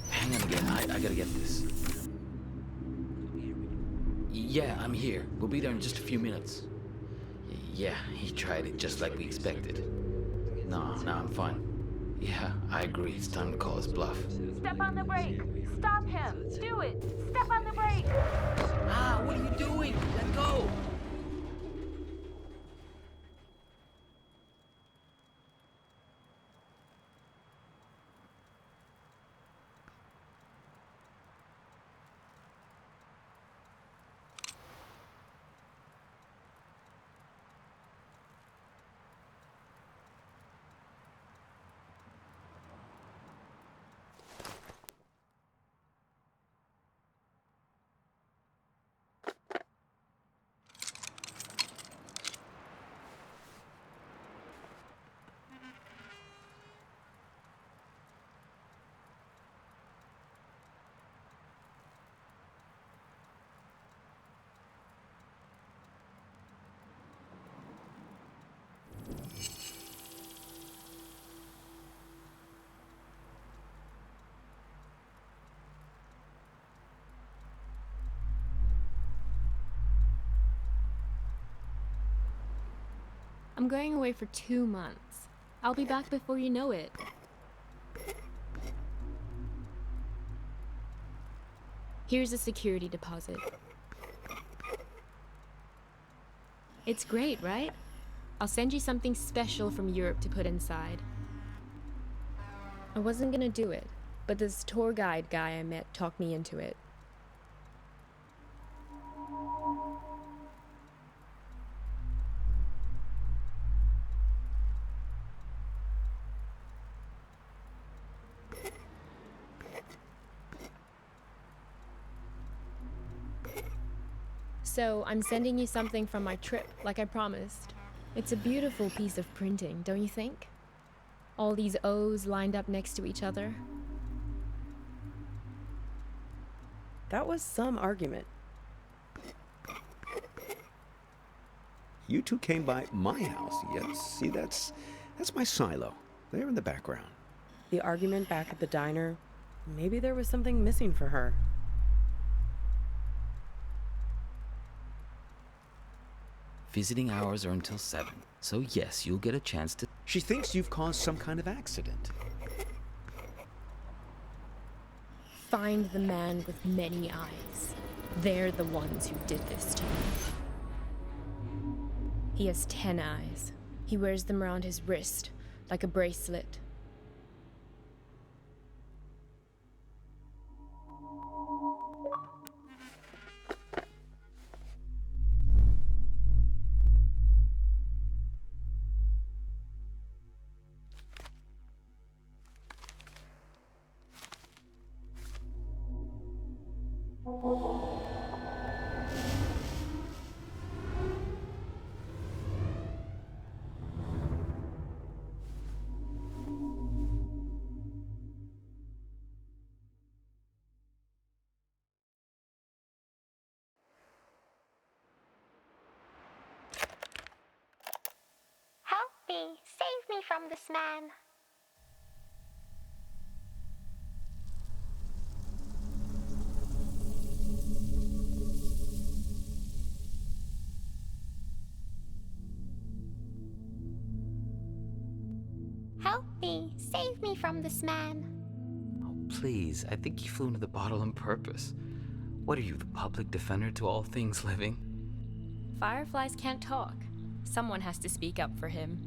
Hang on again, I gotta get this. Yeah, I'm here. We'll be there in just a few minutes. Yeah, he tried it just like we expected. No, I'm fine. Yeah, I agree. It's time to call his bluff. Step on the brake. Stop him. Do it. Step on the brake. Ah, what are you doing? Let go! I'm going away for 2 months. I'll be back before you know it. Here's a security deposit. It's great, right? I'll send you something special from Europe to put inside. I wasn't gonna do it, but this tour guide guy I met talked me into it. So, I'm sending you something from my trip, like I promised. It's a beautiful piece of printing, don't you think? All these O's lined up next to each other. That was some argument. You two came by my house. Yes, see, that's my silo. There in the background. The argument back at the diner, maybe there was something missing for her. Visiting hours are until 7, so yes, you'll get a chance to... She thinks you've caused some kind of accident. Find the man with many eyes. They're the ones who did this to me. He has 10 eyes. He wears them around his wrist, like a bracelet. Help me! Save me from this man! Help me! Save me from this man! Oh, please, I think you flew into the bottle on purpose. What are you, the public defender to all things living? Fireflies can't talk. Someone has to speak up for him.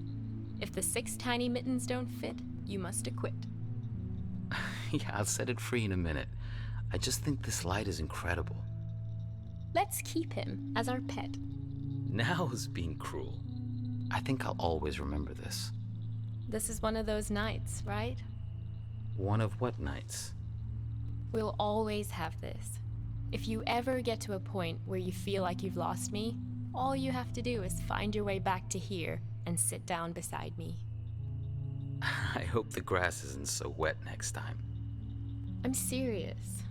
If the 6 tiny mittens don't fit, you must acquit. Yeah, I'll set it free in a minute. I just think this light is incredible. Let's keep him as our pet. Now is being cruel. I think I'll always remember this. This is one of those nights, right? One of what nights? We'll always have this. If you ever get to a point where you feel like you've lost me, all you have to do is find your way back to here and sit down beside me. I hope the grass isn't so wet next time. I'm serious.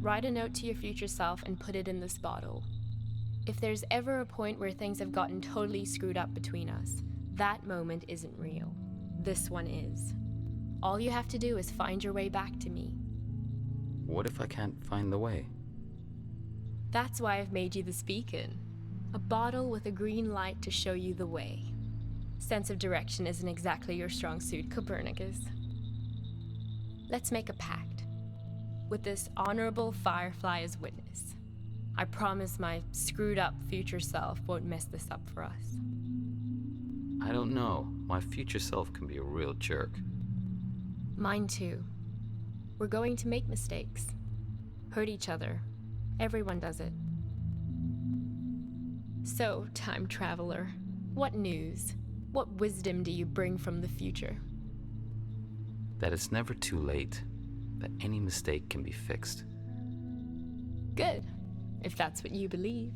Write a note to your future self and put it in this bottle. If there's ever a point where things have gotten totally screwed up between us, that moment isn't real. This one is. All you have to do is find your way back to me. What if I can't find the way? That's why I've made you the beacon. A bottle with a green light to show you the way. Sense of direction isn't exactly your strong suit, Copernicus. Let's make a pact. With this honorable Firefly as witness. I promise my screwed up future self won't mess this up for us. I don't know. My future self can be a real jerk. Mine too. We're going to make mistakes. Hurt each other. Everyone does it. So, time traveler, what news? What wisdom do you bring from the future? That it's never too late. That any mistake can be fixed. Good, if that's what you believe.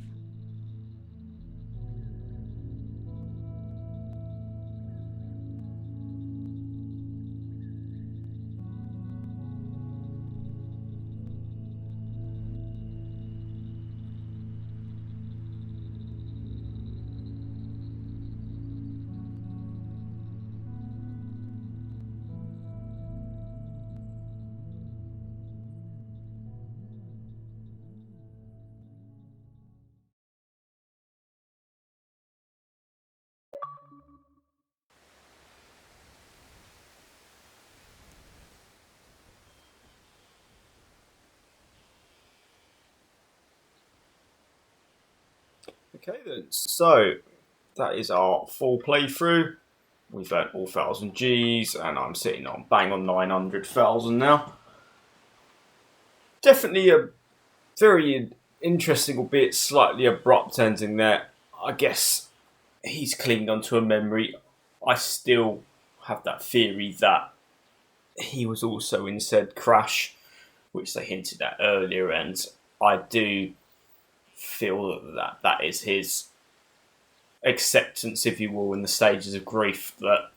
Okay then, so that is our full playthrough. We've earned all 1000 Gs and I'm sitting on bang on 900,000 now. Definitely a very interesting, albeit slightly abrupt ending there. I guess he's clinged onto a memory. I still have that theory that he was also in said crash, which they hinted at earlier, and I do feel that is his acceptance, if you will, in the stages of grief, that,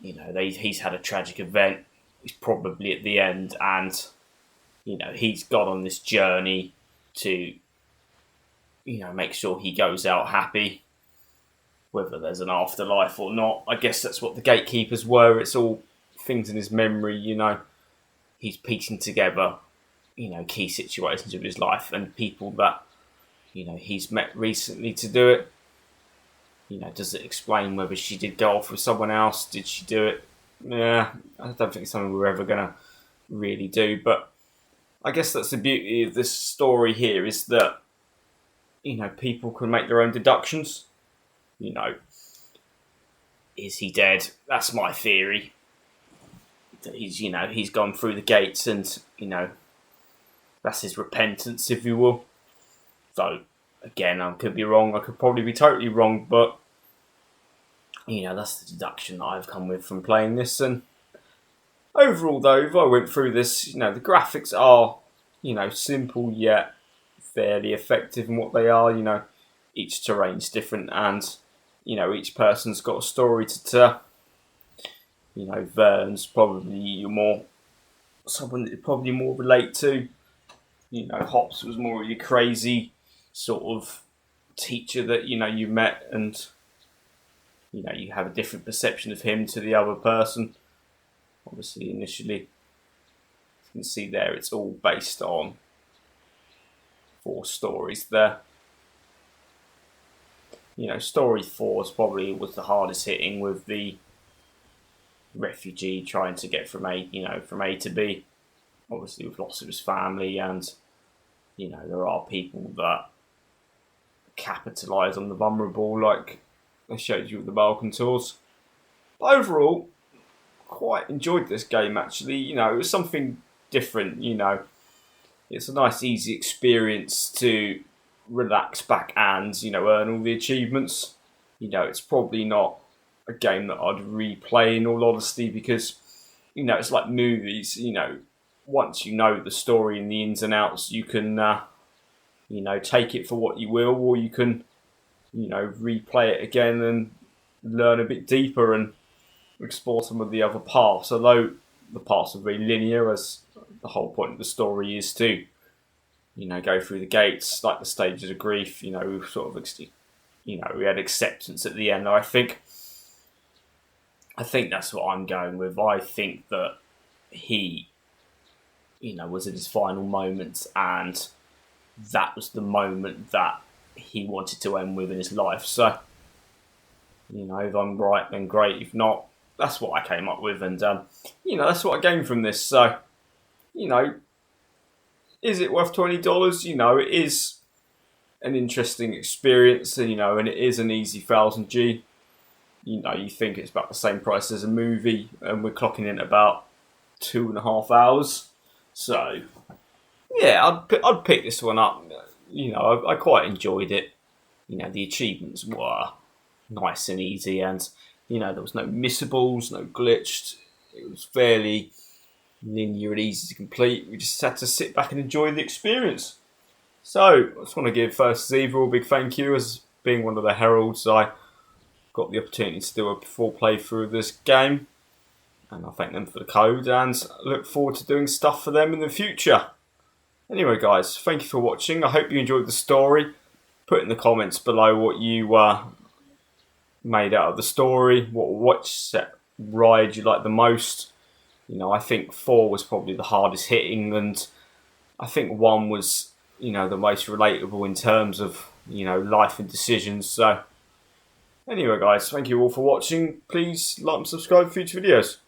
you know, he's had a tragic event, he's probably at the end, and, you know, he's gone on this journey to, you know, make sure he goes out happy, whether there's an afterlife or not. I guess that's what the gatekeepers were. It's all things in his memory, you know. He's piecing together, you know, key situations of his life and people that, you know, he's met recently to do it. You know, does it explain whether she did go off with someone else? Did she do it? Yeah, I don't think it's something we're ever going to really do. But I guess that's the beauty of this story here, is that, you know, people can make their own deductions. You know, is he dead? That's my theory. That he's, you know, he's gone through the gates and, you know, that's his repentance, if you will. So, again, I could be wrong. I could probably be totally wrong, but, you know, that's the deduction that I've come with from playing this. And overall, though, if I went through this, you know, the graphics are, you know, simple yet fairly effective in what they are. You know, each terrain's different and, you know, each person's got a story to tell. You know, Vern's probably someone that you probably more relate to. You know, Hops was more of your crazy sort of teacher that, you know, you met, and, you know, you have a different perception of him to the other person. Obviously, initially, you can see there it's all based on 4 stories there. You know, story 4 probably was the hardest hitting, with the refugee trying to get from A to B. Obviously, with loss of his family, and, you know, there are people that capitalise on the vulnerable, like I showed you with the Balkan tours. But overall, quite enjoyed this game, actually. You know, it was something different. You know, it's a nice, easy experience to relax back and, you know, earn all the achievements. You know, it's probably not a game that I'd replay, in all honesty, because, you know, it's like movies. You know, once you know the story and the ins and outs, you can, you know, take it for what you will, or you can, you know, replay it again and learn a bit deeper and explore some of the other paths. Although the paths are very linear, as the whole point of the story is to, go through the gates, like the stages of grief. We sort of, we had acceptance at the end. I think that's what I'm going with. I think that he, was in his final moments, and that was the moment that he wanted to end with in his life. So, if I'm right, then great. If not, that's what I came up with, and that's what I gained from this. So, is it worth $20? It is an interesting experience, and it is an easy 1000G. You think it's about the same price as a movie, and we're clocking in about 2.5 hours. So, yeah, I'd pick this one up. I quite enjoyed it. The achievements were nice and easy, and there was no missables, no glitched. It was fairly linear and easy to complete. We just had to sit back and enjoy the experience. So, I just want to give Versus Evil a big thank you. As being one of the heralds, I got the opportunity to do a full playthrough of this game, and I thank them for the code, and look forward to doing stuff for them in the future. Anyway, guys, thank you for watching. I hope you enjoyed the story. Put in the comments below what you made out of the story, what ride you like the most. I think 4 was probably the hardest hitting, and I think 1 was, the most relatable in terms of, life and decisions. So, anyway, guys, thank you all for watching. Please like and subscribe for future videos.